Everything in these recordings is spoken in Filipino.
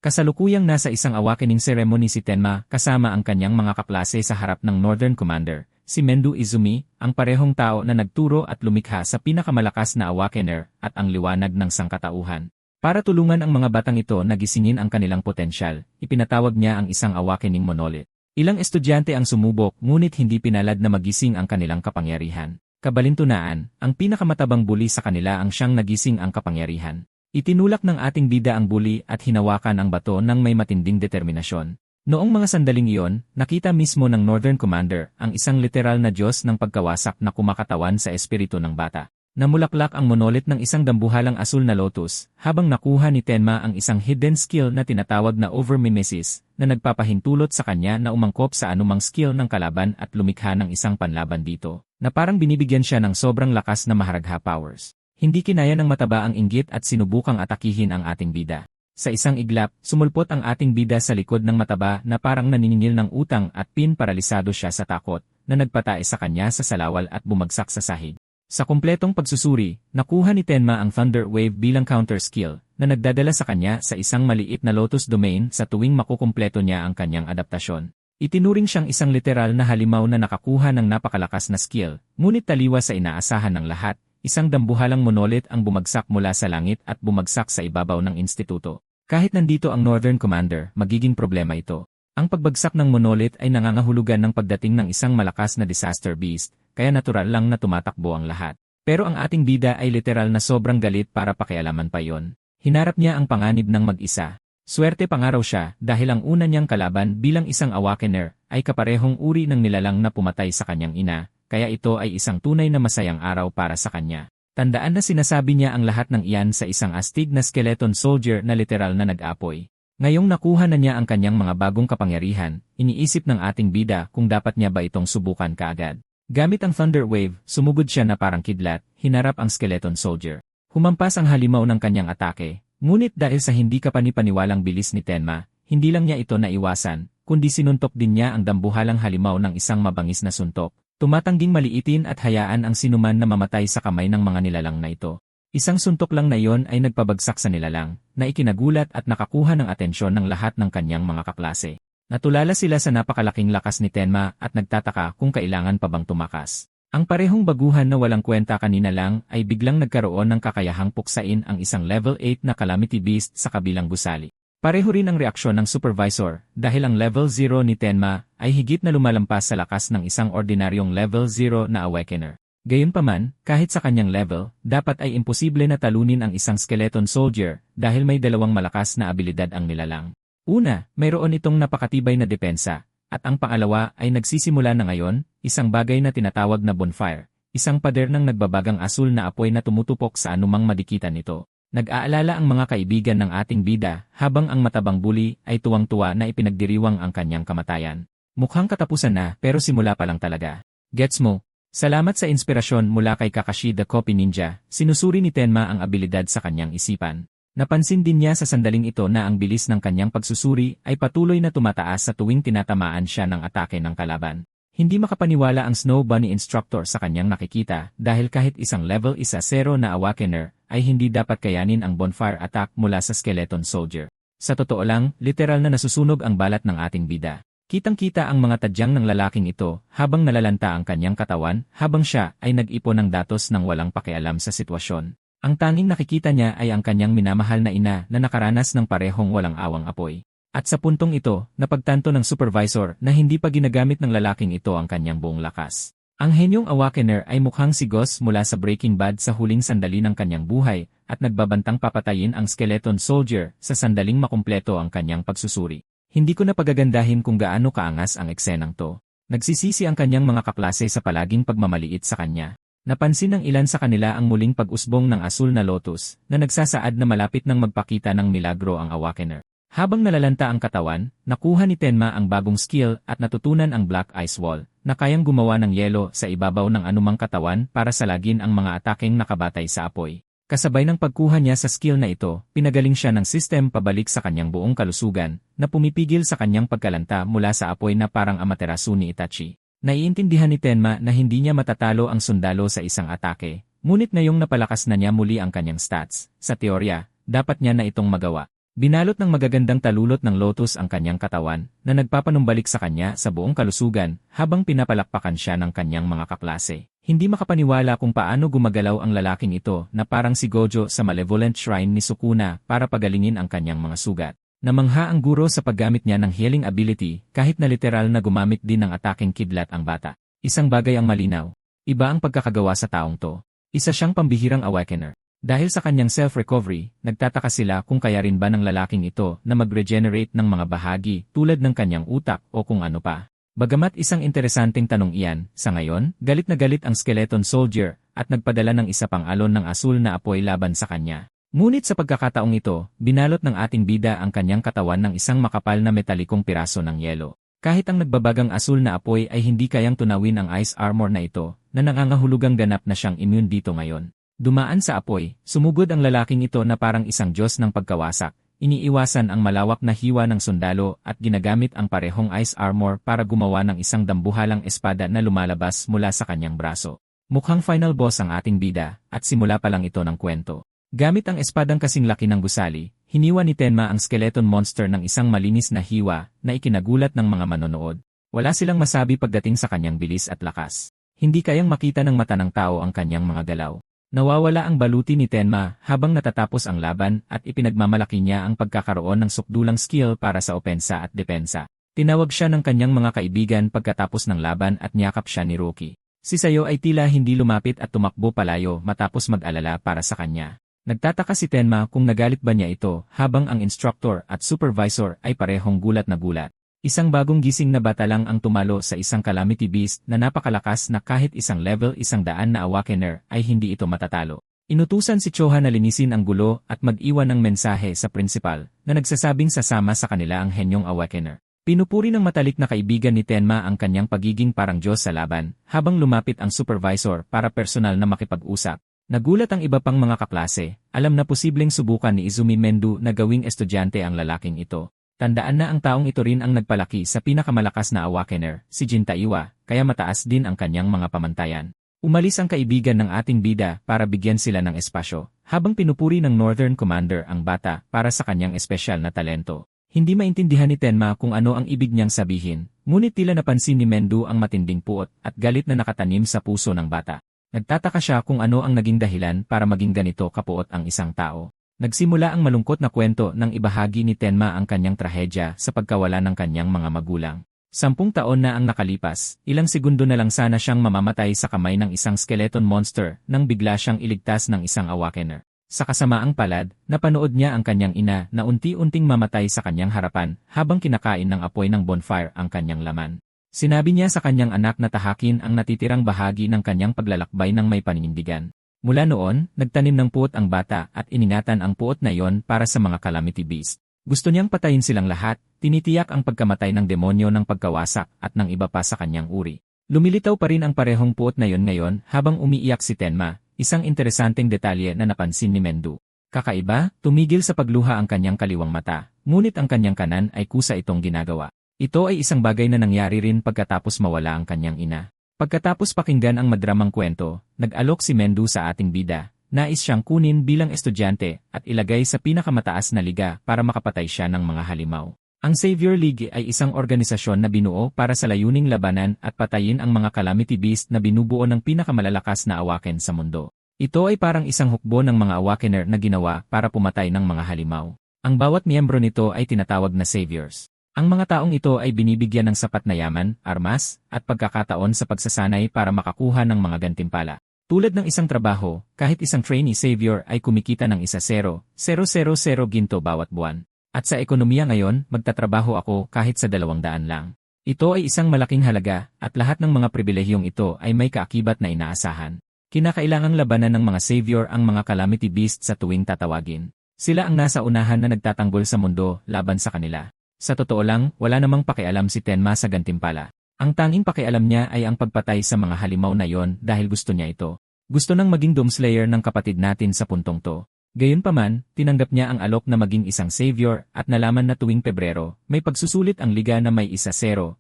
Kasalukuyang nasa isang awakening ceremony si Tenma kasama ang kanyang mga kaklase sa harap ng Northern Commander, si Mendu Izumi, ang parehong tao na nagturo at lumikha sa pinakamalakas na awakener at ang liwanag ng sangkatauhan. Para tulungan ang mga batang ito na gisingin ang kanilang potensyal, ipinatawag niya ang isang awakening monolith. Ilang estudyante ang sumubok ngunit hindi pinalad na magising ang kanilang kapangyarihan. Kabalintunaan, ang pinakamatabang bully sa kanila ang siyang nagising ang kapangyarihan. Itinulak ng ating bida ang bully at hinawakan ang bato ng may matinding determinasyon. Noong mga sandaling iyon, nakita mismo ng Northern Commander ang isang literal na Diyos ng pagkawasak na kumakatawan sa espiritu ng bata. Namulaklak ang monolith ng isang dambuhalang asul na lotus, habang nakuha ni Tenma ang isang hidden skill na tinatawag na over-mimesis, na nagpapahintulot sa kanya na umangkop sa anumang skill ng kalaban at lumikha ng isang panlaban dito, na parang binibigyan siya ng sobrang lakas na maharagha powers. Hindi kinaya ng mataba ang inggit at sinubukang atakihin ang ating bida. Sa isang iglap, sumulpot ang ating bida sa likod ng mataba na parang naniningil ng utang at paralisado siya sa takot, na nagpatae sa kanya sa salawal at bumagsak sa sahig. Sa kumpletong pagsusuri, nakuha ni Tenma ang Thunder Wave bilang counter skill, na nagdadala sa kanya sa isang maliit na Lotus Domain sa tuwing makukumpleto niya ang kanyang adaptasyon. Itinuring siyang isang literal na halimaw na nakakuha ng napakalakas na skill, ngunit taliwas sa inaasahan ng lahat. Isang dambuhalang monolith ang bumagsak mula sa langit at bumagsak sa ibabaw ng instituto. Kahit nandito ang Northern Commander, magiging problema ito. Ang pagbagsak ng monolith ay nangangahulugan ng pagdating ng isang malakas na disaster beast, kaya natural lang na tumatakbo ang lahat. Pero ang ating bida ay literal na sobrang galit para pakialaman pa yon. Hinarap niya ang panganib ng mag-isa. Swerte pangaraw siya dahil ang una niyang kalaban bilang isang awakener ay kaparehong uri ng nilalang na pumatay sa kanyang ina. Kaya ito ay isang tunay na masayang araw para sa kanya. Tandaan na sinasabi niya ang lahat ng iyan sa isang astig na skeleton soldier na literal na nag-apoy. Ngayong nakuha na niya ang kanyang mga bagong kapangyarihan, iniisip ng ating bida kung dapat niya ba itong subukan kaagad. Gamit ang Thunder Wave, sumugod siya na parang kidlat, hinarap ang skeleton soldier. Humampas ang halimaw ng kanyang atake, ngunit dahil sa hindi kapani-paniwalang bilis ni Tenma, hindi lang niya ito naiwasan, kundi sinuntok din niya ang dambuhalang halimaw ng isang mabangis na suntok. Tumatangging maliitin at hayaan ang sinuman na mamatay sa kamay ng mga nilalang na ito. Isang suntok lang na iyon ay nagpabagsak sa nilalang, na ikinagulat at nakakuha ng atensyon ng lahat ng kanyang mga kaklase. Natulala sila sa napakalaking lakas ni Tenma at nagtataka kung kailangan pa bang tumakas. Ang parehong baguhan na walang kwenta kanina lang ay biglang nagkaroon ng kakayahang puksain ang isang level 8 na Calamity Beast sa kabilang gusali. Pareho rin ang reaksyon ng supervisor dahil ang level 0 ni Tenma ay higit na lumalampas sa lakas ng isang ordinaryong level 0 na awakener. Gayunpaman, kahit sa kanyang level, dapat ay imposible na talunin ang isang skeleton soldier dahil may dalawang malakas na abilidad ang nilalang. Una, mayroon itong napakatibay na depensa, at ang pangalawa ay nagsisimula na ngayon, isang bagay na tinatawag na bonfire, isang pader ng nagbabagang asul na apoy na tumutupok sa anumang madikitan nito. Nag-aalala ang mga kaibigan ng ating bida habang ang matabang bully ay tuwang-tuwa na ipinagdiriwang ang kanyang kamatayan. Mukhang katapusan na pero simula pa lang talaga. Gets mo? Salamat sa inspirasyon mula kay Kakashi the Copy Ninja, sinusuri ni Tenma ang abilidad sa kanyang isipan. Napansin din niya sa sandaling ito na ang bilis ng kanyang pagsusuri ay patuloy na tumataas sa tuwing tinatamaan siya ng atake ng kalaban. Hindi makapaniwala ang Snow Bunny Instructor sa kanyang nakikita dahil kahit isang level 1-0 na awakener ay hindi dapat kayanin ang bonfire attack mula sa skeleton soldier. Sa totoo lang, literal na nasusunog ang balat ng ating bida. Kitang-kita ang mga tadyang ng lalaking ito habang nalalanta ang kanyang katawan habang siya ay nag-ipon ng datos ng walang pakialam sa sitwasyon. Ang tanging nakikita niya ay ang kanyang minamahal na ina na nakaranas ng parehong walang awang apoy. At sa puntong ito, napagtanto ng supervisor na hindi pa ginagamit ng lalaking ito ang kanyang buong lakas. Ang henyong awakener ay mukhang si Ghost mula sa Breaking Bad sa huling sandali ng kanyang buhay at nagbabantang papatayin ang skeleton soldier sa sandaling makumpleto ang kanyang pagsusuri. Hindi ko na pagagandahin kung gaano kaangas ang eksenang to. Nagsisisi ang kanyang mga kaklase sa palaging pagmamaliit sa kanya. Napansin ng ilan sa kanila ang muling pag-usbong ng asul na lotus na nagsasaad na malapit nang magpakita ng milagro ang awakener. Habang nalalanta ang katawan, nakuha ni Tenma ang bagong skill at natutunan ang Black Ice Wall, na kayang gumawa ng yelo sa ibabaw ng anumang katawan para salagin ang mga ataking nakabatay sa apoy. Kasabay ng pagkuha niya sa skill na ito, pinagaling siya ng system pabalik sa kanyang buong kalusugan, na pumipigil sa kanyang pagkalanta mula sa apoy na parang Amaterasu ni Itachi. Naiintindihan ni Tenma na hindi niya matatalo ang sundalo sa isang atake, ngunit ngayong napalakas na niya muli ang kanyang stats, sa teorya, dapat niya na itong magawa. Binalot ng magagandang talulot ng lotus ang kanyang katawan, na nagpapanumbalik sa kanya sa buong kalusugan, habang pinapalakpakan siya ng kanyang mga kaklase. Hindi makapaniwala kung paano gumagalaw ang lalaking ito na parang si Gojo sa malevolent shrine ni Sukuna para pagalingin ang kanyang mga sugat. Namangha ang guro sa paggamit niya ng healing ability, kahit na literal na gumamit din ng ataking kidlat ang bata. Isang bagay ang malinaw. Iba ang pagkakagawa sa taong to. Isa siyang pambihirang awakener. Dahil sa kanyang self-recovery, nagtataka sila kung kaya rin ba ng lalaking ito na mag-regenerate ng mga bahagi tulad ng kanyang utak o kung ano pa. Bagamat isang interesanteng tanong iyan, sa ngayon, galit na galit ang skeleton soldier at nagpadala ng isa pang alon ng asul na apoy laban sa kanya. Ngunit sa pagkakataong ito, binalot ng ating bida ang kanyang katawan ng isang makapal na metalikong piraso ng yelo. Kahit ang nagbabagang asul na apoy ay hindi kayang tunawin ang ice armor na ito, na nangangahulugang ganap na siyang immune dito ngayon. Dumaan sa apoy, sumugod ang lalaking ito na parang isang Diyos ng pagkawasak, iniiwasan ang malawak na hiwa ng sundalo at ginagamit ang parehong ice armor para gumawa ng isang dambuhalang espada na lumalabas mula sa kanyang braso. Mukhang final boss ang ating bida, at simula pa lang ito ng kwento. Gamit ang espadang kasing laki ng gusali, hiniwa ni Tenma ang skeleton monster ng isang malinis na hiwa na ikinagulat ng mga manonood. Wala silang masabi pagdating sa kanyang bilis at lakas. Hindi kayang makita ng mata ng tao ang kanyang mga galaw. Nawawala ang baluti ni Tenma habang natatapos ang laban at ipinagmamalaki niya ang pagkakaroon ng sukdulang skill para sa opensa at depensa. Tinawag siya ng kanyang mga kaibigan pagkatapos ng laban at niyakap siya ni Rocky. Si Sayo ay tila hindi lumapit at tumakbo palayo matapos mag-alala para sa kanya. Nagtataka si Tenma kung nagalit ba niya ito habang ang instructor at supervisor ay parehong gulat na gulat. Isang bagong gising na bata lang ang tumalo sa isang calamity beast na napakalakas na kahit isang level 100 na awakener ay hindi ito matatalo. Inutusan si Choha na linisin ang gulo at mag-iwan ng mensahe sa principal na nagsasabing sasama sa kanila ang henyong awakener. Pinupuri ng matalik na kaibigan ni Tenma ang kanyang pagiging parang Diyos sa laban habang lumapit ang supervisor para personal na makipag-usap. Nagulat ang iba pang mga kaklase, alam na posibleng subukan ni Izumi Mendu na gawing estudyante ang lalaking ito. Tandaan na ang taong ito rin ang nagpalaki sa pinakamalakas na awakener, si Jintaiwa, kaya mataas din ang kanyang mga pamantayan. Umalis ang kaibigan ng ating bida para bigyan sila ng espasyo, habang pinupuri ng Northern Commander ang bata para sa kanyang espesyal na talento. Hindi maintindihan ni Tenma kung ano ang ibig niyang sabihin, ngunit tila napansin ni Mendu ang matinding puot at galit na nakatanim sa puso ng bata. Nagtataka siya kung ano ang naging dahilan para maging ganito kapuot ang isang tao. Nagsimula ang malungkot na kwento nang ibahagi ni Tenma ang kanyang trahedya sa pagkawala ng kanyang mga magulang. 10 taon na ang nakalipas, ilang segundo na lang sana siyang mamamatay sa kamay ng isang skeleton monster nang bigla siyang iligtas ng isang awakener. Sa kasamaang palad, napanood niya ang kanyang ina na unti-unting mamatay sa kanyang harapan habang kinakain ng apoy ng bonfire ang kanyang laman. Sinabi niya sa kanyang anak na tahakin ang natitirang bahagi ng kanyang paglalakbay ng may paninindigan. Mula noon, nagtanim ng puot ang bata at iningatan ang puot na iyon para sa mga calamity beast. Gusto niyang patayin silang lahat, tinitiyak ang pagkamatay ng demonyo ng pagkawasak at ng iba pa sa kanyang uri. Lumilitaw pa rin ang parehong puot na iyon ngayon habang umiiyak si Tenma, isang interesanteng detalye na napansin ni Mendu. Kakaiba, tumigil sa pagluha ang kanyang kaliwang mata, ngunit ang kanyang kanan ay kusa itong ginagawa. Ito ay isang bagay na nangyari rin pagkatapos mawala ang kanyang ina. Pagkatapos pakinggan ang madramang kwento, nag-alok si Mendu sa ating bida. Nais siyang kunin bilang estudyante at ilagay sa pinakamataas na liga para makapatay siya ng mga halimaw. Ang Savior League ay isang organisasyon na binuo para sa layuning labanan at patayin ang mga calamity beast na binubuo ng pinakamalalakas na awaken sa mundo. Ito ay parang isang hukbo ng mga awakener na ginawa para pumatay ng mga halimaw. Ang bawat miyembro nito ay tinatawag na Saviors. Ang mga taong ito ay binibigyan ng sapat na yaman, armas, at pagkakataon sa pagsasanay para makakuha ng mga gantimpala. Tulad ng isang trabaho, kahit isang trainee savior ay kumikita ng 1,000,000 ginto bawat buwan. At sa ekonomiya ngayon, magtatrabaho ako kahit sa 200 lang. Ito ay isang malaking halaga, at lahat ng mga pribilehiyong ito ay may kaakibat na inaasahan. Kinakailangang labanan ng mga savior ang mga calamity beast sa tuwing tatawagin. Sila ang nasa unahan na nagtatanggol sa mundo laban sa kanila. Sa totoo lang, wala namang pakialam si Tenma sa gantimpala. Ang tanging pakialam niya ay ang pagpatay sa mga halimaw na yon dahil gusto niya ito. Gusto nang maging Doomslayer ng kapatid natin sa puntong to. Gayunpaman, tinanggap niya ang alok na maging isang savior at nalaman na tuwing Pebrero, may pagsusulit ang liga na may 1,000,000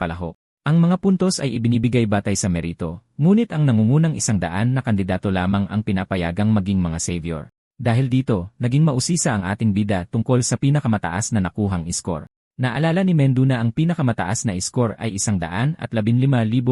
kalahok. Ang mga puntos ay ibinibigay batay sa merito, ngunit ang nangungunang 100 na kandidato lamang ang pinapayagang maging mga savior. Dahil dito, naging mausisa ang ating bida tungkol sa pinakamataas na nakuhang score. Naalala ni Mendu na ang pinakamataas na score ay 115,000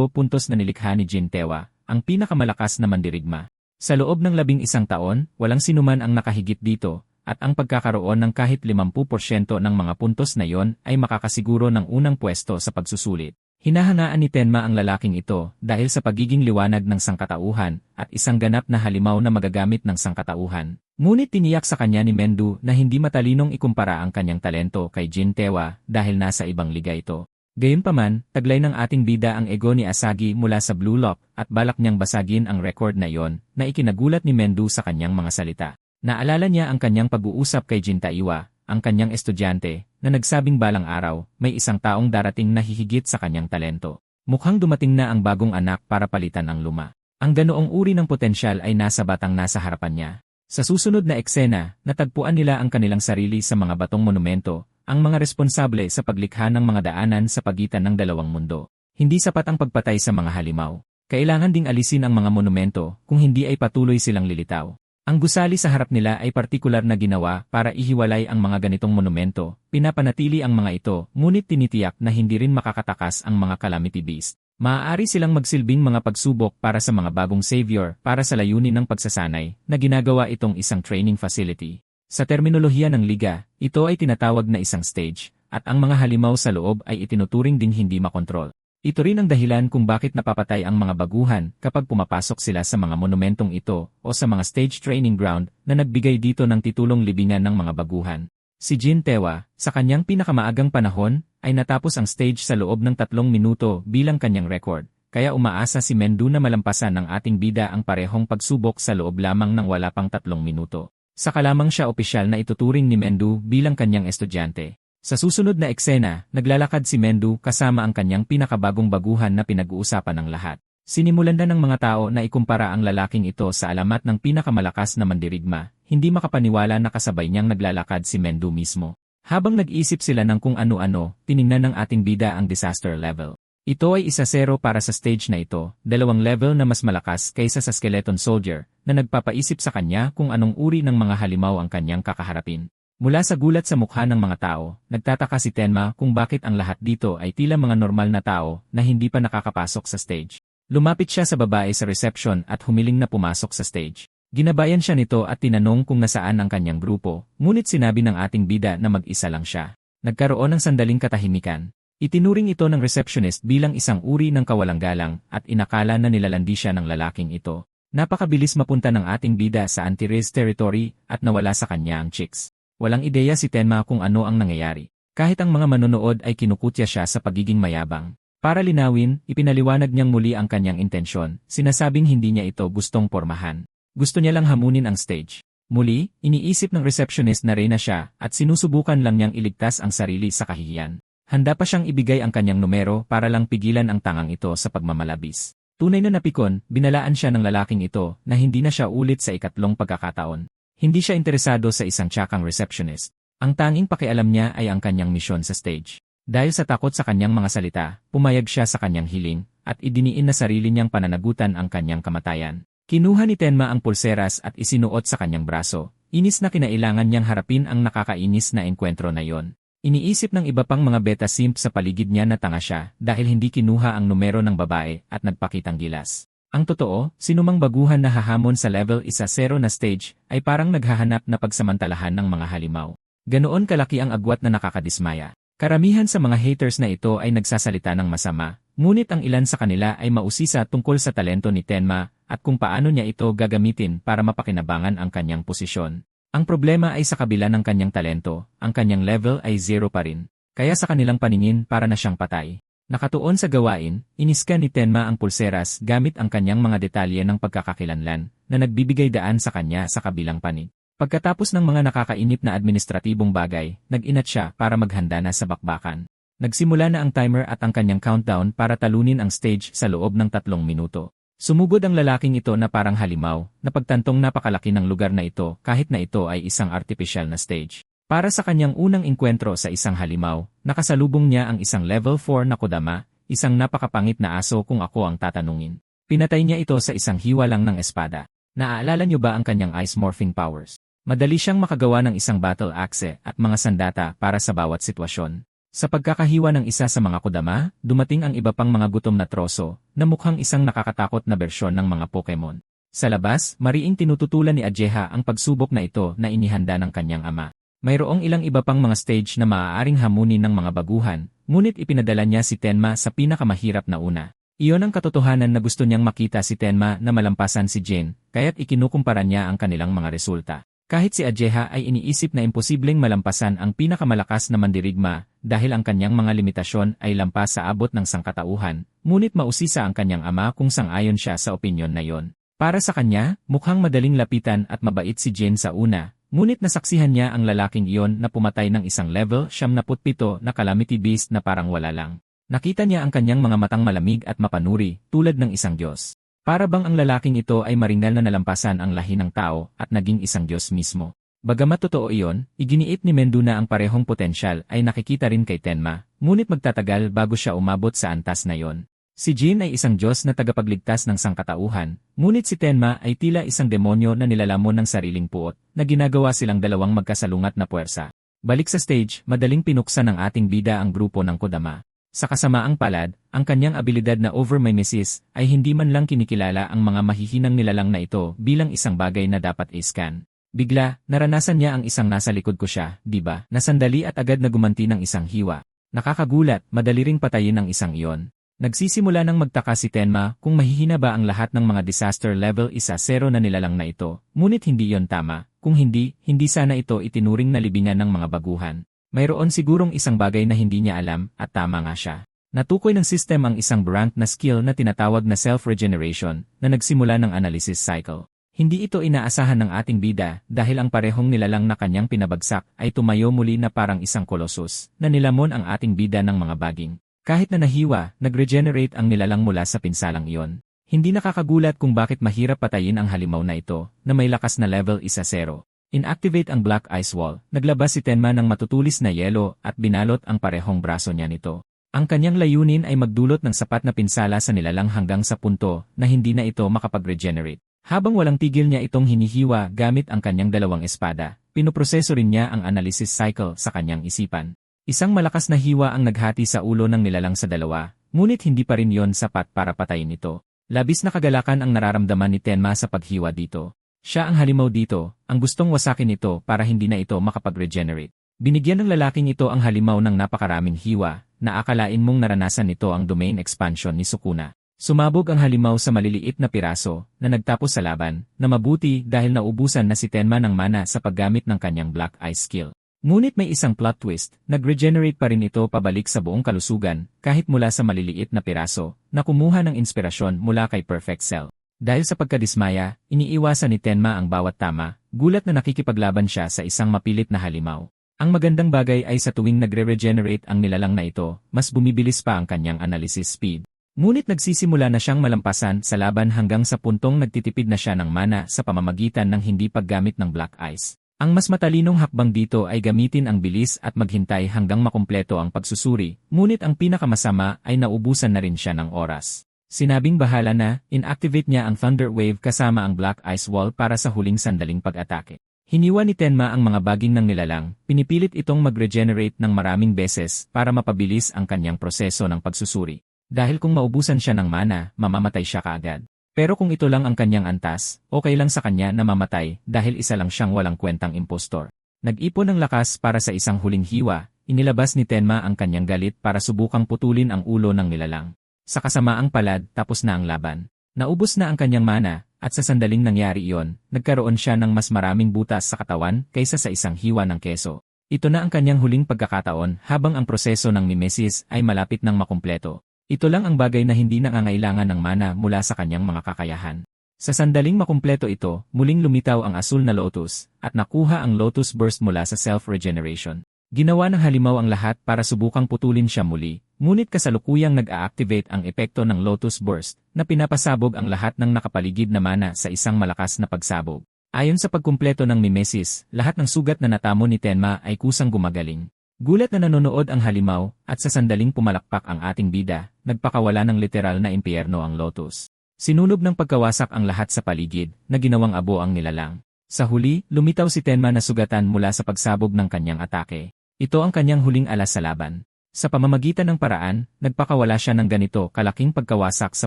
puntos na nilikha ni Jin Tewa, ang pinakamalakas na mandirigma. Sa loob ng 11 taon, walang sinuman ang nakahigit dito, at ang pagkakaroon ng kahit 50% ng mga puntos na yon ay makakasiguro ng unang pwesto sa pagsusulit. Hinahangaan ni Tenma ang lalaking ito dahil sa pagiging liwanag ng sangkatauhan at isang ganap na halimaw na magagamit ng sangkatauhan. Ngunit tiniyak sa kanya ni Mendu na hindi matalinong ikumpara ang kanyang talento kay Jin Tewa dahil nasa ibang liga ito. Gayunpaman, taglay ng ating bida ang ego ni Asagi mula sa Blue Lock at balak niyang basagin ang record na yon na ikinagulat ni Mendu sa kanyang mga salita. Naalala niya ang kanyang pag-uusap kay Jin Taiwa, ang kanyang estudyante, na nagsabing balang araw, may isang taong darating na hihigit sa kanyang talento. Mukhang dumating na ang bagong anak para palitan ang luma. Ang ganoong uri ng potensyal ay nasa batang nasa harapan niya. Sa susunod na eksena, natagpuan nila ang kanilang sarili sa mga batong monumento, ang mga responsable sa paglikha ng mga daanan sa pagitan ng dalawang mundo. Hindi sapat ang pagpatay sa mga halimaw. Kailangan ding alisin ang mga monumento kung hindi ay patuloy silang lilitaw. Ang gusali sa harap nila ay partikular na ginawa para ihiwalay ang mga ganitong monumento, pinapanatili ang mga ito, ngunit tinitiyak na hindi rin makakatakas ang mga calamity beast. Maaari silang magsilbing mga pagsubok para sa mga bagong savior para sa layunin ng pagsasanay, na ginagawa itong isang training facility. Sa terminolohiya ng liga, ito ay tinatawag na isang stage, at ang mga halimaw sa loob ay itinuturing ding hindi makontrol. Ito rin ang dahilan kung bakit napapatay ang mga baguhan kapag pumapasok sila sa mga monumentong ito o sa mga stage training ground na nagbigay dito ng titulong libingan ng mga baguhan. Si Jin Tewa, sa kanyang pinakamaagang panahon, ay natapos ang stage sa loob ng 3 minuto bilang kanyang record, kaya umaasa si Mendu na malampasan ng ating bida ang parehong pagsubok sa loob lamang ng wala pang 3 minuto. Saka lamang siya opisyal na ituturing ni Mendu bilang kanyang estudyante. Sa susunod na eksena, naglalakad si Mendu kasama ang kanyang pinakabagong baguhan na pinag-uusapan ng lahat. Sinimulan na ng mga tao na ikumpara ang lalaking ito sa alamat ng pinakamalakas na mandirigma, hindi makapaniwala na kasabay niyang naglalakad si Mendu mismo. Habang nag-isip sila ng kung ano-ano, tiningnan ng ating bida ang disaster level. Ito ay 1-0 para sa stage na ito, 2 level na mas malakas kaysa sa Skeleton Soldier, na nagpapaisip sa kanya kung anong uri ng mga halimaw ang kanyang kakaharapin. Mula sa gulat sa mukha ng mga tao, nagtataka si Tenma kung bakit ang lahat dito ay tila mga normal na tao na hindi pa nakakapasok sa stage. Lumapit siya sa babae sa reception at humiling na pumasok sa stage. Ginabayan siya nito at tinanong kung nasaan ang kanyang grupo, ngunit sinabi ng ating bida na mag-isa lang siya. Nagkaroon ng sandaling katahimikan. Itinuring ito ng receptionist bilang isang uri ng kawalang galang at inakala na nilalandi siya ng lalaking ito. Napakabilis mapunta ng ating bida sa anti-race territory at nawala sa kanya ang chicks. Walang ideya si Tenma kung ano ang nangyayari. Kahit ang mga manonood ay kinukutya siya sa pagiging mayabang. Para linawin, ipinaliwanag niyang muli ang kanyang intensyon, sinasabing hindi niya ito gustong pormahan. Gusto niya lang hamunin ang stage. Muli, iniisip ng receptionist na reyna siya at sinusubukan lang niyang iligtas ang sarili sa kahihiyan. Handa pa siyang ibigay ang kanyang numero para lang pigilan ang tangang ito sa pagmamalabis. Tunay na napikon, binalaan siya ng lalaking ito na hindi na siya ulit sa ikatlong pagkakataon. Hindi siya interesado sa isang tiyakang receptionist. Ang tanging pakialam niya ay ang kanyang misyon sa stage. Dahil sa takot sa kanyang mga salita, pumayag siya sa kanyang hiling, at idiniin na sarili niyang pananagutan ang kanyang kamatayan. Kinuha ni Tenma ang pulseras at isinuot sa kanyang braso. Inis na kinailangan niyang harapin ang nakakainis na engkwentro na yon. Iniisip ng iba pang mga beta simp sa paligid niya na tanga siya dahil hindi kinuha ang numero ng babae at nagpakitang gilas. Ang totoo, sinumang baguhan na hahamon sa level 1-0 na stage ay parang naghahanap na pagsamantalahan ng mga halimaw. Ganoon kalaki ang agwat na nakakadismaya. Karamihan sa mga haters na ito ay nagsasalita ng masama, ngunit ang ilan sa kanila ay mausisa tungkol sa talento ni Tenma at kung paano niya ito gagamitin para mapakinabangan ang kanyang posisyon. Ang problema ay sa kabila ng kanyang talento, ang kanyang level ay 0 pa rin. Kaya sa kanilang paningin para na siyang patay. Nakatuon sa gawain, iniskan ni Tenma ang pulseras gamit ang kanyang mga detalye ng pagkakakilanlan na nagbibigay daan sa kanya sa kabilang panig. Pagkatapos ng mga nakakainip na administratibong bagay, nag-inat siya para maghanda na sa bakbakan. Nagsimula na ang timer at ang kanyang countdown para talunin ang stage sa loob ng 3 minuto. Sumugod ang lalaking ito na parang halimaw, na pagtantong napakalaki ng lugar na ito kahit na ito ay isang artificial na stage. Para sa kanyang unang engkwentro sa isang halimaw, nakasalubong niya ang isang level 4 na kodama, isang napakapangit na aso kung ako ang tatanungin. Pinatay niya ito sa isang hiwa lang ng espada. Naaalala niyo ba ang kanyang ice morphing powers? Madali siyang makagawa ng isang battle axe at mga sandata para sa bawat sitwasyon. Sa pagkakahiwa ng isa sa mga kodama, dumating ang iba pang mga gutom na troso, na mukhang isang nakakatakot na bersyon ng mga Pokemon. Sa labas, mariing tinututulan ni Ajeha ang pagsubok na ito na inihanda ng kanyang ama. Mayroong ilang iba pang mga stage na maaaring hamunin ng mga baguhan, ngunit ipinadala niya si Tenma sa pinakamahirap na una. Iyon ang katotohanan na gusto niyang makita si Tenma na malampasan si Jin, kaya't ikinukumpara niya ang kanilang mga resulta. Kahit si Ajeha ay iniisip na imposibleng malampasan ang pinakamalakas na mandirigma dahil ang kanyang mga limitasyon ay lampas sa abot ng sangkatauhan, ngunit mausisa ang kanyang ama kung sang-ayon siya sa opinyon na yon. Para sa kanya, mukhang madaling lapitan at mabait si Jin sa una, ngunit nasaksihan niya ang lalaking iyon na pumatay ng isang level 77 na calamity beast na parang wala lang. Nakita niya ang kanyang mga matang malamig at mapanuri, tulad ng isang Diyos. Para bang ang lalaking ito ay maringal na nalampasan ang lahi ng tao at naging isang Diyos mismo. Bagamat totoo iyon, iginiit ni Mendu na ang parehong potensyal ay nakikita rin kay Tenma, ngunit magtatagal bago siya umabot sa antas na yon. Si Jin ay isang Diyos na tagapagligtas ng sangkatauhan, ngunit si Tenma ay tila isang demonyo na nilalamon ng sariling puot, na ginagawa silang dalawang magkasalungat na puwersa. Balik sa stage, madaling pinuksan ng ating bida ang grupo ng Kodama. Sa kasamaang palad, ang kanyang abilidad na Overmimesis ay hindi man lang kinikilala ang mga mahihinang nilalang na ito bilang isang bagay na dapat i-scan. Bigla, naranasan niya ang isang nasa likod ko siya, di ba? Na sandali at agad na gumanti ng isang hiwa. Nakakagulat, madali ring patayin ang isang iyon. Nagsisimula ng magtaka si Tenma kung mahihina ba ang lahat ng mga disaster level 1-0 na nilalang na ito, ngunit hindi iyon tama. Kung hindi, hindi sana ito itinuring na libingan ng mga baguhan. Mayroon sigurong isang bagay na hindi niya alam, at tama nga siya. Natukoy ng system ang isang brand na skill na tinatawag na self-regeneration, na nagsimula ng analysis cycle. Hindi ito inaasahan ng ating bida, dahil ang parehong nilalang na kanyang pinabagsak ay tumayo muli na parang isang kolosus, na nilamon ang ating bida ng mga baging. Kahit na nahiwa, nag-regenerate ang nilalang mula sa pinsalang iyon. Hindi nakakagulat kung bakit mahirap patayin ang halimaw na ito, na may lakas na level 1-0. Inactivate ang Black Ice Wall, naglabas si Tenma ng matutulis na yelo at binalot ang parehong braso niya nito. Ang kanyang layunin ay magdulot ng sapat na pinsala sa nilalang hanggang sa punto na hindi na ito makapag-regenerate. Habang walang tigil niya itong hinihiwa gamit ang kanyang dalawang espada, pinoproseso rin niya ang analysis cycle sa kanyang isipan. Isang malakas na hiwa ang naghati sa ulo ng nilalang sa dalawa, ngunit hindi pa rin yon sapat para patayin ito. Labis na kagalakan ang nararamdaman ni Tenma sa paghiwa dito. Siya ang halimaw dito, ang gustong wasakin ito para hindi na ito makapag-regenerate. Binigyan ng lalaking ito ang halimaw ng napakaraming hiwa, na akalain mong naranasan nito ang domain expansion ni Sukuna. Sumabog ang halimaw sa maliliit na piraso, na nagtapos sa laban, na mabuti dahil naubusan na si Tenma ng mana sa paggamit ng kanyang Black Ice skill. Ngunit may isang plot twist, nag-regenerate pa rin ito pabalik sa buong kalusugan, kahit mula sa maliliit na piraso, na kumuha ng inspirasyon mula kay Perfect Cell. Dahil sa pagkadismaya, iniiwasan ni Tenma ang bawat tama, gulat na nakikipaglaban siya sa isang mapilit na halimaw. Ang magandang bagay ay sa tuwing nagre-regenerate ang nilalang na ito, mas bumibilis pa ang kanyang analysis speed. Ngunit nagsisimula na siyang malampasan sa laban hanggang sa puntong nagtitipid na siya ng mana sa pamamagitan ng hindi paggamit ng Black Ice. Ang mas matalinong hakbang dito ay gamitin ang bilis at maghintay hanggang makumpleto ang pagsusuri, ngunit ang pinakamasama ay naubusan na rin siya ng oras. Sinabing bahala na, inactivate niya ang Thunder Wave kasama ang Black Ice Wall para sa huling sandaling pag-atake. Hiniwa ni Tenma ang mga baging ng nilalang, pinipilit itong mag-regenerate ng maraming beses para mapabilis ang kanyang proseso ng pagsusuri. Dahil kung maubusan siya ng mana, mamamatay siya kaagad. Pero kung ito lang ang kanyang antas, okay lang sa kanya na mamatay dahil isa lang siyang walang kwentang impostor. Nag-ipon ng lakas para sa isang huling hiwa, inilabas ni Tenma ang kanyang galit para subukang putulin ang ulo ng nilalang. Sa kasamaang palad, tapos na ang laban. Naubos na ang kanyang mana, at sa sandaling nangyari iyon, nagkaroon siya ng mas maraming butas sa katawan kaysa sa isang hiwa ng keso. Ito na ang kanyang huling pagkakataon habang ang proseso ng mimesis ay malapit ng makumpleto. Ito lang ang bagay na hindi nangangailangan ng mana mula sa kanyang mga kakayahan. Sa sandaling makumpleto ito, muling lumitaw ang asul na lotus, at nakuha ang lotus burst mula sa self-regeneration. Ginawa ng halimaw ang lahat para subukang putulin siya muli, ngunit kasalukuyang nag-a-activate ang epekto ng Lotus Burst na pinapasabog ang lahat ng nakapaligid na mana sa isang malakas na pagsabog. Ayon sa pagkumpleto ng mimesis, lahat ng sugat na natamo ni Tenma ay kusang gumagaling. Gulat na nanonood ang halimaw, at sa sandaling pumalakpak ang ating bida, nagpakawala ng literal na impyerno ang Lotus. Sinunog ng pagkawasak ang lahat sa paligid, na ginawang abo ang nilalang. Sa huli, lumitaw si Tenma na sugatan mula sa pagsabog ng kanyang atake. Ito ang kanyang huling alas sa laban. Sa pamamagitan ng paraan, nagpakawala siya ng ganito kalaking pagkawasak sa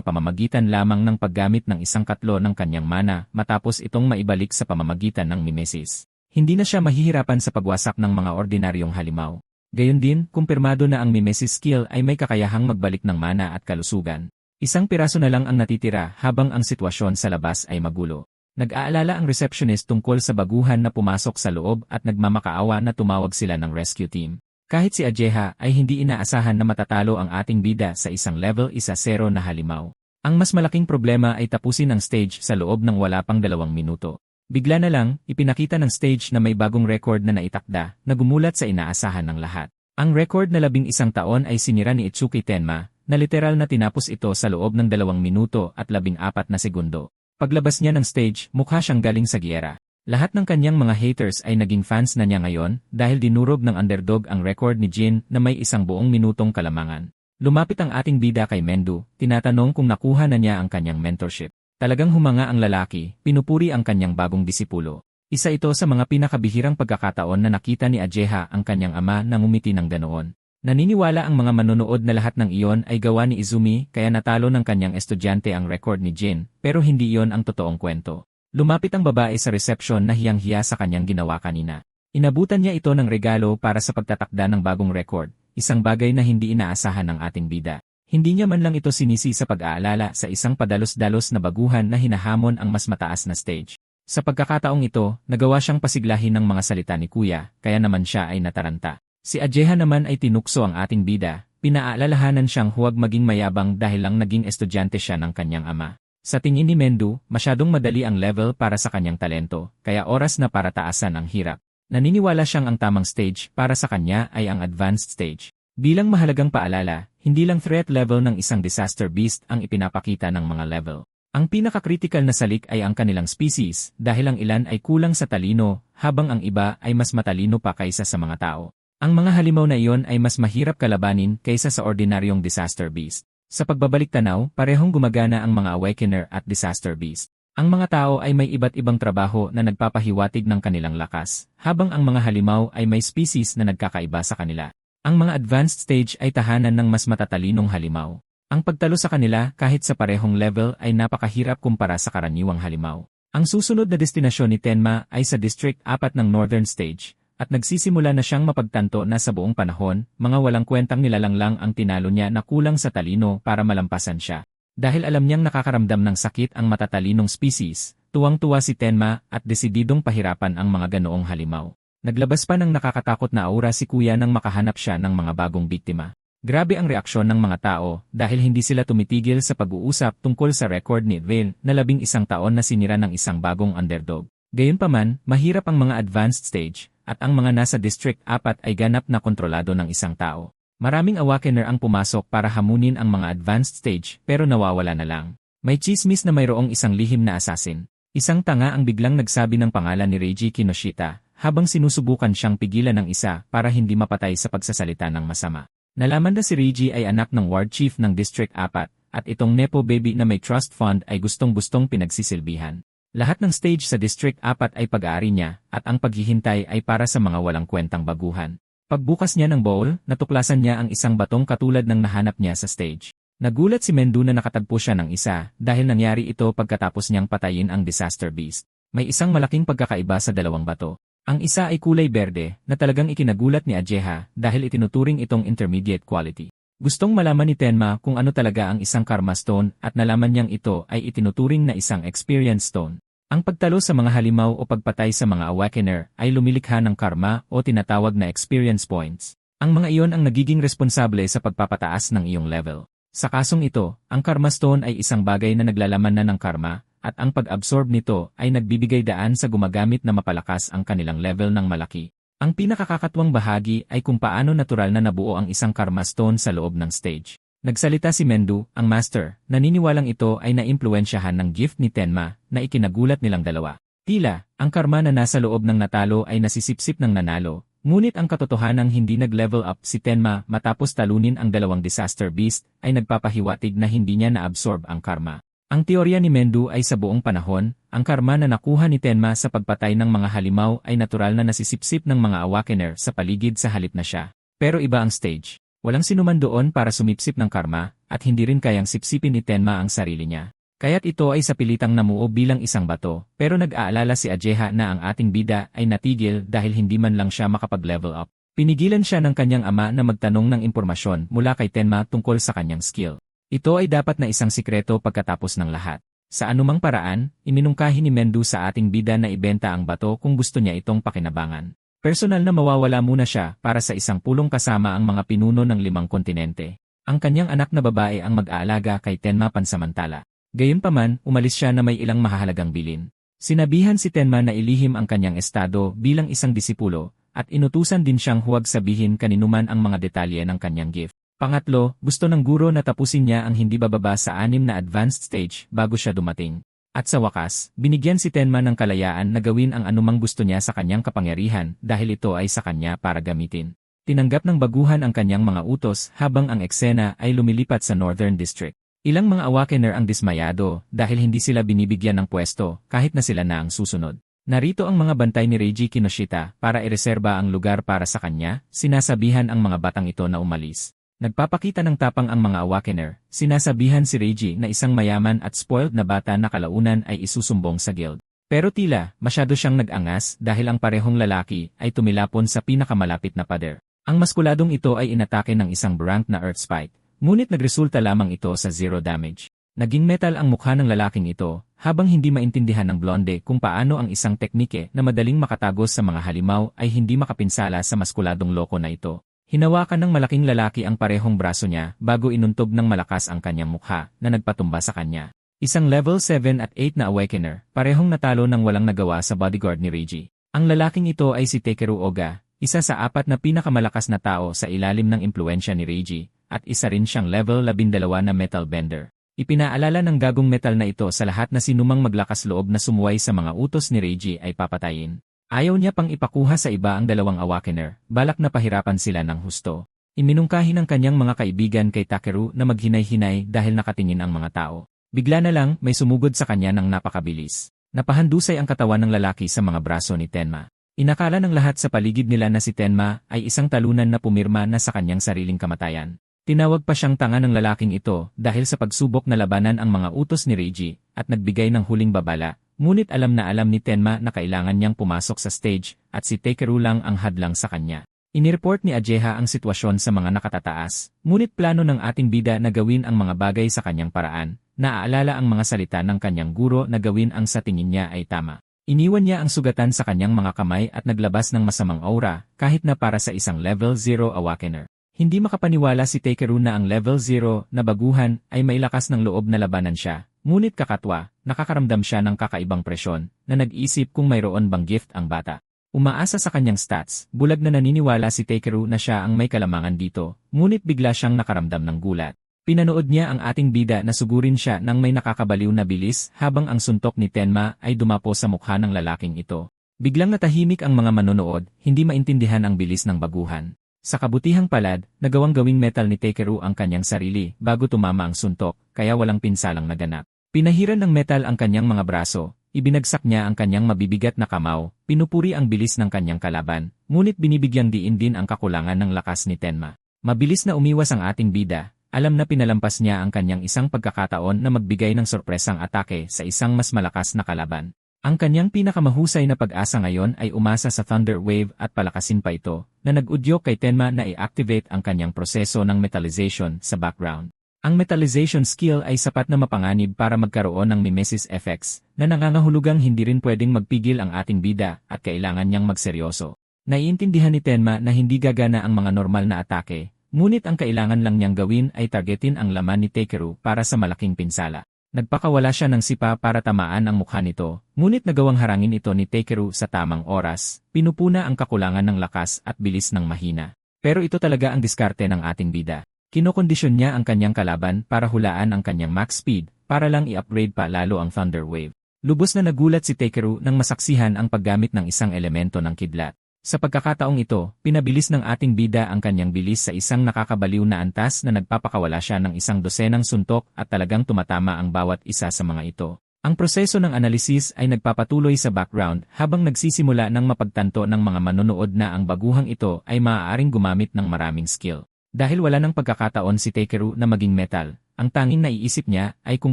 pamamagitan lamang ng paggamit ng isang katlo ng kanyang mana matapos itong maibalik sa pamamagitan ng mimesis. Hindi na siya mahihirapan sa pagwasak ng mga ordinaryong halimaw. Gayon din, kumpirmado na ang mimesis skill ay may kakayahang magbalik ng mana at kalusugan. Isang piraso na lang ang natitira habang ang sitwasyon sa labas ay magulo. Nag-aalala ang receptionist tungkol sa baguhan na pumasok sa loob at nagmamakaawa na tumawag sila ng rescue team. Kahit si Ajeha ay hindi inaasahan na matatalo ang ating bida sa isang level 1-0 na halimaw. Ang mas malaking problema ay tapusin ang stage sa loob ng wala pang 2 minuto. Bigla na lang, ipinakita ng stage na may bagong record na naitakda na gumulat sa inaasahan ng lahat. Ang record na 11 taon ay sinira ni Itsuki Tenma, na literal na tinapos ito sa loob ng 2 minuto at 14 na segundo. Paglabas niya ng stage, mukha siyang galing sa giyera. Lahat ng kanyang mga haters ay naging fans na niya ngayon dahil dinurog ng underdog ang record ni Jin na may 1 buong minutong kalamangan. Lumapit ang ating bida kay Mendu, tinatanong kung nakuha na niya ang kanyang mentorship. Talagang humanga ang lalaki, pinupuri ang kanyang bagong disipulo. Isa ito sa mga pinakabihirang pagkakataon na nakita ni Ajeha ang kanyang ama na ngumiti ng ganoon. Naniniwala ang mga manonood na lahat ng iyon ay gawa ni Izumi kaya natalo ng kanyang estudyante ang record ni Jin, pero hindi iyon ang totoong kwento. Lumapit ang babae sa reception na hiyang-hiya sa kanyang ginawa kanina. Inabutan niya ito ng regalo para sa pagtatakda ng bagong record, isang bagay na hindi inaasahan ng ating bida. Hindi niya man lang ito sinisi sa pag-aalala sa isang padalos-dalos na baguhan na hinahamon ang mas mataas na stage. Sa pagkakataong ito, nagawa siyang pasiglahin ng mga salita ni Kuya, kaya naman siya ay nataranta. Si Ajeha naman ay tinukso ang ating bida, pinaalalahanan siyang huwag maging mayabang dahil lang naging estudyante siya ng kanyang ama. Sa tingin ni Mendu, masyadong madali ang level para sa kanyang talento, kaya oras na para taasan ang hirap. Naniniwala siyang ang tamang stage para sa kanya ay ang advanced stage. Bilang mahalagang paalala, hindi lang threat level ng isang disaster beast ang ipinapakita ng mga level. Ang pinaka-critical na salik ay ang kanilang species dahil ang ilan ay kulang sa talino habang ang iba ay mas matalino pa kaysa sa mga tao. Ang mga halimaw na iyon ay mas mahirap kalabanin kaysa sa ordinaryong disaster beast. Sa pagbabalik tanaw, parehong gumagana ang mga awakener at disaster beast. Ang mga tao ay may iba't ibang trabaho na nagpapahiwatig ng kanilang lakas, habang ang mga halimaw ay may species na nagkakaiba sa kanila. Ang mga advanced stage ay tahanan ng mas matatalinong halimaw. Ang pagtalo sa kanila kahit sa parehong level ay napakahirap kumpara sa karaniwang halimaw. Ang susunod na destinasyon ni Tenma ay sa District 4 ng Northern Stage. At nagsisimula na siyang mapagtanto na sa buong panahon, mga walang kwentang nilalang lang ang tinalo niya na kulang sa talino para malampasan siya. Dahil alam niyang nakakaramdam ng sakit ang matatalinong species, tuwang-tuwa si Tenma at desididong pahirapan ang mga ganoong halimaw. Naglabas pa ng nakakatakot na aura si Kuya nang makahanap siya ng mga bagong biktima. Grabe ang reaksyon ng mga tao dahil hindi sila tumitigil sa pag-uusap tungkol sa record ni Vale na 11 taon na sinira ng isang bagong underdog. Gayunpaman, mahirap ang mga advanced stage, at ang mga nasa District 4 ay ganap na kontrolado ng isang tao. Maraming awakener ang pumasok para hamunin ang mga advanced stage pero nawawala na lang. May chismis na mayroong isang lihim na assassin. Isang tanga ang biglang nagsabi ng pangalan ni Reiji Kinoshita habang sinusubukan siyang pigilan ng isa para hindi mapatay sa pagsasalita ng masama. Nalaman na si Reiji ay anak ng ward chief ng District 4 at itong nepo baby na may trust fund ay gustong-gustong pinagsisilbihan. Lahat ng stage sa District 4 ay pag-aari niya, at ang paghihintay ay para sa mga walang kwentang baguhan. Pagbukas niya ng bowl, natuklasan niya ang isang batong katulad ng nahanap niya sa stage. Nagulat si Mendu na nakatagpo siya ng isa, dahil nangyari ito pagkatapos niyang patayin ang Disaster Beast. May isang malaking pagkakaiba sa dalawang bato. Ang isa ay kulay berde, na talagang ikinagulat ni Ajeha dahil itinuturing itong intermediate quality. Gustong malaman ni Tenma kung ano talaga ang isang Karma Stone at nalaman niyang ito ay itinuturing na isang Experience Stone. Ang pagtalo sa mga halimaw o pagpatay sa mga awakener ay lumilikha ng karma o tinatawag na experience points. Ang mga iyon ang nagiging responsable sa pagpapataas ng iyong level. Sa kasong ito, ang Karma Stone ay isang bagay na naglalaman na ng karma, at ang pag-absorb nito ay nagbibigay daan sa gumagamit na mapalakas ang kanilang level ng malaki. Ang pinakakakatwang bahagi ay kung paano natural na nabuo ang isang Karma Stone sa loob ng stage. Nagsalita si Mendu, ang master, naniniwalang ito ay naimpluwensyahan ng gift ni Tenma na ikinagulat nilang dalawa. Tila, ang karma na nasa loob ng natalo ay nasisipsip ng nanalo, ngunit ang katotohanang hindi nag-level up si Tenma matapos talunin ang dalawang Disaster Beast ay nagpapahiwatig na hindi niya na-absorb ang karma. Ang teorya ni Mendu ay sa buong panahon, ang karma na nakuha ni Tenma sa pagpatay ng mga halimaw ay natural na nasisipsip ng mga awakener sa paligid sa halip na siya. Pero iba ang stage. Walang sinuman doon para sumipsip ng karma, at hindi rin kayang sipsipin ni Tenma ang sarili niya. Kaya't ito ay sa pilitang namuo bilang isang bato, pero nag-aalala si Ajeha na ang ating bida ay natigil dahil hindi man lang siya makapag-level up. Pinigilan siya ng kanyang ama na magtanong ng impormasyon mula kay Tenma tungkol sa kanyang skill. Ito ay dapat na isang sikreto pagkatapos ng lahat. Sa anumang paraan, iminungkahi ni Mendu sa ating bida na ibenta ang bato kung gusto niya itong pakinabangan. Personal na mawawala muna siya para sa isang pulong kasama ang mga pinuno ng 5 kontinente. Ang kanyang anak na babae ang mag-aalaga kay Tenma pansamantala. Gayunpaman, umalis siya na may ilang mahahalagang bilin. Sinabihan si Tenma na ilihim ang kanyang estado bilang isang disipulo, at inutusan din siyang huwag sabihin kaninuman ang mga detalye ng kanyang gift. Pangatlo, gusto ng guro na tapusin niya ang hindi bababa sa 6 na advanced stage bago siya dumating. At sa wakas, binigyan si Tenma ng kalayaan na gawin ang anumang gusto niya sa kanyang kapangyarihan dahil ito ay sa kanya para gamitin. Tinanggap ng baguhan ang kanyang mga utos habang ang eksena ay lumilipat sa Northern District. Ilang mga awakener ang dismayado dahil hindi sila binibigyan ng pwesto kahit na sila na ang susunod. Narito ang mga bantay ni Reiji Kinoshita para ireserba ang lugar para sa kanya, sinasabihan ang mga batang ito na umalis. Nagpapakita ng tapang ang mga awakener, sinasabihan si Reiji na isang mayaman at spoiled na bata na kalaunan ay isusumbong sa guild. Pero tila, masyado siyang nag-angas dahil ang parehong lalaki ay tumilapon sa pinakamalapit na pader. Ang maskuladong ito ay inatake ng isang brank na Earth Spike. Ngunit nagresulta lamang ito sa 0 damage. Naging metal ang mukha ng lalaking ito, habang hindi maintindihan ng blonde kung paano ang isang teknike na madaling makatagos sa mga halimaw ay hindi makapinsala sa maskuladong loko na ito. Hinawakan ng malaking lalaki ang parehong braso niya bago inuntog ng malakas ang kanyang mukha na nagpatumba sa kanya. Isang level 7 at 8 na awakener, parehong natalo ng walang nagawa sa bodyguard ni Reiji. Ang lalaking ito ay si Takeru Oga, isa sa 4 na pinakamalakas na tao sa ilalim ng impluensya ni Reiji. At isa rin siyang level 12 na metal bender. Ipinaalala ng gagong metal na ito sa lahat na sinumang maglakas loob na sumuway sa mga utos ni Reiji ay papatayin. Ayaw niya pang ipakuha sa iba ang 2 awakener, balak na pahirapan sila ng husto. Iminungkahi ng kanyang mga kaibigan kay Takeru na maghinay-hinay dahil nakatingin ang mga tao. Bigla na lang may sumugod sa kanya ng napakabilis. Napahandusay ang katawan ng lalaki sa mga braso ni Tenma. Inakala ng lahat sa paligid nila na si Tenma ay isang talunan na pumirma na sa kanyang sariling kamatayan. Tinawag pa siyang tanga ng lalaking ito dahil sa pagsubok na labanan ang mga utos ni Reiji at nagbigay ng huling babala, ngunit alam na alam ni Tenma na kailangan niyang pumasok sa stage at si Takeru lang ang hadlang sa kanya. Inireport ni Ajeha ang sitwasyon sa mga nakatataas, ngunit plano ng ating bida na gawin ang mga bagay sa kanyang paraan, naaalala ang mga salita ng kanyang guro na gawin ang sa tingin niya ay tama. Iniwan niya ang sugatan sa kanyang mga kamay at naglabas ng masamang aura kahit na para sa isang level 0 awakener. Hindi makapaniwala si Takeru na ang level 0 na baguhan ay may lakas ng loob na labanan siya, ngunit kakatwa, nakakaramdam siya ng kakaibang presyon na nag-isip kung mayroon bang gift ang bata. Umaasa sa kanyang stats, bulag na naniniwala si Takeru na siya ang may kalamangan dito, ngunit bigla siyang nakaramdam ng gulat. Pinanood niya ang ating bida na sugurin siya ng may nakakabaliw na bilis habang ang suntok ni Tenma ay dumapo sa mukha ng lalaking ito. Biglang natahimik ang mga manonood, hindi maintindihan ang bilis ng baguhan. Sa kabutihang palad, nagawang gawing metal ni Takeru ang kanyang sarili bago tumama ang suntok, kaya walang pinsalang naganap. Pinahiran ng metal ang kanyang mga braso, ibinagsak niya ang kanyang mabibigat na kamao, pinupuri ang bilis ng kanyang kalaban, ngunit binibigyang diin din ang kakulangan ng lakas ni Tenma. Mabilis na umiwas ang ating bida, alam na pinalampas niya ang kanyang isang pagkakataon na magbigay ng sorpresang atake sa isang mas malakas na kalaban. Ang kanyang pinakamahusay na pag-asa ngayon ay umasa sa Thunder Wave at palakasin pa ito, na nag-udyok kay Tenma na i-activate ang kanyang proseso ng metallization sa background. Ang metallization skill ay sapat na mapanganib para magkaroon ng mimesis effects, na nangangahulugang hindi rin pwedeng magpigil ang ating bida at kailangan niyang magseryoso. Naiintindihan ni Tenma na hindi gagana ang mga normal na atake, ngunit ang kailangan lang niyang gawin ay targetin ang laman ni Takeru para sa malaking pinsala. Nagpakawala siya ng sipa para tamaan ang mukha nito, ngunit nagawang harangin ito ni Takeru sa tamang oras, pinupuna ang kakulangan ng lakas at bilis ng mahina. Pero ito talaga ang diskarte ng ating bida. Kinokondisyon niya ang kanyang kalaban para hulaan ang kanyang max speed, para lang i-upgrade pa lalo ang Thunder Wave. Lubos na nagulat si Takeru nang masaksihan ang paggamit ng isang elemento ng kidlat. Sa pagkakataong ito, pinabilis ng ating bida ang kanyang bilis sa isang nakakabaliw na antas na nagpapakawala siya ng isang dosenang suntok at talagang tumatama ang bawat isa sa mga ito. Ang proseso ng analisis ay nagpapatuloy sa background habang nagsisimula ng mapagtanto ng mga manonood na ang baguhang ito ay maaaring gumamit ng maraming skill. Dahil wala ng pagkakataon si Takeru na maging metal, ang tanging naiisip niya ay kung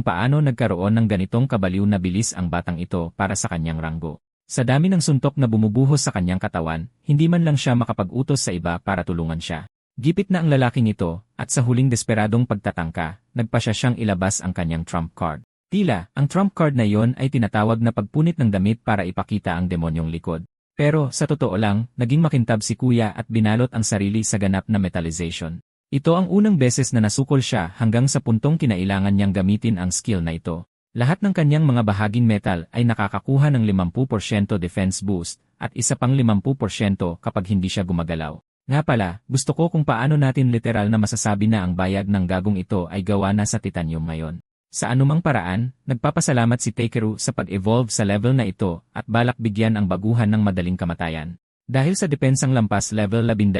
paano nagkaroon ng ganitong kabaliw na bilis ang batang ito para sa kanyang ranggo. Sa dami ng suntok na bumubuhos sa kanyang katawan, hindi man lang siya makapag-utos sa iba para tulungan siya. Gipit na ang lalaking ito, at sa huling desperadong pagtatangka, nagpasya siyang ilabas ang kanyang trump card. Tila, ang trump card na iyon ay tinatawag na pagpunit ng damit para ipakita ang demonyong likod. Pero, sa totoo lang, naging makintab si Kuya at binalot ang sarili sa ganap na metallization. Ito ang unang beses na nasukol siya hanggang sa puntong kinailangan niyang gamitin ang skill na ito. Lahat ng kanyang mga bahaging metal ay nakakakuha ng 50% defense boost at isa pang 50% kapag hindi siya gumagalaw. Nga pala, gusto ko kung paano natin literal na masasabi na ang bayag ng gagong ito ay gawa na sa titanium ngayon. Sa anumang paraan, nagpapasalamat si Takeru sa pag-evolve sa level na ito at balak bigyan ang baguhan ng madaling kamatayan. Dahil sa depensang lampas level 12,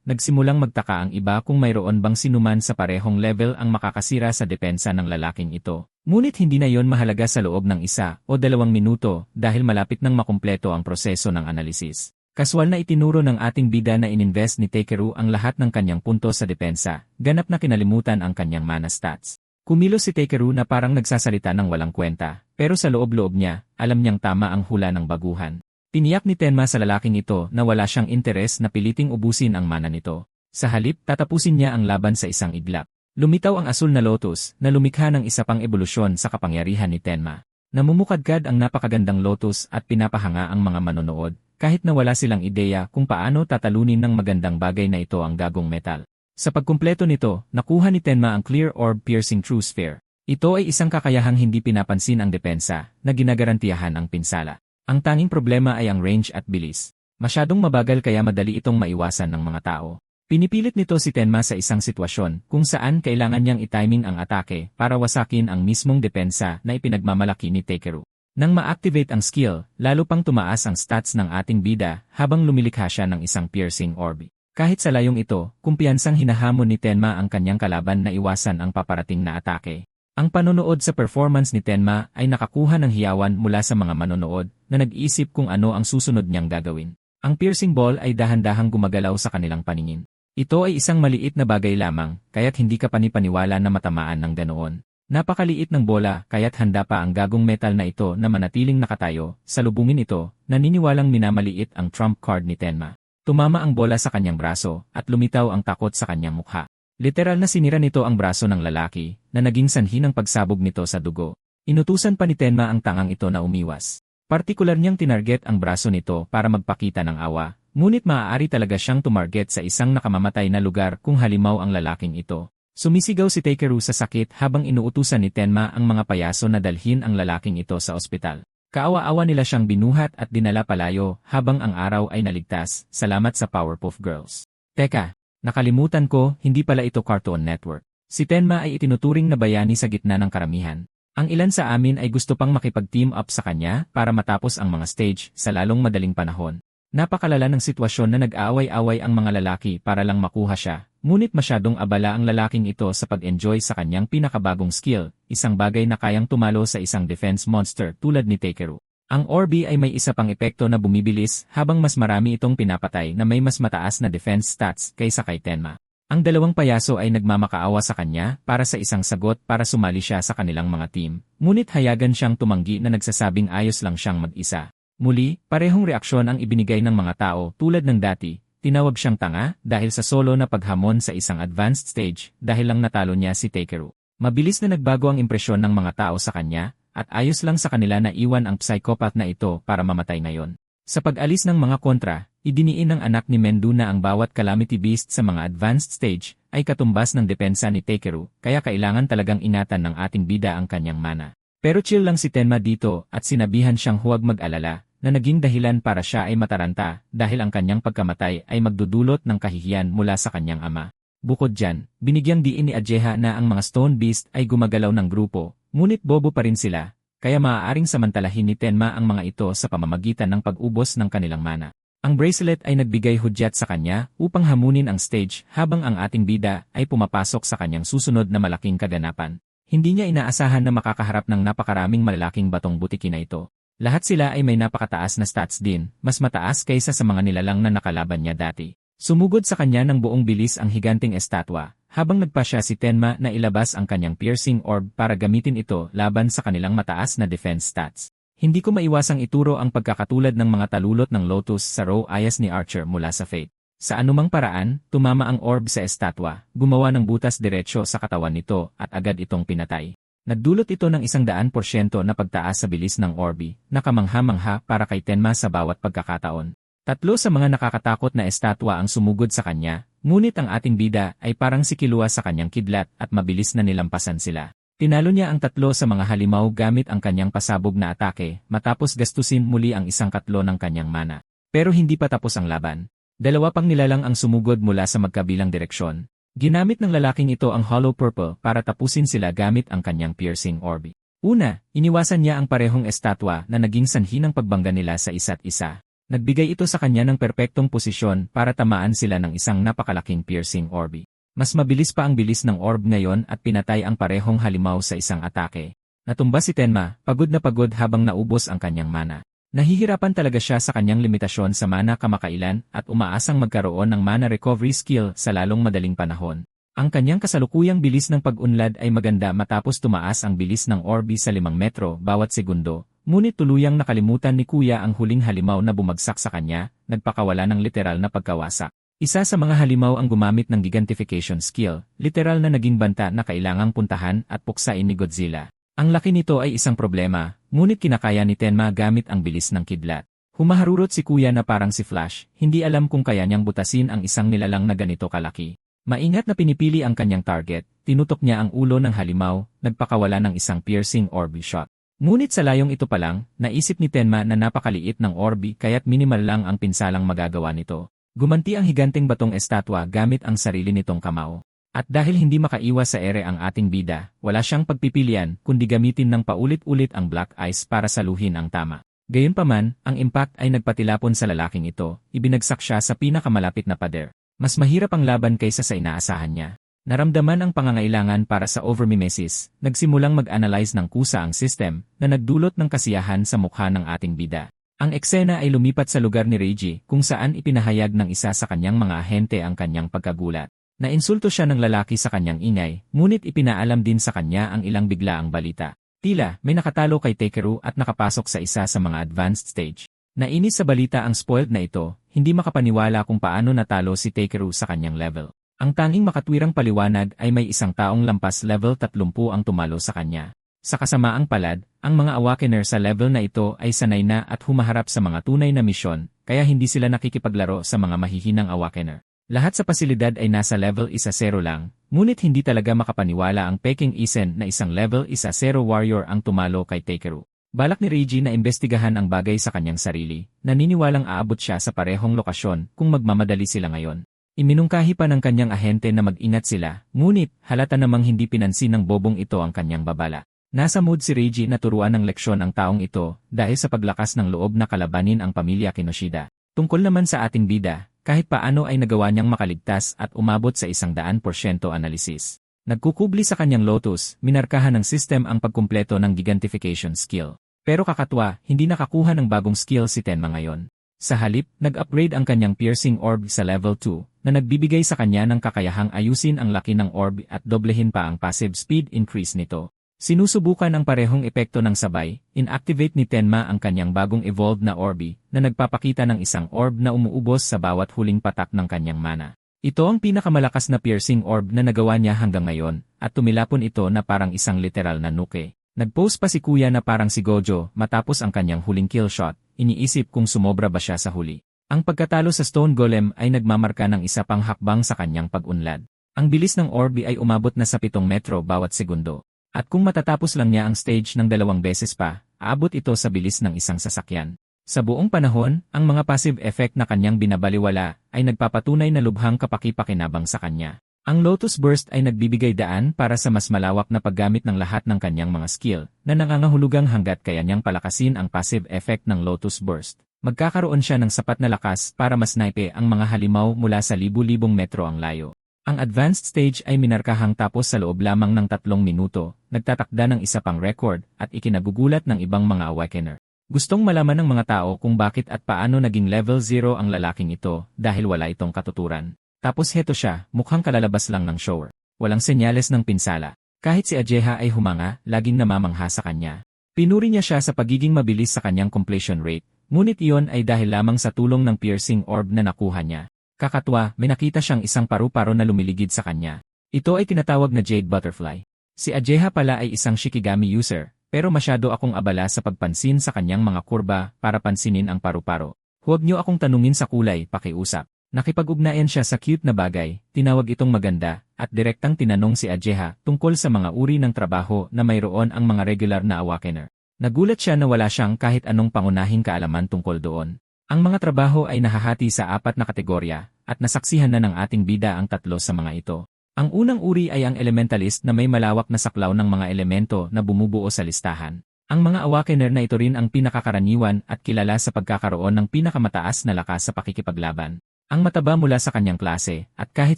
nagsimulang magtaka ang iba kung mayroon bang sinuman sa parehong level ang makakasira sa depensa ng lalaking ito. Ngunit hindi na yon mahalaga sa loob ng 1 o 2 minuto dahil malapit nang makumpleto ang proseso ng analisis. Kaswal na itinuro ng ating bida na ininvest ni Takeru ang lahat ng kanyang punto sa depensa, ganap na kinalimutan ang kanyang mana stats. Kumilos si Takeru na parang nagsasalita ng walang kwenta, pero sa loob-loob niya, alam niyang tama ang hula ng baguhan. Tiniyak ni Tenma sa lalaking ito na wala siyang interes na piliting ubusin ang mana nito. Sa halip, tatapusin niya ang laban sa isang iglap. Lumitaw ang asul na lotus na lumikha ng isa pang ebolusyon sa kapangyarihan ni Tenma. Namumukadkad ang napakagandang lotus at pinapahanga ang mga manonood, kahit na wala silang ideya kung paano tatalunin ng magandang bagay na ito ang gagong metal. Sa pagkumpleto nito, nakuha ni Tenma ang Clear Orb Piercing True Sphere. Ito ay isang kakayahang hindi pinapansin ang depensa, na ginagarantiyahan ang pinsala. Ang tanging problema ay ang range at bilis. Masyadong mabagal kaya madali itong maiwasan ng mga tao. Pinipilit nito si Tenma sa isang sitwasyon kung saan kailangan niyang itiming ang atake para wasakin ang mismong depensa na ipinagmamalaki ni Takeru. Nang ma-activate ang skill, lalo pang tumaas ang stats ng ating bida habang lumilikha siya ng isang piercing orb. Kahit sa layong ito, kumpiyansang hinahamon ni Tenma ang kanyang kalaban na iwasan ang paparating na atake. Ang panonood sa performance ni Tenma ay nakakuha ng hiyawan mula sa mga manonood na nag-iisip kung ano ang susunod niyang gagawin. Ang piercing ball ay dahan-dahang gumagalaw sa kanilang paningin. Ito ay isang maliit na bagay lamang, kaya't hindi ka panipaniwala na matamaan ng ganoon. Napakaliit ng bola, kaya't handa pa ang gagong metal na ito na manatiling nakatayo. Sa lubungin ito, naniniwalang minamaliit ang trump card ni Tenma. Tumama ang bola sa kanyang braso at lumitaw ang takot sa kanyang mukha. Literal na sinira nito ang braso ng lalaki na naging sanhi ng pagsabog nito sa dugo. Inutusan pa ni Tenma ang tangang ito na umiwas. Partikular niyang tinarget ang braso nito para magpakita ng awa, ngunit maaari talaga siyang tumarget sa isang nakamamatay na lugar kung halimaw ang lalaking ito. Sumisigaw si Takeru sa sakit habang inuutusan ni Tenma ang mga payaso na dalhin ang lalaking ito sa ospital. Kaawa-awa nila siyang binuhat at dinala palayo habang ang araw ay naligtas, salamat sa Powerpuff Girls. Teka, nakalimutan ko, hindi pala ito Cartoon Network. Si Tenma ay itinuturing na bayani sa gitna ng karamihan. Ang ilan sa amin ay gusto pang makipag-team up sa kanya para matapos ang mga stage sa lalong madaling panahon. Napakalala ng sitwasyon na nag-aaway-away ang mga lalaki para lang makuha siya, ngunit masyadong abala ang lalaking ito sa pag-enjoy sa kanyang pinakabagong skill, isang bagay na kayang tumalo sa isang defense monster tulad ni Takeru. Ang Orbi ay may isa pang epekto na bumibilis habang mas marami itong pinapatay na may mas mataas na defense stats kaysa kay Tenma. Ang dalawang payaso ay nagmamakaawa sa kanya para sa isang sagot para sumali siya sa kanilang mga team, ngunit hayagan siyang tumanggi na nagsasabing ayos lang siyang mag-isa. Muli, parehong reaksyon ang ibinigay ng mga tao tulad ng dati, tinawag siyang tanga dahil sa solo na paghamon sa isang advanced stage dahil lang natalo niya si Takeru. Mabilis na nagbago ang impresyon ng mga tao sa kanya at ayos lang sa kanila na iwan ang psychopath na ito para mamatay ngayon. Sa pag-alis ng mga kontra, idiniin ng anak ni Mendu na ang bawat calamity beast sa mga advanced stage ay katumbas ng depensa ni Takeru kaya kailangan talagang ingatan ng ating bida ang kanyang mana. Pero chill lang si Tenma dito at sinabihan siyang huwag mag-alala na naging dahilan para siya ay mataranta dahil ang kanyang pagkamatay ay magdudulot ng kahihiyan mula sa kanyang ama. Bukod dyan, binigyang diin ni Ajeha na ang mga Stone Beast ay gumagalaw ng grupo, ngunit bobo pa rin sila, kaya maaaring samantalahin ni Tenma ang mga ito sa pamamagitan ng pag-ubos ng kanilang mana. Ang bracelet ay nagbigay hudyat sa kanya upang hamunin ang stage habang ang ating bida ay pumapasok sa kanyang susunod na malaking kaganapan. Hindi niya inaasahan na makakaharap ng napakaraming malalaking batong butiki na ito. Lahat sila ay may napakataas na stats din, mas mataas kaysa sa mga nilalang na nakalaban niya dati. Sumugod sa kanya ng buong bilis ang higanting estatwa, habang nagpasya si Tenma na ilabas ang kanyang piercing orb para gamitin ito laban sa kanilang mataas na defense stats. Hindi ko maiwasang ituro ang pagkakatulad ng mga talulot ng Lotus sa raw ayas ni Archer mula sa Fate. Sa anumang paraan, tumama ang orb sa estatwa, gumawa ng butas diretsyo sa katawan nito at agad itong pinatay. Nagdulot ito ng 100% na pagtaas sa bilis ng orbi, na kamangha-mangha para kay Tenma sa bawat pagkakataon. 3 sa mga nakakatakot na estatwa ang sumugod sa kanya, ngunit ang ating bida ay parang sikilua sa kanyang kidlat at mabilis na nilampasan sila. Tinalo niya ang 3 sa mga halimaw gamit ang kanyang pasabog na atake matapos gastusin muli ang 1/4 ng kanyang mana. Pero hindi pa tapos ang laban. 2 pang nilalang ang sumugod mula sa magkabilang direksyon. Ginamit ng lalaking ito ang Hollow Purple para tapusin sila gamit ang kanyang piercing orb. Una, iniwasan niya ang parehong estatwa na naging sanhi ng pagbangga nila sa isa't isa. Nagbigay ito sa kanya ng perpektong posisyon para tamaan sila ng isang napakalaking piercing orb. Mas mabilis pa ang bilis ng orb ngayon at pinatay ang parehong halimaw sa isang atake. Natumba si Tenma, pagod na pagod habang naubos ang kanyang mana. Nahihirapan talaga siya sa kanyang limitasyon sa mana kamakailan at umaasang magkaroon ng mana recovery skill sa lalong madaling panahon. Ang kanyang kasalukuyang bilis ng pag-unlad ay maganda matapos tumaas ang bilis ng orbi sa 5 metro bawat segundo, ngunit tuluyang nakalimutan ni Kuya ang huling halimaw na bumagsak sa kanya, nagpakawala ng literal na pagkawasak. Isa sa mga halimaw ang gumamit ng gigantification skill, literal na naging banta na kailangang puntahan at puksain ni Godzilla. Ang laki nito ay isang problema, ngunit kinakaya ni Tenma gamit ang bilis ng kidlat. Humaharurot si Kuya na parang si Flash, hindi alam kung kaya niyang butasin ang isang nilalang na ganito kalaki. Maingat na pinipili ang kanyang target, tinutok niya ang ulo ng halimaw, nagpakawala ng isang piercing orb shot. Ngunit sa layong ito pa lang, naisip ni Tenma na napakaliit ng orbi kaya't minimal lang ang pinsalang magagawa nito. Gumanti ang higanting batong estatwa gamit ang sarili nitong kamao. At dahil hindi makaiwas sa ere ang ating bida, wala siyang pagpipilian kundi gamitin ng paulit-ulit ang Black Ice para saluhin ang tama. Gayunpaman, ang impact ay nagpatilapon sa lalaking ito, ibinagsak siya sa pinakamalapit na pader. Mas mahirap ang laban kaysa sa inaasahan niya. Naramdaman ang pangangailangan para sa overmimesis, nagsimulang mag-analyze ng kusa ang system na nagdulot ng kasiyahan sa mukha ng ating bida. Ang eksena ay lumipat sa lugar ni Reiji kung saan ipinahayag ng isa sa kanyang mga ahente ang kanyang pagkagulat. Nainsulto siya ng lalaki sa kanyang ingay, ngunit ipinaalam din sa kanya ang ilang biglaang balita. Tila, may nakatalo kay Takeru at nakapasok sa isa sa mga advanced stage. Nainis sa balita ang spoiled na ito, hindi makapaniwala kung paano natalo si Takeru sa kanyang level. Ang tanging makatwirang paliwanag ay may isang taong lampas level 30 ang tumalo sa kanya. Sa kasamaang palad, ang mga Awakener sa level na ito ay sanay na at humaharap sa mga tunay na misyon, kaya hindi sila nakikipaglaro sa mga mahihinang Awakener. Lahat sa pasilidad ay nasa level 1-0 lang, ngunit hindi talaga makapaniwala ang Peking Isen na isang level 1-0 warrior ang tumalo kay Takeru. Balak ni Reiji na imbestigahan ang bagay sa kanyang sarili, naniniwalang aabot siya sa parehong lokasyon kung magmamadali sila ngayon. Iminungkahi pa ng kanyang ahente na mag-ingat sila, ngunit halata namang hindi pinansin ng bobong ito ang kanyang babala. Nasa mood si Reiji na turuan ng leksyon ang taong ito dahil sa paglakas ng loob na kalabanin ang pamilya Kinoshida. Tungkol naman sa ating bida, kahit paano ay nagawa niyang makaligtas at umabot sa 100% analysis. Nagkukubli sa kanyang Lotus, minarkahan ng system ang pagkumpleto ng gigantification skill. Pero kakatwa, hindi nakakuha ng bagong skill si Tenma ngayon. Sa halip, nag-upgrade ang kanyang piercing orb sa level 2, na nagbibigay sa kanya ng kakayahang ayusin ang laki ng orb at doblehin pa ang passive speed increase nito. Sinusubukan ang parehong epekto ng sabay, inactivate ni Tenma ang kanyang bagong evolved na orbi na nagpapakita ng isang orb na umuubos sa bawat huling patak ng kanyang mana. Ito ang pinakamalakas na piercing orb na nagawa niya hanggang ngayon, at tumilapon ito na parang isang literal na nuke. Nag-post pa si Kuya na parang si Gojo matapos ang kanyang huling kill shot, iniisip kung sumobra ba siya sa huli. Ang pagkatalo sa Stone Golem ay nagmamarka ng isa pang hakbang sa kanyang pag-unlad. Ang bilis ng orbi ay umabot na sa 7 metro bawat segundo. At kung matatapos lang niya ang stage ng 2 beses pa, aabot ito sa bilis ng isang sasakyan. Sa buong panahon, ang mga passive effect na kanyang binabaliwala ay nagpapatunay na lubhang kapaki-pakinabang sa kanya. Ang Lotus Burst ay nagbibigay daan para sa mas malawak na paggamit ng lahat ng kanyang mga skill na nangangahulugang hanggat kaya niyang palakasin ang passive effect ng Lotus Burst. Magkakaroon siya ng sapat na lakas para masnipe ang mga halimaw mula sa libu-libong metro ang layo. Ang advanced stage ay minarkahang tapos sa loob lamang ng 3 minuto, nagtatakda ng isa pang record at ikinagugulat ng ibang mga awakener. Gustong malaman ng mga tao kung bakit at paano naging level 0 ang lalaking ito dahil wala itong katuturan. Tapos heto siya, mukhang kalalabas lang ng shower. Walang senyales ng pinsala. Kahit si Ajeha ay humanga, laging namamangha sa kanya. Pinuri niya siya sa pagiging mabilis sa kanyang completion rate. Ngunit iyon ay dahil lamang sa tulong ng piercing orb na nakuha niya. Kakatwa, may nakita siyang isang paru-paro na lumiligid sa kanya. Ito ay tinatawag na Jade Butterfly. Si Ajeha pala ay isang Shikigami user, pero masyado akong abala sa pagpansin sa kanyang mga kurba para pansinin ang paru-paro. Huwag niyo akong tanungin sa kulay, pakiusap. Nakipag-ugnayan siya sa cute na bagay, tinawag itong maganda, at direktang tinanong si Ajeha tungkol sa mga uri ng trabaho na mayroon ang mga regular na awakener. Nagulat siya na wala siyang kahit anong pangunahing kaalaman tungkol doon. Ang mga trabaho ay nahahati sa 4 na kategorya, at nasaksihan na ng ating bida ang 3 sa mga ito. Ang unang uri ay ang elementalist na may malawak na saklaw ng mga elemento na bumubuo sa listahan. Ang mga awakener na ito rin ang pinakakaraniwan at kilala sa pagkakaroon ng pinakamataas na lakas sa pakikipaglaban. Ang mataba mula sa kanyang klase, at kahit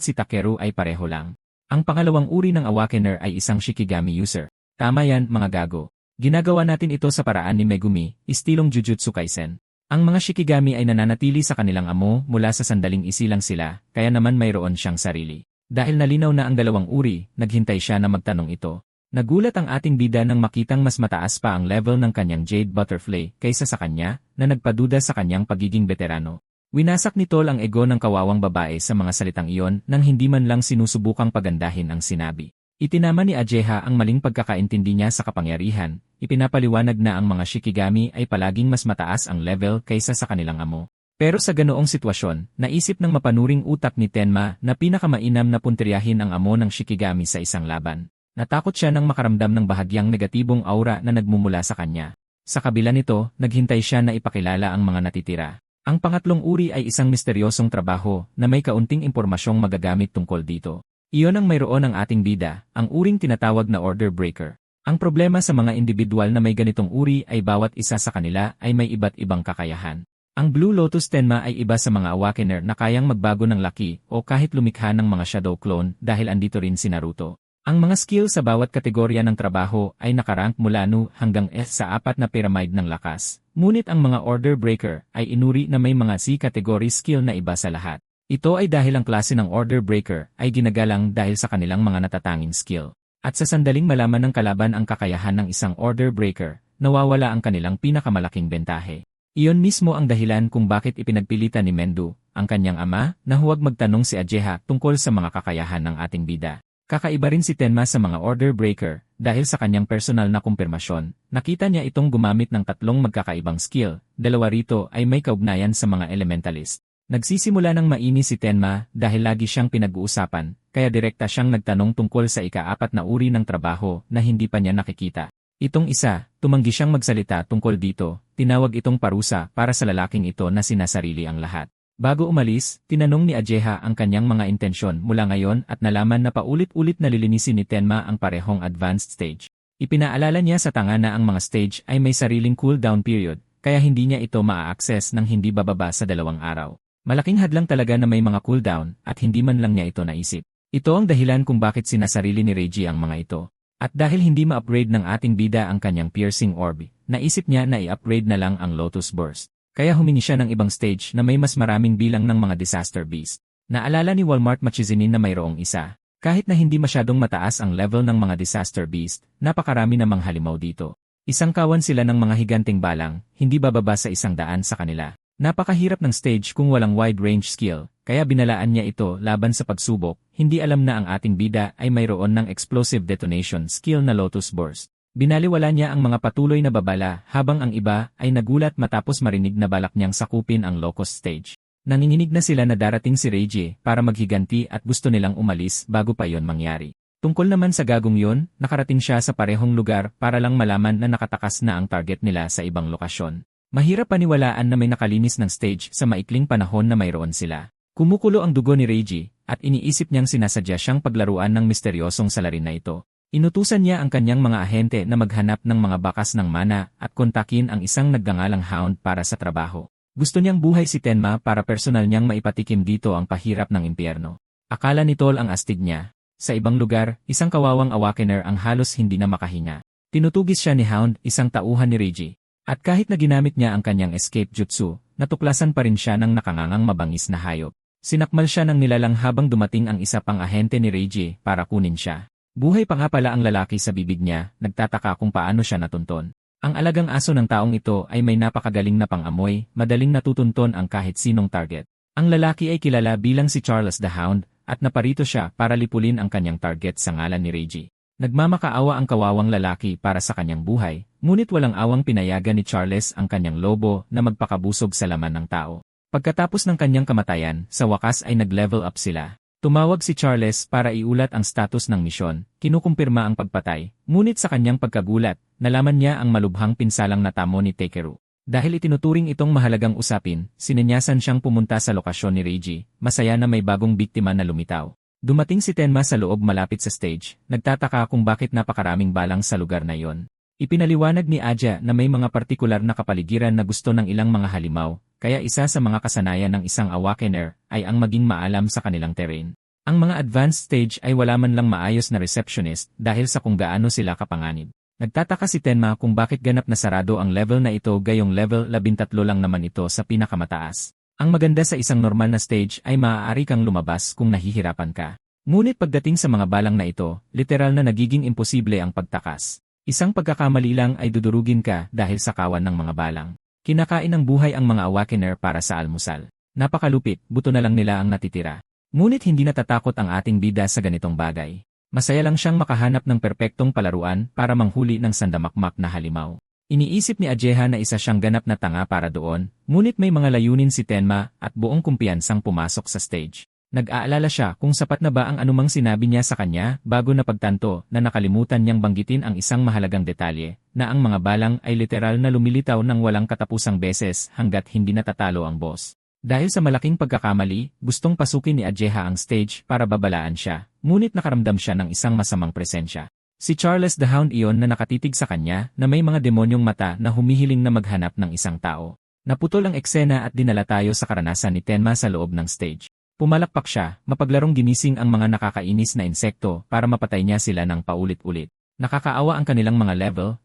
si Takeru ay pareho lang. Ang pangalawang uri ng awakener ay isang Shikigami user. Tama yan, mga gago. Ginagawa natin ito sa paraan ni Megumi, istilong Jujutsu Kaisen. Ang mga Shikigami ay nananatili sa kanilang amo mula sa sandaling isilang sila, kaya naman mayroon siyang sarili. Dahil nalinaw na ang dalawang uri, naghintay siya na magtanong ito. Nagulat ang ating bida nang makitang mas mataas pa ang level ng kanyang Jade Butterfly kaysa sa kanya, na nagpaduda sa kanyang pagiging veterano. Winasak ni Tol ang ego ng kawawang babae sa mga salitang iyon nang hindi man lang sinusubukang pagandahin ang sinabi. Itinama ni Ajeha ang maling pagkakaintindi niya sa kapangyarihan, ipinapaliwanag na ang mga Shikigami ay palaging mas mataas ang level kaysa sa kanilang amo. Pero sa ganoong sitwasyon, naisip ng mapanuring utak ni Tenma na pinakamainam na puntiryahin ang amo ng Shikigami sa isang laban. Natakot siya nang makaramdam ng bahagyang negatibong aura na nagmumula sa kanya. Sa kabila nito, naghintay siya na ipakilala ang mga natitira. Ang pangatlong uri ay isang misteryosong trabaho na may kaunting impormasyong magagamit tungkol dito. Iyon ang mayroon ng ating bida, ang uring tinatawag na order breaker. Ang problema sa mga individual na may ganitong uri ay bawat isa sa kanila ay may iba't ibang kakayahan. Ang Blue Lotus Tenma ay iba sa mga awakener na kayang magbago ng laki o kahit lumikha ng mga shadow clone dahil andito rin si Naruto. Ang mga skill sa bawat kategorya ng trabaho ay nakarank mula Nu hanggang S sa 4 na pyramid ng lakas. Ngunit ang mga order breaker ay inuri na may mga C category skill na iba sa lahat. Ito ay dahil ang klase ng order breaker ay ginagalang dahil sa kanilang mga natatanging skill. At sa sandaling malaman ng kalaban ang kakayahan ng isang order breaker, nawawala ang kanilang pinakamalaking bentahe. Iyon mismo ang dahilan kung bakit ipinagpilitan ni Mendu, ang kanyang ama, na huwag magtanong si Ajeha tungkol sa mga kakayahan ng ating bida. Kakaiba rin si Tenma sa mga order breaker, dahil sa kanyang personal na kumpirmasyon, nakita niya itong gumamit ng 3 magkakaibang skill, 2 rito ay may kaugnayan sa mga elementalist. Nagsisimula ng mainis si Tenma dahil lagi siyang pinag-uusapan, kaya direkta siyang nagtanong tungkol sa ika-4 na uri ng trabaho na hindi pa niya nakikita. Itong isa, tumanggi siyang magsalita tungkol dito, tinawag itong parusa para sa lalaking ito na sinasarili ang lahat. Bago umalis, tinanong ni Ajeha ang kanyang mga intensyon mula ngayon at nalaman na paulit-ulit nalilinisin ni Tenma ang parehong advanced stage. Ipinaalala niya sa tanga na ang mga stage ay may sariling cooldown period, kaya hindi niya ito maa-access nang hindi bababa sa 2 araw. Malaking hadlang talaga na may mga cooldown at hindi man lang niya ito naisip. Ito ang dahilan kung bakit sinasarili ni Reiji ang mga ito. At dahil hindi ma-upgrade ng ating bida ang kanyang piercing orb, naisip niya na i-upgrade na lang ang Lotus Burst. Kaya humingi siya ng ibang stage na may mas maraming bilang ng mga disaster beast. Naalala ni Walmart Machizinin na mayroong isa. Kahit na hindi masyadong mataas ang level ng mga disaster beast, napakarami namang halimaw dito. Isang kawan sila ng mga higanting balang, hindi bababa sa 100 sa kanila. Napakahirap ng stage kung walang wide range skill, kaya binalaan niya ito laban sa pagsubok. Hindi alam na ang ating bida ay mayroon ng explosive detonation skill na Lotus Burst. Binaliwala niya ang mga patuloy na babala habang ang iba ay nagulat matapos marinig na balak niyang sakupin ang Locust Stage. Nanginginig na sila na darating si Reiji para maghiganti at gusto nilang umalis bago pa yon mangyari. Tungkol naman sa gagong yon, nakarating siya sa parehong lugar para lang malaman na nakatakas na ang target nila sa ibang lokasyon. Mahirap paniwalaan na may nakalinis ng stage sa maikling panahon na mayroon sila. Kumukulo ang dugo ni Reiji, at iniisip niyang sinasadya siyang paglaruan ng misteryosong salarin na ito. Inutusan niya ang kanyang mga ahente na maghanap ng mga bakas ng mana at kontakin ang isang nagngangalang Hound para sa trabaho. Gusto niyang buhay si Tenma para personal niyang maipatikim dito ang pahirap ng impyerno. Akala ni Tol ang astig niya. Sa ibang lugar, isang kawawang awakener ang halos hindi na makahinga. Tinutugis siya ni Hound, isang tauhan ni Reiji. At kahit na ginamit niya ang kanyang escape jutsu, natuklasan pa rin siya ng nakangangang mabangis na hayop. Sinakmal siya ng nilalang habang dumating ang isa pang ahente ni Reiji para kunin siya. Buhay pa nga pala ang lalaki sa bibig niya, nagtataka kung paano siya natunton. Ang alagang aso ng taong ito ay may napakagaling na pang-amoy, madaling natutunton ang kahit sinong target. Ang lalaki ay kilala bilang si Charles the Hound, at naparito siya para lipulin ang kanyang target sa ngalan ni Reiji. Nagmamakaawa ang kawawang lalaki para sa kanyang buhay, ngunit walang awang pinayagan ni Charles ang kanyang lobo na magpakabusog sa laman ng tao. Pagkatapos ng kanyang kamatayan, sa wakas ay nag-level up sila. Tumawag si Charles para iulat ang status ng misyon, kinukumpirma ang pagpatay, ngunit sa kanyang pagkagulat, nalaman niya ang malubhang pinsalang natamo ni Takeru. Dahil itinuturing itong mahalagang usapin, sinenyasan siyang pumunta sa lokasyon ni Reiji, masaya na may bagong biktima na lumitaw. Dumating si Tenma sa loob malapit sa stage, nagtataka kung bakit napakaraming balang sa lugar na iyon. Ipinaliwanag ni Aja na may mga partikular na kapaligiran na gusto ng ilang mga halimaw, kaya isa sa mga kasanayan ng isang awakener ay ang maging maalam sa kanilang terrain. Ang mga advanced stage ay wala man lang maayos na receptionist dahil sa kung gaano sila kapanganib. Nagtataka si Tenma kung bakit ganap na sarado ang level na ito gayong level 13 lang naman ito sa pinakamataas. Ang maganda sa isang normal na stage ay maaari kang lumabas kung nahihirapan ka. Ngunit pagdating sa mga balang na ito, literal na nagiging imposible ang pagtakas. Isang pagkakamali lang ay dudurugin ka dahil sa kawan ng mga balang. Kinakain ng buhay ang mga awakener para sa almusal. Napakalupit, buto na lang nila ang natitira. Ngunit hindi natatakot ang ating bida sa ganitong bagay. Masaya lang siyang makahanap ng perpektong palaruan para manghuli ng sandamakmak na halimaw. Iniisip ni Ajeha na isa siyang ganap na tanga para doon, ngunit may mga layunin si Tenma at buong kumpiyansang pumasok sa stage. Nag-aalala siya kung sapat na ba ang anumang sinabi niya sa kanya bago napagtanto na nakalimutan niyang banggitin ang isang mahalagang detalye, na ang mga balang ay literal na lumilitaw ng walang katapusang beses hanggat hindi natatalo ang boss. Dahil sa malaking pagkakamali, gustong pasukin ni Ajeha ang stage para babalaan siya, ngunit nakaramdam siya ng isang masamang presensya. Si Charles the Hound iyon na nakatitig sa kanya na may mga demonyong mata na humihiling na maghanap ng isang tao. Naputol ang eksena at dinala tayo sa karanasan ni Tenma sa loob ng stage. Pumalakpak siya, mapaglarong ginising ang mga nakakainis na insekto para mapatay niya sila ng paulit-ulit. Nakakaawa ang kanilang mga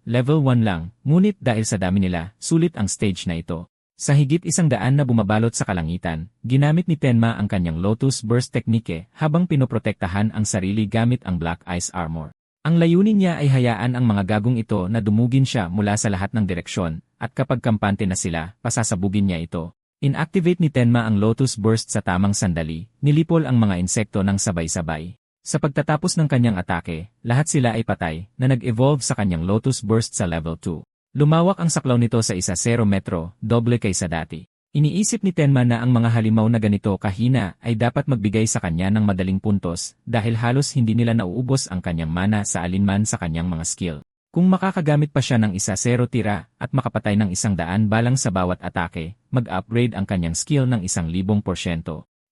level 1 lang, ngunit dahil sa dami nila, sulit ang stage na ito. Sa higit 100 na bumabalot sa kalangitan, ginamit ni Tenma ang kanyang Lotus Burst Technique habang pinoprotektahan ang sarili gamit ang Black Ice Armor. Ang layunin niya ay hayaan ang mga gagong ito na dumugin siya mula sa lahat ng direksyon, at kapag kampante na sila, pasasabugin niya ito. Inactivate ni Tenma ang Lotus Burst sa tamang sandali, nilipol ang mga insekto ng sabay-sabay. Sa pagtatapos ng kanyang atake, lahat sila ay patay, na nag-evolve sa kanyang Lotus Burst sa level 2. Lumawak ang saklaw nito sa 1 metro, doble kaysa dati. Iniisip ni Tenma na ang mga halimaw na ganito kahina ay dapat magbigay sa kanya ng madaling puntos dahil halos hindi nila nauubos ang kanyang mana sa alinman sa kanyang mga skill. Kung makakagamit pa siya ng 1-0 tira at makapatay ng 100 balang sa bawat atake, mag-upgrade ang kanyang skill ng 1000%.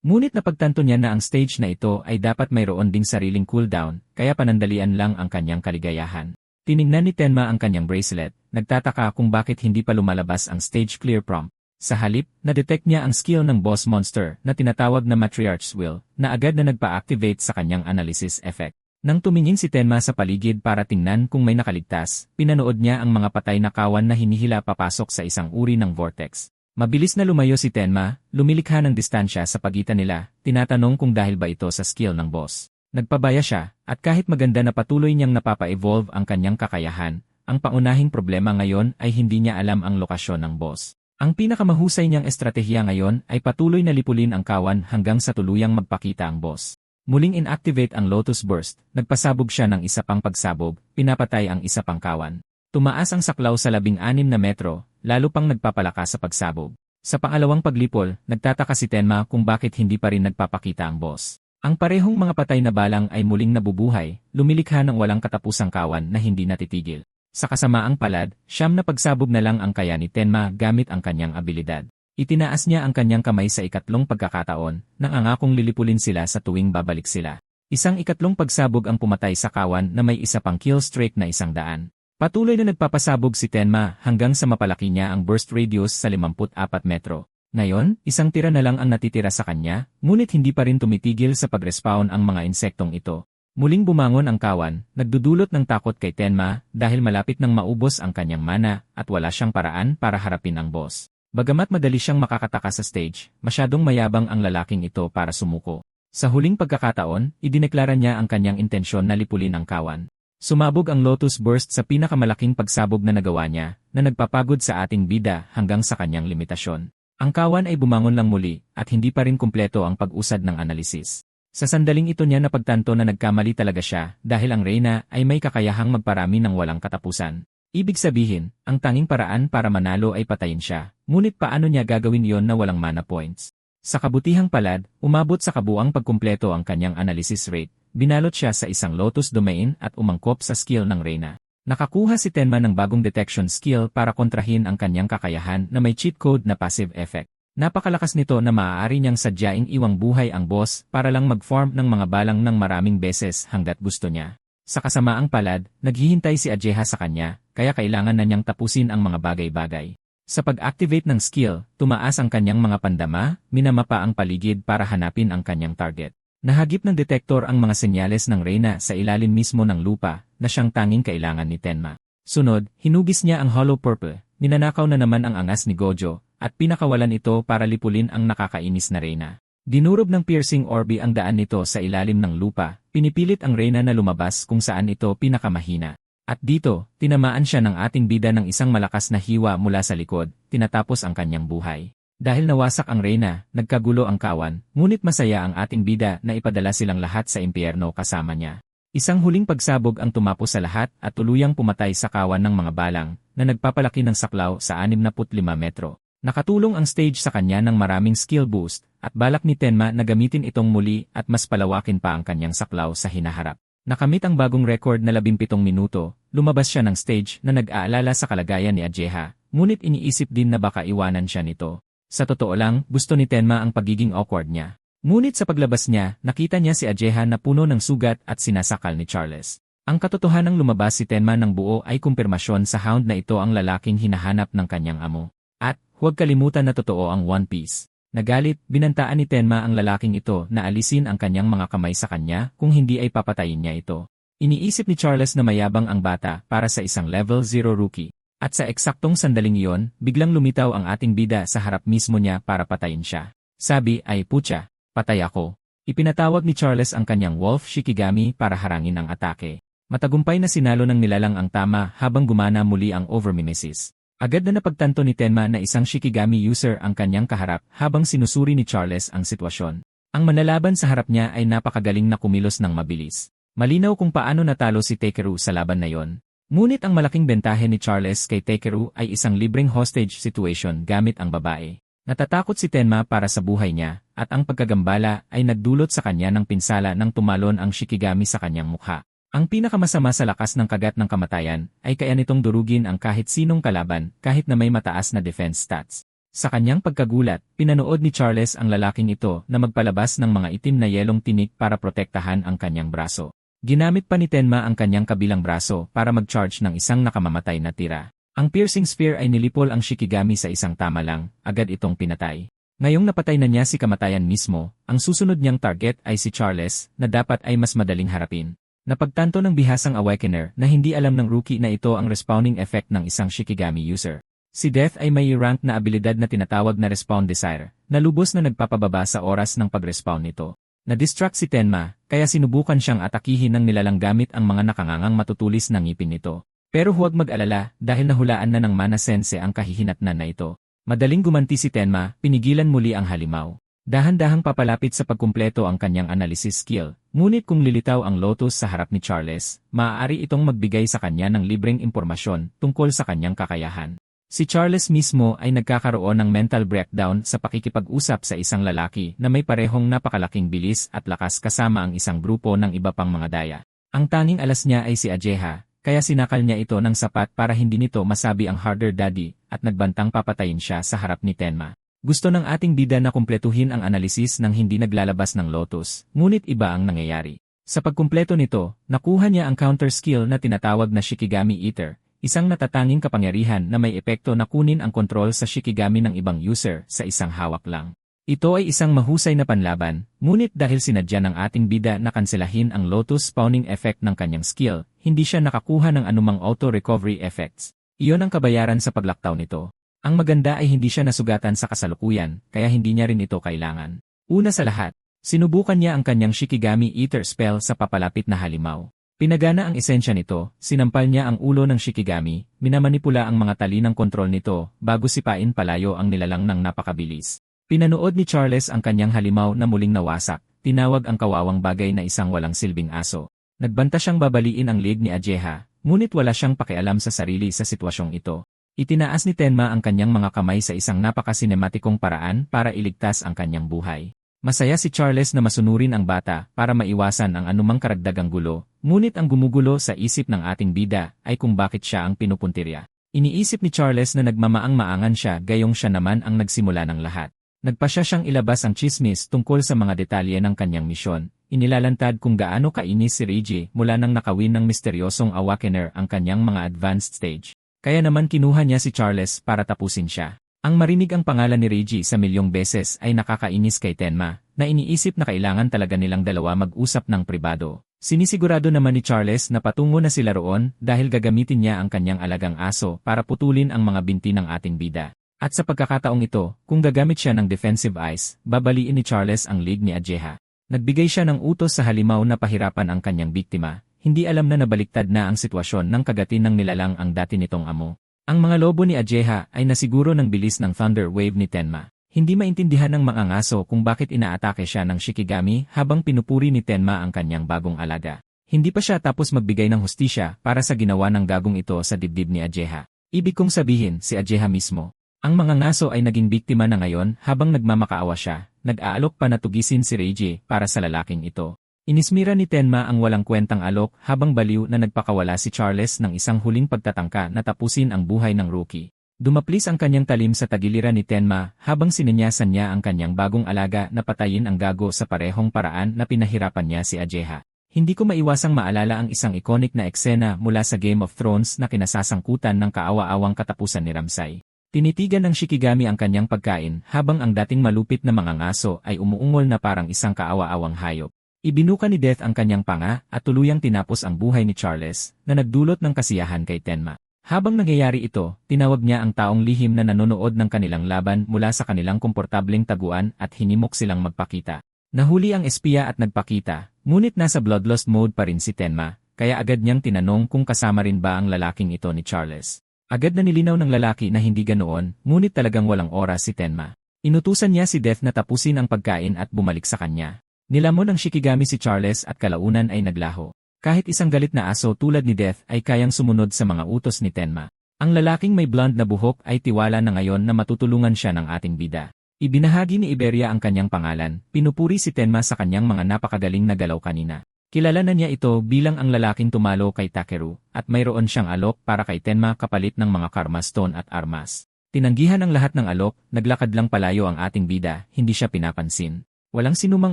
Ngunit napagtanto niya na ang stage na ito ay dapat mayroon ding sariling cooldown, kaya panandalian lang ang kanyang kaligayahan. Tiningnan ni Tenma ang kanyang bracelet, nagtataka kung bakit hindi pa lumalabas ang stage clear prompt. Sa halip, na-detect niya ang skill ng boss monster na tinatawag na Matriarch's Will, na agad na nagpa-activate sa kanyang analysis effect. Nang tumingin si Tenma sa paligid para tingnan kung may nakaligtas, pinanood niya ang mga patay na kawan na hinihila papasok sa isang uri ng vortex. Mabilis na lumayo si Tenma, lumilikha ng distansya sa pagitan nila, tinatanong kung dahil ba ito sa skill ng boss. Nagpabaya siya, at kahit maganda na patuloy niyang napapa-evolve ang kanyang kakayahan, ang pangunahing problema ngayon ay hindi niya alam ang lokasyon ng boss. Ang pinakamahusay niyang estratehiya ngayon ay patuloy na lipulin ang kawan hanggang sa tuluyang magpakita ang boss. Muling inactivate ang Lotus Burst, nagpasabog siya ng isa pang pagsabog, pinapatay ang isa pang kawan. Tumaas ang saklaw sa 16 na metro, lalo pang nagpapalakas sa pagsabog. Sa pangalawang paglipol, nagtataka si Tenma kung bakit hindi pa rin nagpapakita ang boss. Ang parehong mga patay na balang ay muling nabubuhay, lumilikha ng walang katapusang kawan na hindi natitigil. Sa kasamaang palad, 9 na pagsabog na lang ang kaya ni Tenma gamit ang kanyang abilidad. Itinaas niya ang kanyang kamay sa ikatlong pagkakataon, nang angakong lilipulin sila sa tuwing babalik sila. Isang ikatlong pagsabog ang pumatay sa kawan na may isa pang kill streak na 100. Patuloy na nagpapasabog si Tenma hanggang sa mapalaki niya ang burst radius sa 54 metro. Ngayon, isang tira na lang ang natitira sa kanya, ngunit hindi pa rin tumitigil sa pag-respawn ang mga insektong ito. Muling bumangon ang kawan, nagdudulot ng takot kay Tenma dahil malapit nang maubos ang kanyang mana at wala siyang paraan para harapin ang boss. Bagamat madali siyang makakataka sa stage, masyadong mayabang ang lalaking ito para sumuko. Sa huling pagkakataon, idineklara niya ang kanyang intensyon na lipulin ang kawan. Sumabog ang Lotus Burst sa pinakamalaking pagsabog na nagawa niya, na nagpapagod sa ating bida hanggang sa kanyang limitasyon. Ang kawan ay bumangon lang muli, at hindi pa rin kumpleto ang pag-usad ng analisis. Sa sandaling ito niya napagtanto na nagkamali talaga siya dahil ang Reyna ay may kakayahang magparami ng walang katapusan. Ibig sabihin, ang tanging paraan para manalo ay patayin siya, ngunit paano niya gagawin iyon na walang mana points? Sa kabutihang palad, umabot sa kabuang pagkumpleto ang kanyang analysis rate, binalot siya sa isang Lotus Domain at umangkop sa skill ng Reyna. Nakakuha si Tenma ng bagong detection skill para kontrahin ang kanyang kakayahan na may cheat code na passive effect. Napakalakas nito na maaari niyang sadyaing iwang buhay ang boss para lang mag-farm ng mga balang ng maraming beses hanggat gusto niya. Sa kasamaang palad, naghihintay si Ajeha sa kanya, kaya kailangan na niyang tapusin ang mga bagay-bagay. Sa pag-activate ng skill, tumaas ang kanyang mga pandama, minamapa ang paligid para hanapin ang kanyang target. Nahagip ng detektor ang mga senyales ng Reyna sa ilalim mismo ng lupa na siyang tanging kailangan ni Tenma. Sunod, hinugis niya ang Hollow Purple, ninanakaw na naman ang angas ni Gojo, at pinakawalan ito para lipulin ang nakakainis na Reyna. Dinurob ng piercing orbi ang daan nito sa ilalim ng lupa, pinipilit ang Reyna na lumabas kung saan ito pinakamahina. At dito, tinamaan siya ng ating bida ng isang malakas na hiwa mula sa likod, tinatapos ang kanyang buhay. Dahil nawasak ang Reyna, nagkagulo ang kawan, ngunit masaya ang ating bida na ipadala silang lahat sa impyerno kasama niya. Isang huling pagsabog ang tumapos sa lahat at tuluyang pumatay sa kawan ng mga balang na nagpapalaki ng saklaw sa 65 metro. Nakatulong ang stage sa kanya ng maraming skill boost at balak ni Tenma na gamitin itong muli at mas palawakin pa ang kanyang saklaw sa hinaharap. Nakamit ang bagong record na 17 minuto, lumabas siya ng stage na nag-aalala sa kalagayan ni Ajeha, ngunit iniisip din na baka iwanan siya nito. Sa totoo lang, gusto ni Tenma ang pagiging awkward niya. Ngunit sa paglabas niya, nakita niya si Ajeha na puno ng sugat at sinasakal ni Charles. Ang katotohanang lumabas si Tenma ng buo ay kumpirmasyon sa hound na ito ang lalaking hinahanap ng kanyang amo. At, huwag kalimutan na totoo ang One Piece. Nagalit, binantaan ni Tenma ang lalaking ito na alisin ang kanyang mga kamay sa kanya kung hindi ay papatayin niya ito. Iniisip ni Charles na mayabang ang bata para sa isang level 0 rookie. At sa eksaktong sandaling iyon, biglang lumitaw ang ating bida sa harap mismo niya para patayin siya. Sabi ay, "Putya, patay ako." Ipinatawag ni Charles ang kanyang Wolf Shikigami para harangin ang atake. Matagumpay na sinalo ng nilalang ang tama habang gumana muli ang Overmimesis. Agad na napagtanto ni Tenma na isang Shikigami user ang kanyang kaharap habang sinusuri ni Charles ang sitwasyon. Ang manlalaban sa harap niya ay napakagaling na kumilos ng mabilis. Malinaw kung paano natalo si Takeru sa laban na yon. Ngunit ang malaking bentahe ni Charles kay Takeru ay isang libreng hostage situation gamit ang babae. Natatakot si Tenma para sa buhay niya, at ang pagkagambala ay nagdulot sa kanya ng pinsala nang tumalon ang Shikigami sa kanyang mukha. Ang pinakamasama sa lakas ng kagat ng kamatayan ay kaya nitong durugin ang kahit sinong kalaban kahit na may mataas na defense stats. Sa kanyang pagkagulat, pinanood ni Charles ang lalaking ito na magpalabas ng mga itim na yelong tinik para protektahan ang kanyang braso. Ginamit pa ni Tenma ang kanyang kabilang braso para mag-charge ng isang nakamamatay na tira. Ang piercing spear ay nilipol ang Shikigami sa isang tama lang, agad itong pinatay. Ngayong napatay na niya si kamatayan mismo, ang susunod niyang target ay si Charles na dapat ay mas madaling harapin. Napagtanto ng bihasang Awakener na hindi alam ng rookie na ito ang respawning effect ng isang Shikigami user. Si Death ay may rank na abilidad na tinatawag na Respawn Desire, na lubos na nagpapababa sa oras ng pag-respawn nito. Na-distract si Tenma, kaya sinubukan siyang atakihin ng nilalang gamit ang mga nakangangang matutulis na ngipin nito. Pero huwag mag-alala dahil nahulaan na ng Mana Sense ang kahihinatnan na ito. Madaling gumanti si Tenma, pinigilan muli ang halimaw. Dahan-dahang papalapit sa pagkumpleto ang kanyang analysis skill, ngunit kung lilitaw ang Lotus sa harap ni Charles, maaari itong magbigay sa kanya ng libreng impormasyon tungkol sa kanyang kakayahan. Si Charles mismo ay nagkakaroon ng mental breakdown sa pakikipag-usap sa isang lalaki na may parehong napakalaking bilis at lakas kasama ang isang grupo ng iba pang mga daya. Ang tanging alas niya ay si Ajeha, kaya sinakal niya ito ng sapat para hindi nito masabi ang harder daddy at nagbantang papatayin siya sa harap ni Tenma. Gusto ng ating bida na kumpletuhin ang analisis ng hindi naglalabas ng Lotus, ngunit iba ang nangyayari. Sa pagkumpleto nito, nakuha niya ang counter skill na tinatawag na Shikigami Eater, isang natatanging kapangyarihan na may epekto na kunin ang kontrol sa Shikigami ng ibang user sa isang hawak lang. Ito ay isang mahusay na panlaban, ngunit dahil sinadya ng ating bida na kanselahin ang Lotus Spawning effect ng kanyang skill, hindi siya nakakuha ng anumang auto-recovery effects. Iyon ang kabayaran sa paglaktaw nito. Ang maganda ay hindi siya nasugatan sa kasalukuyan, kaya hindi niya rin ito kailangan. Una sa lahat, sinubukan niya ang kanyang Shikigami Ether spell sa papalapit na halimaw. Pinagana ang esensya nito, sinampal niya ang ulo ng Shikigami, minamanipula ang mga tali ng kontrol nito, bago sipain palayo ang nilalang ng napakabilis. Pinanood ni Charles ang kanyang halimaw na muling nawasak, tinawag ang kawawang bagay na isang walang silbing aso. Nagbanta siyang babaliin ang leeg ni Ajeha, ngunit wala siyang pakialam sa sarili sa sitwasyong ito. Itinaas ni Tenma ang kanyang mga kamay sa isang napakasinematikong paraan para iligtas ang kanyang buhay. Masaya si Charles na masunurin ang bata para maiwasan ang anumang karagdagang gulo, ngunit ang gumugulo sa isip ng ating bida ay kung bakit siya ang pinupuntirya. Iniisip ni Charles na nagmamaang-maangan siya gayong siya naman ang nagsimula ng lahat. Nagpasya siyang ilabas ang chismis tungkol sa mga detalye ng kanyang misyon. Inilalantad kung gaano kainis si Reiji mula nang nakawin ng misteryosong Awakener ang kanyang mga advanced stage. Kaya naman kinuha niya si Charles para tapusin siya. Ang marinig ang pangalan ni Reiji sa milyong beses ay nakakainis kay Tenma, na iniisip na kailangan talaga nilang dalawa mag-usap ng pribado. Sinisigurado naman ni Charles na patungo na sila roon dahil gagamitin niya ang kanyang alagang aso para putulin ang mga binti ng ating bida. At sa pagkakataong ito, kung gagamit siya ng defensive eyes, babaliin ni Charles ang leeg ni Ajeha. Nagbigay siya ng utos sa halimaw na pahirapan ang kanyang biktima. Hindi alam na nabaliktad na ang sitwasyon ng kagatin ng nilalang ang dati nitong amo. Ang mga lobo ni Ajeha ay nasiguro ng bilis ng Thunder Wave ni Tenma. Hindi maintindihan ng mga ngaso kung bakit inaatake siya ng Shikigami habang pinupuri ni Tenma ang kanyang bagong alaga. Hindi pa siya tapos magbigay ng hustisya para sa ginawa ng gagong ito sa dibdib ni Ajeha. Ibig kong sabihin si Ajeha mismo. Ang mga ngaso ay naging biktima na ngayon habang nagmamakaawa siya, nag-aalok pa na tugisin si Reiji para sa lalaking ito. Inismira ni Tenma ang walang kwentang alok habang baliw na nagpakawala si Charles ng isang huling pagtatangka na tapusin ang buhay ng rookie. Dumaplis ang kanyang talim sa tagiliran ni Tenma habang sininyasan niya ang kanyang bagong alaga na patayin ang gago sa parehong paraan na pinahirapan niya si Ajeha. Hindi ko maiwasang maalala ang isang iconic na eksena mula sa Game of Thrones na kinasasangkutan ng kaawa-awang katapusan ni Ramsay. Tinitigan ng Shikigami ang kanyang pagkain habang ang dating malupit na mga ngaso ay umuungol na parang isang kaawa-awang hayop. Ibinuka ni Death ang kanyang panga at tuluyang tinapos ang buhay ni Charles na nagdulot ng kasiyahan kay Tenma. Habang nangyayari ito, tinawag niya ang taong lihim na nanonood ng kanilang laban mula sa kanilang komportableng taguan at hinimok silang magpakita. Nahuli ang espiya at nagpakita, ngunit nasa bloodlust mode pa rin si Tenma, kaya agad niyang tinanong kung kasama rin ba ang lalaking ito ni Charles. Agad na nilinaw ng lalaki na hindi ganoon, ngunit talagang walang oras si Tenma. Inutusan niya si Death na tapusin ang pagkain at bumalik sa kanya. Nilamon ng Shikigami si Charles at kalaunan ay naglaho. Kahit isang galit na aso tulad ni Death ay kayang sumunod sa mga utos ni Tenma. Ang lalaking may blonde na buhok ay tiwala na ngayon na matutulungan siya ng ating bida. Ibinahagi ni Iberia ang kanyang pangalan, pinupuri si Tenma sa kanyang mga napakagaling na galaw kanina. Kilala na niya ito bilang ang lalaking tumalo kay Takeru, at mayroon siyang alok para kay Tenma kapalit ng mga Karma Stone at armas. Tinanggihan ang lahat ng alok, naglakad lang palayo ang ating bida, hindi siya pinapansin. Walang sinumang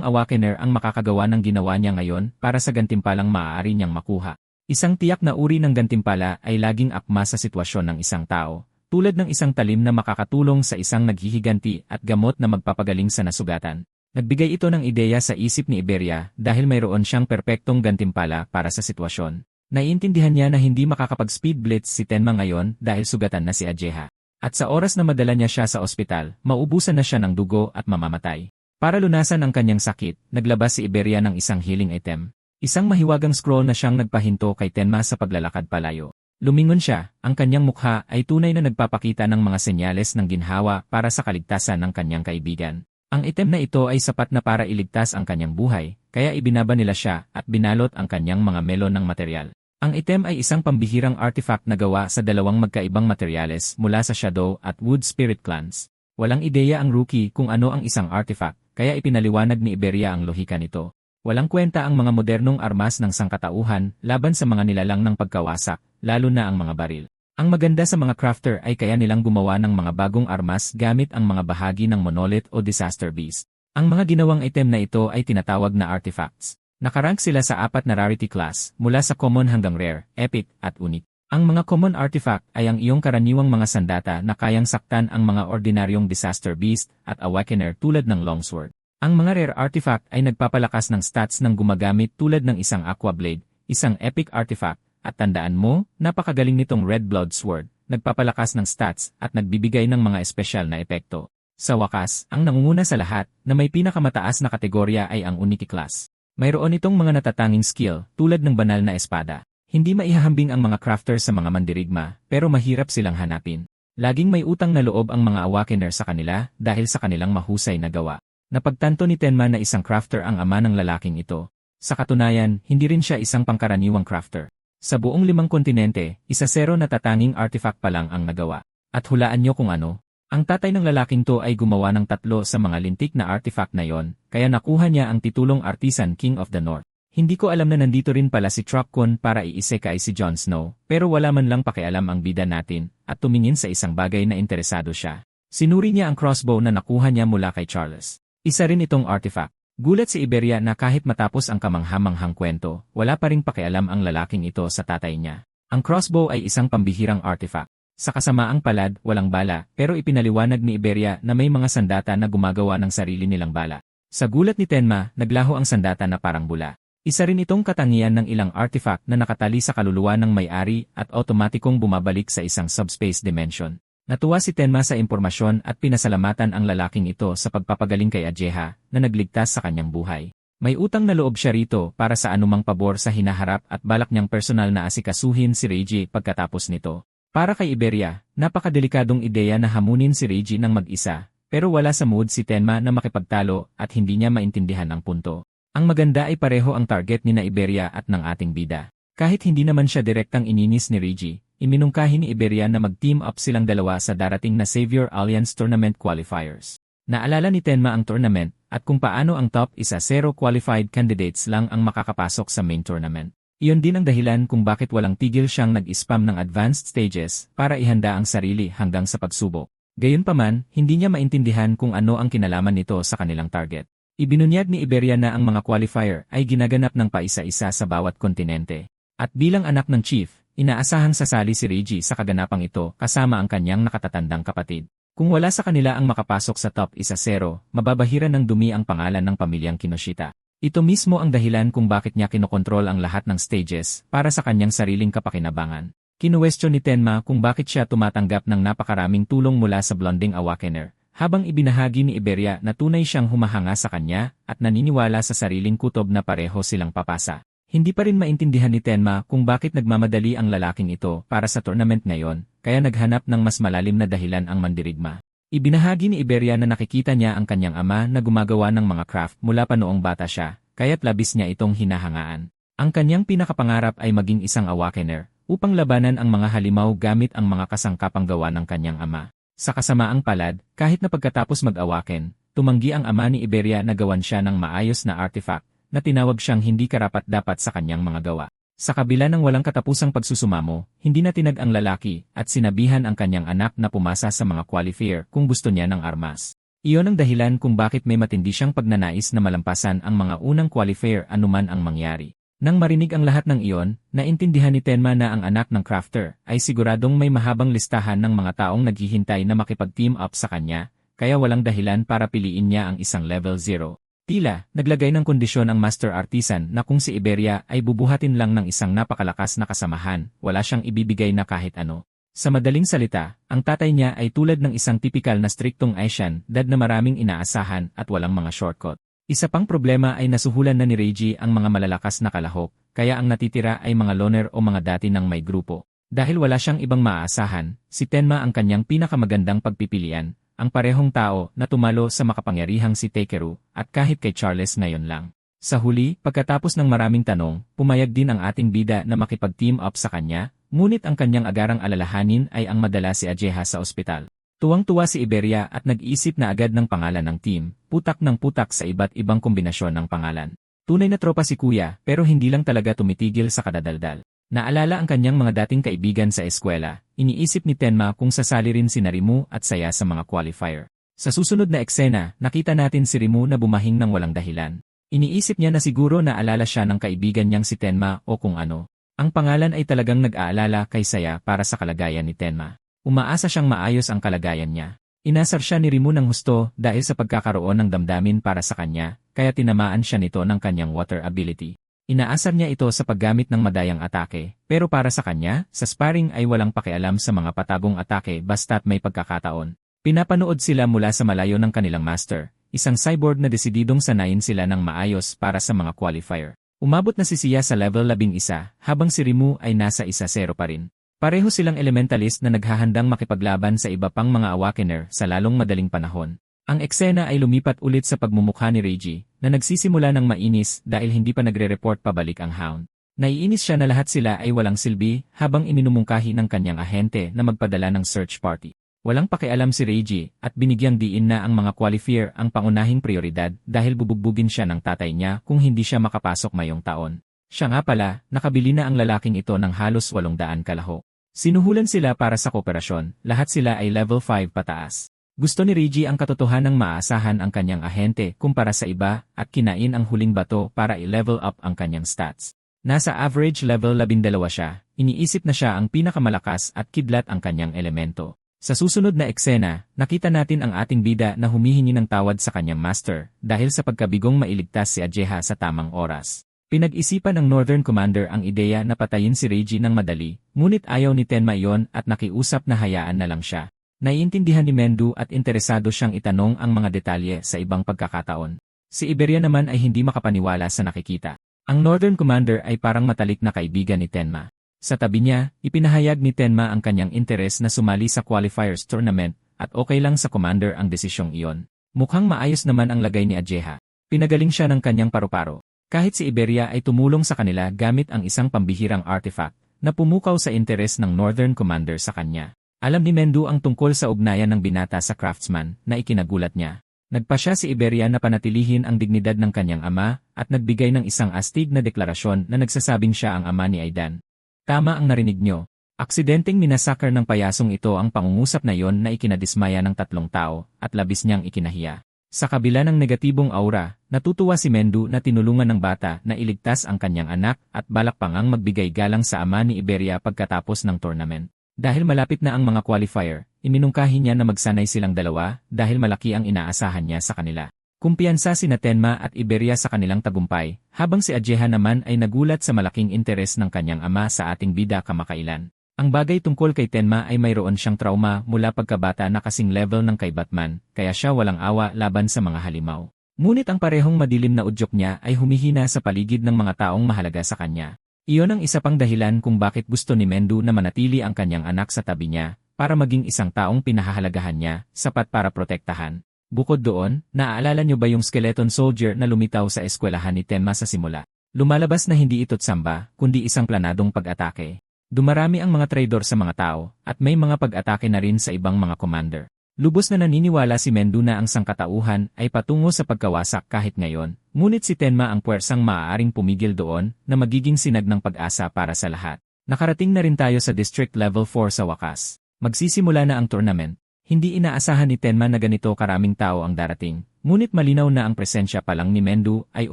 Awakener ang makakagawa ng ginawa niya ngayon para sa gantimpalang maaari niyang makuha. Isang tiyak na uri ng gantimpala ay laging akma sa sitwasyon ng isang tao, tulad ng isang talim na makakatulong sa isang naghihiganti at gamot na magpapagaling sa nasugatan. Nagbigay ito ng ideya sa isip ni Iberia dahil mayroon siyang perpektong gantimpala para sa sitwasyon. Naiintindihan niya na hindi makakapag-speed blitz si Tenma ngayon dahil sugatan na si Ajeha. At sa oras na madala niya siya sa ospital, maubusan na siya ng dugo at mamamatay. Para lunasan ang kanyang sakit, naglabas si Iberia ng isang healing item. Isang mahiwagang scroll na siyang nagpahinto kay Tenma sa paglalakad palayo. Lumingon siya, ang kanyang mukha ay tunay na nagpapakita ng mga senyales ng ginhawa para sa kaligtasan ng kanyang kaibigan. Ang item na ito ay sapat na para iligtas ang kanyang buhay, kaya ibinaba nila siya at binalot ang kanyang mga melon ng material. Ang item ay isang pambihirang artifact na gawa sa dalawang magkaibang materyales mula sa Shadow at Wood Spirit clans. Walang ideya ang rookie kung ano ang isang artifact, kaya ipinaliwanag ni Iberia ang lohika nito. Walang kwenta ang mga modernong armas ng sangkatauhan laban sa mga nilalang ng pagkawasak, lalo na ang mga baril. Ang maganda sa mga crafter ay kaya nilang gumawa ng mga bagong armas gamit ang mga bahagi ng Monolith o Disaster Beast. Ang mga ginawang item na ito ay tinatawag na artifacts. Nakarank sila sa 4 na rarity class, mula sa common hanggang rare, epic, at unique. Ang mga common artifact ay ang iyong karaniwang mga sandata na kayang saktan ang mga ordinaryong disaster beast at awakener tulad ng longsword. Ang mga rare artifact ay nagpapalakas ng stats ng gumagamit tulad ng isang aqua blade, isang epic artifact, at tandaan mo, napakagaling nitong red blood sword, nagpapalakas ng stats at nagbibigay ng mga espesyal na epekto. Sa wakas, ang nangunguna sa lahat na may pinakamataas na kategorya ay ang Uniki class. Mayroon itong mga natatanging skill tulad ng banal na espada. Hindi maihahambing ang mga crafter sa mga mandirigma, pero mahirap silang hanapin. Laging may utang na loob ang mga awakener sa kanila dahil sa kanilang mahusay na gawa. Napagtanto ni Tenma na isang crafter ang ama ng lalaking ito. Sa katunayan, hindi rin siya isang pangkaraniwang crafter. Sa buong 5 kontinente, 1-0 na tatanging artifact pa lang ang nagawa. At hulaan nyo kung ano. Ang tatay ng lalaking to ay gumawa ng 3 sa mga lintik na artifact na yon, kaya nakuha niya ang titulong Artisan King of the North. Hindi ko alam na nandito rin pala si Truck-kun para iisekay si Jon Snow, pero wala man lang pakialam ang bida natin, at tumingin sa isang bagay na interesado siya. Sinuri niya ang crossbow na nakuha niya mula kay Charles. Isa rin itong artifact. Gulat si Iberia na kahit matapos ang kamanghamanghang kwento, wala pa ring pakialam ang lalaking ito sa tatay niya. Ang crossbow ay isang pambihirang artifact. Sa kasamaang palad, walang bala, pero ipinaliwanag ni Iberia na may mga sandata na gumagawa ng sarili nilang bala. Sa gulat ni Tenma, naglaho ang sandata na parang bula. Isa rin itong katangian ng ilang artifact na nakatali sa kaluluwa ng may-ari at otomatikong bumabalik sa isang subspace dimension. Natuwa si Tenma sa impormasyon at pinasalamatan ang lalaking ito sa pagpapagaling kay Ajeha na nagligtas sa kanyang buhay. May utang na loob siya rito para sa anumang pabor sa hinaharap at balak niyang personal na asikasuhin si Reiji pagkatapos nito. Para kay Iberia, napakadelikadong ideya na hamunin si Reiji ng mag-isa, pero wala sa mood si Tenma na makipagtalo at hindi niya maintindihan ang punto. Ang maganda ay pareho ang target ni na Iberia at ng ating bida. Kahit hindi naman siya direktang ininis ni Reiji, iminungkahi ni Iberia na mag-team up silang dalawa sa darating na Savior Alliance Tournament Qualifiers. Naalala ni Tenma ang tournament at kung paano ang top 1-0 qualified candidates lang ang makakapasok sa main tournament. Iyon din ang dahilan kung bakit walang tigil siyang nag-spam ng advanced stages para ihanda ang sarili hanggang sa pagsubok. Gayunpaman, hindi niya maintindihan kung ano ang kinalaman nito sa kanilang target. Ibinunyag ni Iberia na ang mga qualifier ay ginaganap ng paisa-isa sa bawat kontinente. At bilang anak ng chief, inaasahang sasali si Reiji sa kaganapang ito kasama ang kanyang nakatatandang kapatid. Kung wala sa kanila ang makapasok sa top 1-0, mababahiran ng dumi ang pangalan ng pamilyang Kinoshita. Ito mismo ang dahilan kung bakit niya kinokontrol ang lahat ng stages para sa kanyang sariling kapakinabangan. Kinuwestiyon ni Tenma kung bakit siya tumatanggap ng napakaraming tulong mula sa blonding awakener, habang ibinahagi ni Iberia na tunay siyang humahanga sa kanya at naniniwala sa sariling kutob na pareho silang papasa. Hindi pa rin maintindihan ni Tenma kung bakit nagmamadali ang lalaking ito para sa tournament ngayon, kaya naghanap ng mas malalim na dahilan ang mandirigma. Ibinahagi ni Iberia na nakikita niya ang kanyang ama na gumagawa ng mga craft mula pa noong bata siya, kaya't labis niya itong hinahangaan. Ang kanyang pinakapangarap ay maging isang awakener, upang labanan ang mga halimaw gamit ang mga kasangkapang gawa ng kanyang ama. Sa kasamaang palad, kahit na pagkatapos mag-awaken, tumanggi ang ama ni Iberia na gawan siya ng maayos na artifact, na tinawag siyang hindi karapat-dapat sa kanyang mga gawa. Sa kabila ng walang katapusang pagsusumamo, hindi na tinag ang lalaki at sinabihan ang kanyang anak na pumasa sa mga qualifier kung gusto niya ng armas. Iyon ang dahilan kung bakit may matindi siyang pagnanais na malampasan ang mga unang qualifier anuman ang mangyari. Nang marinig ang lahat ng iyon, naintindihan ni Tenma na ang anak ng crafter ay siguradong may mahabang listahan ng mga taong naghihintay na makipag-team up sa kanya, kaya walang dahilan para piliin niya ang isang level 0. Tila, naglagay ng kondisyon ang Master Artisan na kung si Iberia ay bubuhatin lang ng isang napakalakas na kasamahan, wala siyang ibibigay na kahit ano. Sa madaling salita, ang tatay niya ay tulad ng isang tipikal na striktong Asian dad na maraming inaasahan at walang mga shortcut. Isa pang problema ay nasuhulan na ni Reiji ang mga malalakas na kalahok, kaya ang natitira ay mga loner o mga dati ng may grupo. Dahil wala siyang ibang maaasahan, si Tenma ang kanyang pinakamagandang pagpipilian, ang parehong tao na tumalo sa makapangyarihang si Takeru at kahit kay Charles ngayon lang. Sa huli, pagkatapos ng maraming tanong, pumayag din ang ating bida na makipag-team up sa kanya, ngunit ang kanyang agarang alalahanin ay ang madala si Ajeha sa ospital. Tuwang-tuwa si Iberia at nag-iisip na agad ng pangalan ng team, putak ng putak sa iba't ibang kombinasyon ng pangalan. Tunay na tropa si Kuya pero hindi lang talaga tumitigil sa kadadaldal. Naalala ang kanyang mga dating kaibigan sa eskwela, iniisip ni Tenma kung sasali rin si Rimu at Saya sa mga qualifier. Sa susunod na eksena, nakita natin si Rimu na bumahing ng walang dahilan. Iniisip niya na siguro naalala siya ng kaibigan niyang si Tenma o kung ano. Ang pangalan ay talagang nag-aalala kay Saya para sa kalagayan ni Tenma. Umaasa siyang maayos ang kalagayan niya. Inasar siya ni Rimu ng husto dahil sa pagkakaroon ng damdamin para sa kanya, kaya tinamaan siya nito ng kanyang water ability. Inaasar niya ito sa paggamit ng madayang atake, pero para sa kanya, sa sparring ay walang pakialam sa mga patagong atake basta't may pagkakataon. Pinapanood sila mula sa malayo ng kanilang master, isang cyborg na desididong sanayin sila ng maayos para sa mga qualifier. Umabot na si Sia sa level 11, habang si Rimu ay nasa 1-0 pa rin. Pareho silang elementalist na naghahandang makipaglaban sa iba pang mga awakener sa lalong madaling panahon. Ang eksena ay lumipat ulit sa pagmumukha ni Reiji, na nagsisimula ng mainis dahil hindi pa nagre-report pabalik ang Hound. Naiinis siya na lahat sila ay walang silbi habang iminumungkahi ng kanyang ahente na magpadala ng search party. Walang pakialam si Reiji at binigyang diin na ang mga qualifier ang pangunahing prioridad dahil bubugbugin siya ng tatay niya kung hindi siya makapasok mayong taon. Siya nga pala, nakabili na ang lalaking ito ng halos 800 kalahok. Sinuhulan sila para sa kooperasyon, lahat sila ay level 5 pataas. Gusto ni Reiji ang katotohanang maasahan ang kanyang ahente kumpara sa iba at kinain ang huling bato para i-level up ang kanyang stats. Nasa average level 12 siya, iniisip na siya ang pinakamalakas at kidlat ang kanyang elemento. Sa susunod na eksena, nakita natin ang ating bida na humihingi ng tawad sa kanyang master dahil sa pagkabigong mailigtas si Ajeha sa tamang oras. Pinag-isipan ng Northern Commander ang ideya na patayin si Reiji ng madali, ngunit ayaw ni Tenma iyon at nakiusap na hayaan na lang siya. Naiintindihan ni Mendu at interesado siyang itanong ang mga detalye sa ibang pagkakataon. Si Iberia naman ay hindi makapaniwala sa nakikita. Ang Northern Commander ay parang matalik na kaibigan ni Tenma. Sa tabi niya, ipinahayag ni Tenma ang kanyang interes na sumali sa qualifiers tournament at okay lang sa commander ang desisyong iyon. Mukhang maayos naman ang lagay ni Ajeha. Pinagaling siya ng kanyang paru-paro. Kahit si Iberia ay tumulong sa kanila gamit ang isang pambihirang artifact na pumukaw sa interes ng Northern Commander sa kanya. Alam ni Mendu ang tungkol sa ugnayan ng binata sa craftsman na ikinagulat niya. Nagpasya si Iberia na panatilihin ang dignidad ng kanyang ama at nagbigay ng isang astig na deklarasyon na nagsasabing siya ang ama ni Aidan. Tama ang narinig nyo. Aksidenteng minasakar ng payasong ito ang pangungusap na yon na ikinadismaya ng 3 tao at labis niyang ikinahiya. Sa kabila ng negatibong aura, natutuwa si Mendu na tinulungan ng bata na iligtas ang kanyang anak at balak pang ang magbigay galang sa ama ni Iberia pagkatapos ng tournament. Dahil malapit na ang mga qualifier, iminungkahi niya na magsanay silang dalawa dahil malaki ang inaasahan niya sa kanila. Kumpiyansa sina Tenma at Iberia sa kanilang tagumpay, habang si Ajeha naman ay nagulat sa malaking interes ng kanyang ama sa ating bida kamakailan. Ang bagay tungkol kay Tenma ay mayroon siyang trauma mula pagkabata na kasing level ng kay Batman, kaya siya walang awa laban sa mga halimaw. Ngunit ang parehong madilim na udyok niya ay humihina sa paligid ng mga taong mahalaga sa kanya. Iyon ang isa pang dahilan kung bakit gusto ni Mendu na manatili ang kanyang anak sa tabi niya, para maging isang taong pinahahalagahan niya, sapat para protektahan. Bukod doon, naaalala niyo ba yung skeleton soldier na lumitaw sa eskwelahan ni Tenma sa simula? Lumalabas na hindi ito't samba, kundi isang planadong pag-atake. Dumarami ang mga traidor sa mga tao, at may mga pag-atake na rin sa ibang mga commander. Lubos na naniniwala si Mendu na ang sangkatauhan ay patungo sa pagkawasak kahit ngayon, ngunit si Tenma ang puwersang maaaring pumigil doon na magiging sinag ng pag-asa para sa lahat. Nakarating na rin tayo sa District Level 4 sa wakas. Magsisimula na ang tournament. Hindi inaasahan ni Tenma na ganito karaming tao ang darating, ngunit malinaw na ang presensya pa lang ni Mendu ay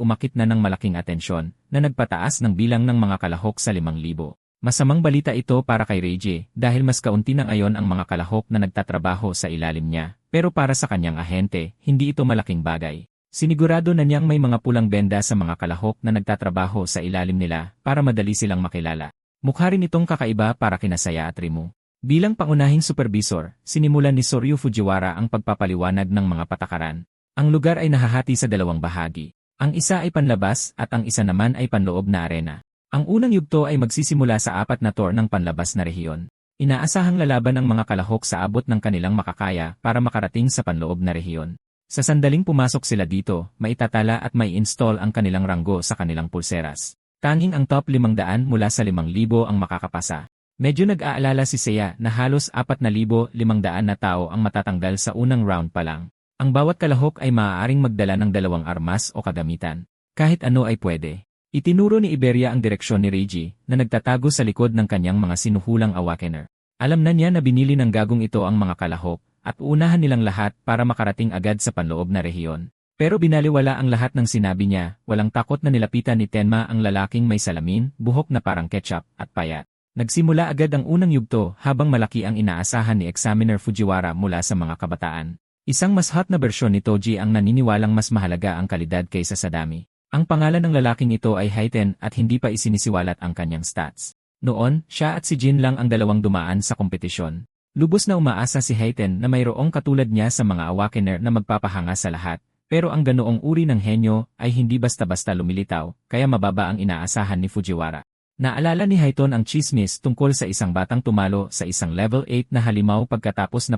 umakit na ng malaking atensyon na nagpataas ng bilang ng mga kalahok sa 5,000. Masamang balita ito para kay Reiji dahil mas kaunti na ngayon ang mga kalahok na nagtatrabaho sa ilalim niya, pero para sa kanyang ahente, hindi ito malaking bagay. Sinigurado na niyang may mga pulang benda sa mga kalahok na nagtatrabaho sa ilalim nila para madali silang makilala. Mukha rin itong kakaiba para kina Saya at Rimu. Bilang pangunahing supervisor, sinimulan ni Soryu Fujiwara ang pagpapaliwanag ng mga patakaran. Ang lugar ay nahahati sa 2 bahagi. Ang isa ay panlabas at ang isa naman ay panloob na arena. Ang unang yugto ay magsisimula sa 4 na tor ng panlabas na rehiyon. Inaasahang lalaban ang mga kalahok sa abot ng kanilang makakaya para makarating sa panloob na rehiyon. Sa sandaling pumasok sila dito, maitatala at may install ang kanilang ranggo sa kanilang pulseras. Tanging ang top 500 mula sa 5,000 ang makakapasa. Medyo nag-aalala si Seiya na halos 4,500 na tao ang matatanggal sa unang round pa lang. Ang bawat kalahok ay maaaring magdala ng 2 armas o kagamitan. Kahit ano ay pwede. Itinuro ni Iberia ang direksyon ni Reiji na nagtatago sa likod ng kanyang mga sinuhulang awakener. Alam na niya na binili ng gagong ito ang mga kalahok at uunahan nilang lahat para makarating agad sa panloob na rehiyon. Pero binaliwala ang lahat ng sinabi niya, walang takot na nilapitan ni Tenma ang lalaking may salamin, buhok na parang ketchup, at payat. Nagsimula agad ang unang yugto habang malaki ang inaasahan ni Examiner Fujiwara mula sa mga kabataan. Isang mas hot na bersyon ni Toji ang naniniwalang mas mahalaga ang kalidad kaysa sa dami. Ang pangalan ng lalaking ito ay Haiten at hindi pa isinisiwalat ang kanyang stats. Noon, siya at si Jin lang ang dalawang dumaan sa kompetisyon. Lubos na umaasa si Haiten na mayroong katulad niya sa mga Awakener na magpapahanga sa lahat, pero ang ganoong uri ng henyo ay hindi basta-basta lumilitaw, kaya mababa ang inaasahan ni Fujiwara. Naalala ni Haiton ang chismis tungkol sa isang batang tumalo sa isang level 8 na halimaw pagkatapos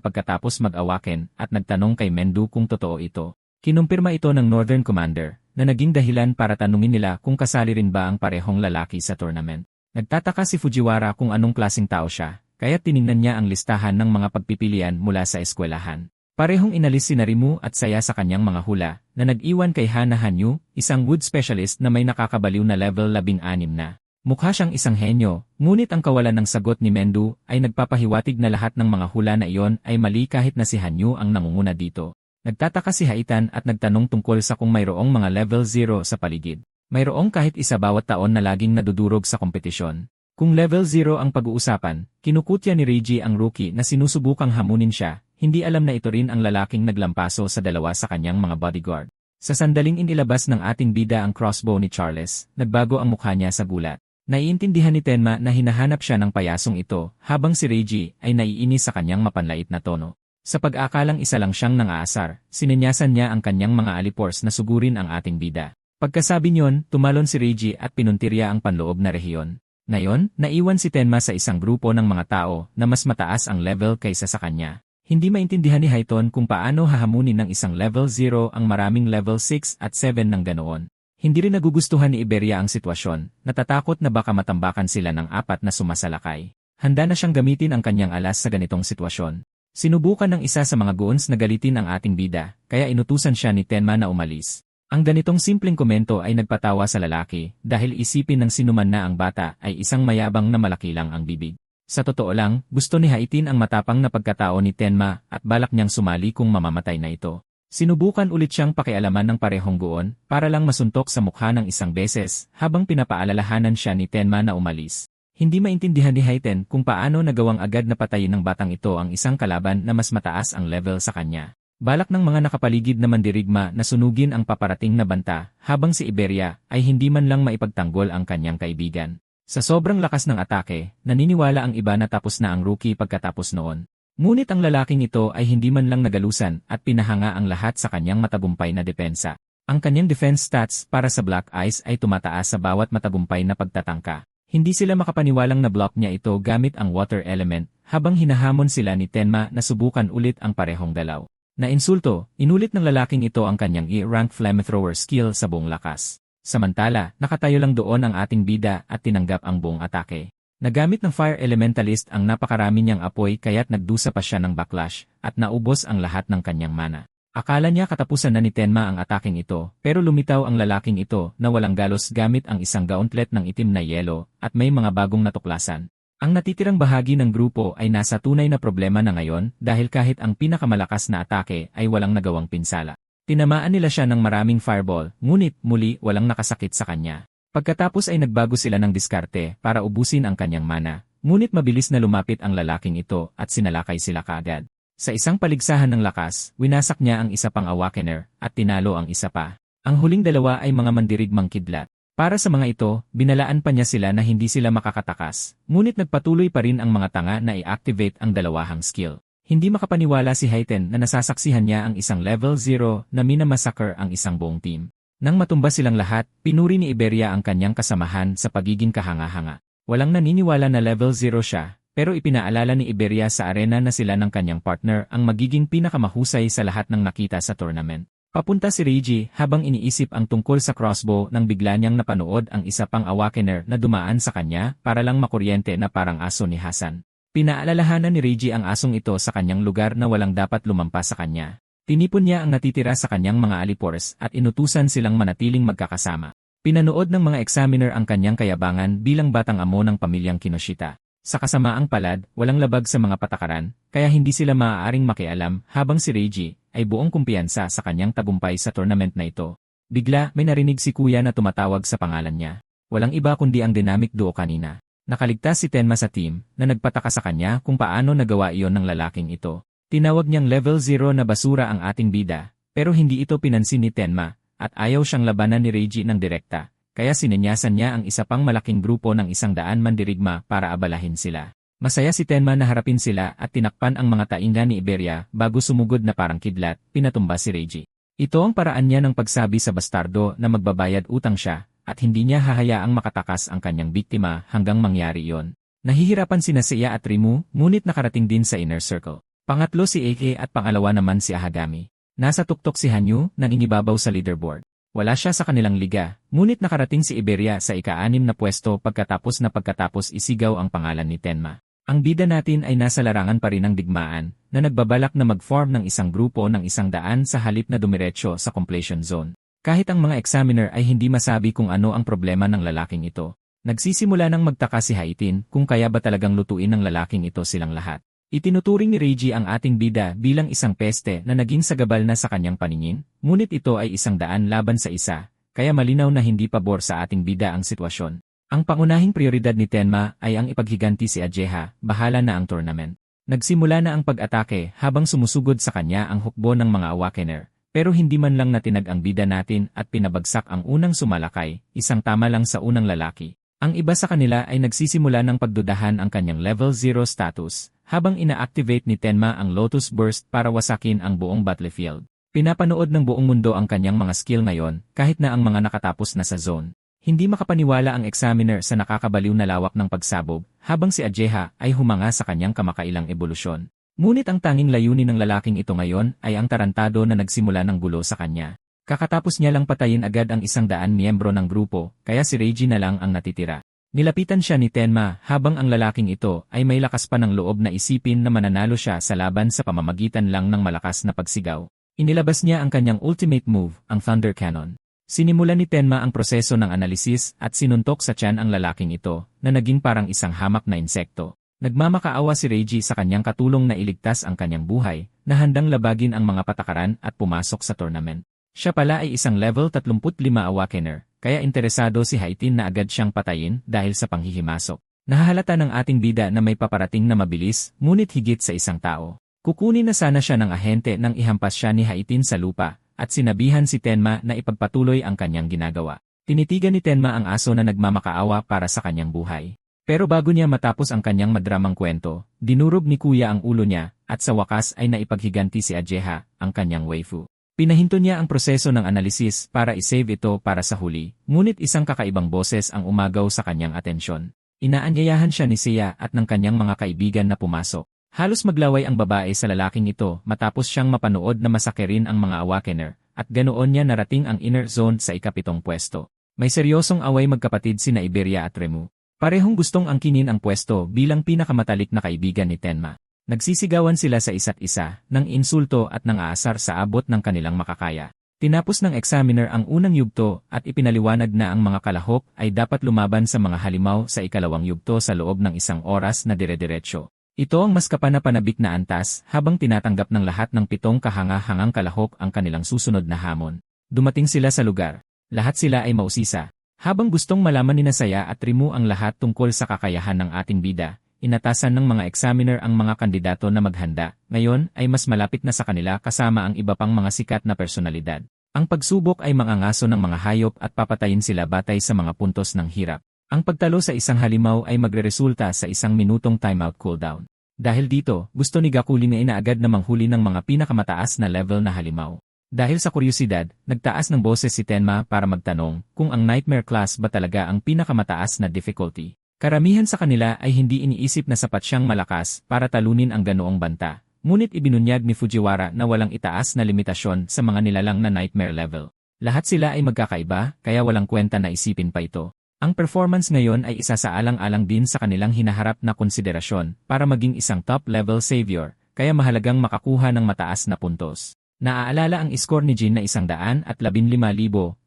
mag-awaken at nagtanong kay Mendu kung totoo ito. Kinumpirma ito ng Northern Commander na naging dahilan para tanungin nila kung kasali rin ba ang parehong lalaki sa tournament. Nagtataka si Fujiwara kung anong klaseng tao siya, kaya tiningnan niya ang listahan ng mga pagpipilian mula sa eskwelahan. Parehong inalis si Narimu at Saya sa kanyang mga hula na nag-iwan kay Hana Hanyu, isang wood specialist na may nakakabaliw na level 16 na. Mukha siyang isang henyo, ngunit ang kawalan ng sagot ni Mendu ay nagpapahiwatig na lahat ng mga hula na iyon ay mali kahit na si Hanyu ang nangunguna dito. Nagtataka si Haitan at nagtanong tungkol sa kung mayroong mga level 0 sa paligid. Mayroong kahit isa bawat taon na laging nadudurog sa kompetisyon. Kung level 0 ang pag-uusapan, kinukutya ni Reiji ang rookie na sinusubukang hamunin siya, hindi alam na ito rin ang lalaking naglampaso sa dalawa sa kanyang mga bodyguard. Sa sandaling inilabas ng ating bida ang crossbow ni Charles, nagbago ang mukha niya sa gulat. Naiintindihan ni Tenma na hinahanap siya ng payasong ito, habang si Reiji ay naiinis sa kanyang mapanlait na tono. Sa pag-akalang isa lang siyang nang-aasar, sinenyasan niya ang kanyang mga alipors na sugurin ang ating bida. Pagkasabi niyon, tumalon si Reiji at pinuntirya ang panloob na rehiyon. Ngayon, naiwan si Tenma sa isang grupo ng mga tao na mas mataas ang level kaysa sa kanya. Hindi maintindihan ni Haiton kung paano hahamunin ng isang level 0 ang maraming level 6 at 7 ng ganoon. Hindi rin nagugustuhan ni Iberia ang sitwasyon, natatakot na baka matambakan sila ng apat na sumasalakay. Handa na siyang gamitin ang kanyang alas sa ganitong sitwasyon. Sinubukan ng isa sa mga goons na galitin ang ating bida, kaya inutusan siya ni Tenma na umalis. Ang ganitong simpleng komento ay nagpatawa sa lalaki, dahil isipin ng sinuman na ang bata ay isang mayabang na malaki lang ang bibig. Sa totoo lang, gusto ni Haitin ang matapang na pagkatao ni Tenma at balak niyang sumali kung mamamatay na ito. Sinubukan ulit siyang pakialaman ng parehong goon para lang masuntok sa mukha ng isang beses habang pinapaalalahanan siya ni Tenma na umalis. Hindi maintindihan ni Haiten kung paano nagawang agad na patayin ng batang ito ang isang kalaban na mas mataas ang level sa kanya. Balak ng mga nakapaligid na mandirigma na sunugin ang paparating na banta habang si Iberia ay hindi man lang maipagtanggol ang kanyang kaibigan. Sa sobrang lakas ng atake, naniniwala ang iba na tapos na ang rookie pagkatapos noon. Ngunit ang lalaking ito ay hindi man lang nagalusan at pinahanga ang lahat sa kanyang matagumpay na depensa. Ang kanyang defense stats para sa Black Eyes ay tumataas sa bawat matagumpay na pagtatangka. Hindi sila makapaniwalang na block niya ito gamit ang water element habang hinahamon sila ni Tenma na subukan ulit ang parehong dalaw. Na insulto, inulit ng lalaking ito ang kanyang E-rank flamethrower skill sa buong lakas. Samantala, nakatayo lang doon ang ating bida at tinanggap ang buong atake. Nagamit ng Fire Elementalist ang napakarami niyang apoy kaya't nagdusa pa siya ng backlash at naubos ang lahat ng kanyang mana. Akala niya katapusan na ni Tenma ang ataking ito pero lumitaw ang lalaking ito na walang galos gamit ang isang gauntlet ng itim na yelo at may mga bagong natuklasan. Ang natitirang bahagi ng grupo ay nasa tunay na problema na ngayon dahil kahit ang pinakamalakas na atake ay walang nagawang pinsala. Tinamaan nila siya ng maraming fireball ngunit muli walang nakasakit sa kanya. Pagkatapos ay nagbago sila ng diskarte para ubusin ang kanyang mana, ngunit mabilis na lumapit ang lalaking ito at sinalakay sila kaagad. Sa isang paligsahan ng lakas, winasak niya ang isa pang Awakener at tinalo ang isa pa. Ang huling dalawa ay mga mandirigmang kidlat. Para sa mga ito, binalaan pa niya sila na hindi sila makakatakas, ngunit nagpatuloy pa rin ang mga tanga na i-activate ang dalawahang skill. Hindi makapaniwala si Haiten na nasasaksihan niya ang isang level 0 na minamassacre ang isang buong team. Nang matumba silang lahat, pinuri ni Iberia ang kanyang kasamahan sa pagiging kahanga-hanga. Walang naniniwala na level 0 siya, pero ipinaalala ni Iberia sa arena na sila ng kanyang partner ang magiging pinakamahusay sa lahat ng nakita sa tournament. Papunta si Reiji habang iniisip ang tungkol sa crossbow nang bigla niyang napanood ang isa pang Awakener na dumaan sa kanya para lang makuryente na parang aso ni Hasan. Pinaalalahanan ni Reiji ang asong ito sa kanyang lugar na walang dapat lumampas sa kanya. Tinipon niya ang natitira sa kanyang mga alipors at inutusan silang manatiling magkakasama. Pinanood ng mga examiner ang kanyang kayabangan bilang batang amo ng pamilyang Kinoshita. Sa kasamaang palad, walang labag sa mga patakaran, kaya hindi sila maaaring makialam habang si Reiji ay buong kumpiyansa sa kanyang tagumpay sa tournament na ito. Bigla, may narinig si Kuya na tumatawag sa pangalan niya. Walang iba kundi ang dynamic duo kanina. Nakaligtas si Tenma sa team na nagpataka sa kanya kung paano nagawa iyon ng lalaking ito. Tinawag niyang level 0 na basura ang ating bida, pero hindi ito pinansin ni Tenma at ayaw siyang labanan ni Reiji ng direkta. Kaya sinenyasan niya ang isa pang malaking grupo ng 100 mandirigma para abalahin sila. Masaya si Tenma na harapin sila at tinakpan ang mga tainga ni Iberia bago sumugod na parang kidlat, pinatumba si Reiji. Ito ang paraan niya ng pagsabi sa bastardo na magbabayad utang siya at hindi niya hahayaang makatakas ang kanyang biktima hanggang mangyari iyon. Nahihirapan sina Seiya at Rimu, ngunit nakarating din sa inner circle. Pangatlo si Eike at pangalawa naman si Ahagami. Nasa tuktok si Hanyu, nangingibabaw sa leaderboard. Wala siya sa kanilang liga, ngunit nakarating si Iberia sa ika-6 na pwesto pagkatapos isigaw ang pangalan ni Tenma. Ang bida natin ay nasa larangan pa rin ng digmaan, na nagbabalak na mag-form ng isang grupo ng 100 sa halip na dumiretso sa completion zone. Kahit ang mga examiner ay hindi masabi kung ano ang problema ng lalaking ito. Nagsisimula nang magtaka si Haitin kung kaya ba talagang lutuin ng lalaking ito silang lahat. Itinuturing ni Reiji ang ating bida bilang isang peste na naging sagabal na sa kanyang paningin, ngunit ito ay 100 laban sa isa, kaya malinaw na hindi pabor sa ating bida ang sitwasyon. Ang pangunahing prioridad ni Tenma ay ang ipaghiganti si Ajeha, bahala na ang tournament. Nagsimula na ang pag-atake habang sumusugod sa kanya ang hukbo ng mga Awakener, pero hindi man lang natinag ang bida natin at pinabagsak ang unang sumalakay, isang tama lang sa unang lalaki. Ang iba sa kanila ay nagsisimula ng pagdudahan ang kanyang level 0 status, habang ina-activate ni Tenma ang Lotus Burst para wasakin ang buong battlefield. Pinapanood ng buong mundo ang kanyang mga skill ngayon, kahit na ang mga nakatapos na sa zone. Hindi makapaniwala ang examiner sa nakakabaliw na lawak ng pagsabog, habang si Ajeha ay humanga sa kanyang kamakailang ebolusyon. Ngunit ang tanging layunin ng lalaking ito ngayon ay ang tarantado na nagsimula ng gulo sa kanya. Kakatapos niya lang patayin agad ang 100 miyembro ng grupo, kaya si Reiji na lang ang natitira. Nilapitan siya ni Tenma habang ang lalaking ito ay may lakas pa ng loob na isipin na mananalo siya sa laban sa pamamagitan lang ng malakas na pagsigaw. Inilabas niya ang kanyang ultimate move, ang Thunder Cannon. Sinimulan ni Tenma ang proseso ng analisis at sinuntok sa tiyan ang lalaking ito na naging parang isang hamak na insekto. Nagmamakaawa si Reiji sa kanyang katulong na iligtas ang kanyang buhay, na handang labagin ang mga patakaran at pumasok sa tournament. Siya pala ay isang level 35 Awakener. Kaya interesado si Haitin na agad siyang patayin dahil sa panghihimasok. Nahahalata ng ating bida na may paparating na mabilis, ngunit higit sa isang tao. Kukunin na sana siya ng ahente nang ihampas siya ni Haitin sa lupa, at sinabihan si Tenma na ipagpatuloy ang kanyang ginagawa. Tinitigan ni Tenma ang aso na nagmamakaawa para sa kanyang buhay. Pero bago niya matapos ang kanyang madramang kwento, dinurog ni Kuya ang ulo niya, at sa wakas ay naipaghiganti si Ajeha, ang kanyang waifu. Pinahinto niya ang proseso ng analisis para isave ito para sa huli, ngunit isang kakaibang boses ang umagaw sa kanyang atensyon. Inaanyayahan siya ni Seiya at ng kanyang mga kaibigan na pumasok. Halos maglaway ang babae sa lalaking ito matapos siyang mapanood na masakerin ang mga Awakener, at ganoon niya narating ang inner zone sa ika-7 pwesto. May seryosong away magkapatid sina Iberia at Remu. Parehong gustong angkinin ang pwesto bilang pinakamatalik na kaibigan ni Tenma. Nagsisigawan sila sa isa't isa, ng insulto at ng aasar sa abot ng kanilang makakaya. Tinapos ng examiner ang unang yugto at ipinaliwanag na ang mga kalahok ay dapat lumaban sa mga halimaw sa ikalawang yugto sa loob ng 1 oras na dire-diretso. Ito ang mas kapanapanabik na antas habang tinatanggap ng lahat ng 7 kahanga-hangang kalahok ang kanilang susunod na hamon. Dumating sila sa lugar. Lahat sila ay mausisa. Habang gustong malaman ni Seiya at Rimu ang lahat tungkol sa kakayahan ng ating bida, inatasan ng mga examiner ang mga kandidato na maghanda. Ngayon ay mas malapit na sa kanila kasama ang iba pang mga sikat na personalidad. Ang pagsubok ay mangangaso ng mga hayop at papatayin sila batay sa mga puntos ng hirap. Ang pagtalo sa isang halimaw ay magreresulta sa 1 minutong timeout cooldown. Dahil dito, gusto ni Gakuli na inaagad na manghuli ng mga pinakamataas na level na halimaw. Dahil sa kuryosidad, nagtaas ng boses si Tenma para magtanong kung ang Nightmare class ba talaga ang pinakamataas na difficulty. Karamihan sa kanila ay hindi iniisip na sapat siyang malakas para talunin ang ganoong banta, ngunit ibinunyag ni Fujiwara na walang itaas na limitasyon sa mga nilalang na Nightmare level. Lahat sila ay magkakaiba, kaya walang kwenta na isipin pa ito. Ang performance ngayon ay isa sa alang-alang din sa kanilang hinaharap na konsiderasyon para maging isang top-level savior, kaya mahalagang makakuha ng mataas na puntos. Naaalala ang score ni Jin na 115,000,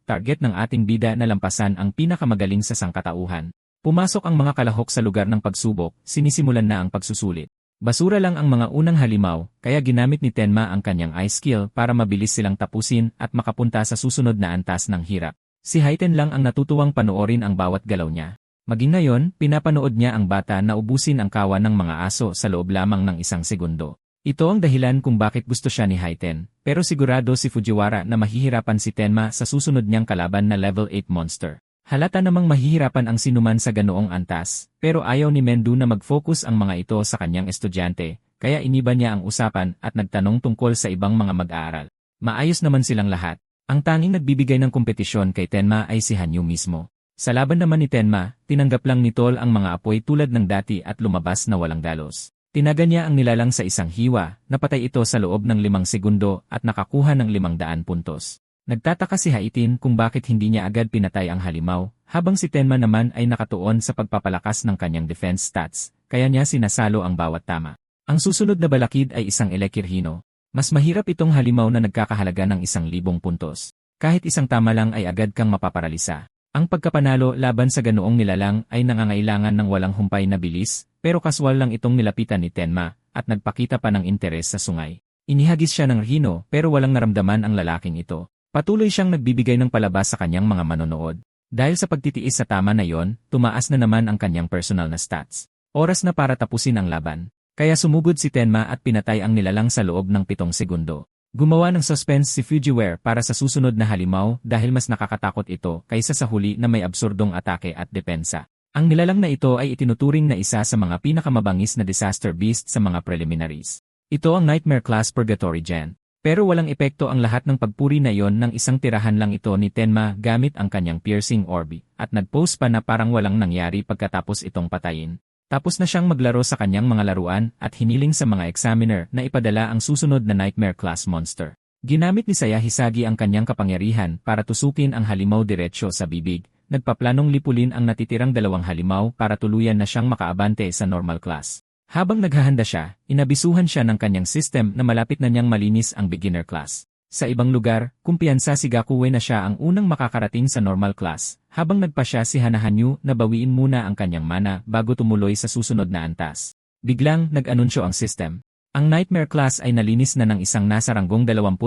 target ng ating bida na lampasan ang pinakamagaling sa sangkatauhan. Pumasok ang mga kalahok sa lugar ng pagsubok, sinisimulan na ang pagsusulit. Basura lang ang mga unang halimaw, kaya ginamit ni Tenma ang kanyang ice skill para mabilis silang tapusin at makapunta sa susunod na antas ng hirap. Si Haiten lang ang natutuwang panoorin ang bawat galaw niya. Maging ngayon, pinapanood niya ang bata na ubusin ang kawan ng mga aso sa loob lamang ng 1 segundo. Ito ang dahilan kung bakit gusto siya ni Haiten, pero sigurado si Fujiwara na mahihirapan si Tenma sa susunod niyang kalaban na level 8 monster. Halata namang mahihirapan ang sinuman sa ganoong antas, pero ayaw ni Mendu na mag-focus ang mga ito sa kanyang estudyante, kaya iniba niya ang usapan at nagtanong tungkol sa ibang mga mag-aaral. Maayos naman silang lahat. Ang tanging nagbibigay ng kompetisyon kay Tenma ay si Hanyu mismo. Sa laban naman ni Tenma, tinanggap lang ni Tol ang mga apoy tulad ng dati at lumabas na walang dalos. Tinaga niya ang nilalang sa isang hiwa, napatay ito sa loob ng 5 segundo at nakakuha ng 500 puntos. Nagtataka si Haiten kung bakit hindi niya agad pinatay ang halimaw, habang si Tenma naman ay nakatuon sa pagpapalakas ng kanyang defense stats, kaya niya sinasalo ang bawat tama. Ang susunod na balakid ay isang elekirhino. Mas mahirap itong halimaw na nagkakahalaga ng 1,000 puntos. Kahit isang tama lang ay agad kang mapaparalisa. Ang pagkapanalo laban sa ganoong nilalang ay nangangailangan ng walang humpay na bilis, pero kaswal lang itong nilapitan ni Tenma, at nagpakita pa ng interes sa sungay. Inihagis siya ng rhino pero walang naramdaman ang lalaking ito. Patuloy siyang nagbibigay ng palabas sa kanyang mga manonood. Dahil sa pagtitiis sa tama na yon, tumaas na naman ang kanyang personal na stats. Oras na para tapusin ang laban. Kaya sumugod si Tenma at pinatay ang nilalang sa loob ng 7 segundo. Gumawa ng suspense si Fujiwara para sa susunod na halimaw dahil mas nakakatakot ito kaysa sa huli na may absurdong atake at depensa. Ang nilalang na ito ay itinuturing na isa sa mga pinakamabangis na disaster beast sa mga preliminaries. Ito ang Nightmare Class Purgatory Gen. Pero walang epekto ang lahat ng pagpuri na yon ng isang tirahan lang ito ni Tenma gamit ang kanyang piercing orb, at nag-post pa na parang walang nangyari pagkatapos itong patayin. Tapos na siyang maglaro sa kanyang mga laruan at hiniling sa mga examiner na ipadala ang susunod na Nightmare Class Monster. Ginamit ni Saya Hisagi ang kanyang kapangyarihan para tusukin ang halimaw diretsyo sa bibig, nagpaplanong lipulin ang natitirang 2 halimaw para tuluyan na siyang makaabante sa normal class. Habang naghahanda siya, inabisuhan siya ng kanyang system na malapit na niyang malinis ang beginner class. Sa ibang lugar, kumpiyansa si Gakuwe na siya ang unang makakarating sa normal class, habang nagpasya si Hanahanyu na bawiin muna ang kanyang mana bago tumuloy sa susunod na antas. Biglang nag-anunsyo ang system. Ang Nightmare class ay nalinis na ng isang nasa ranggong 21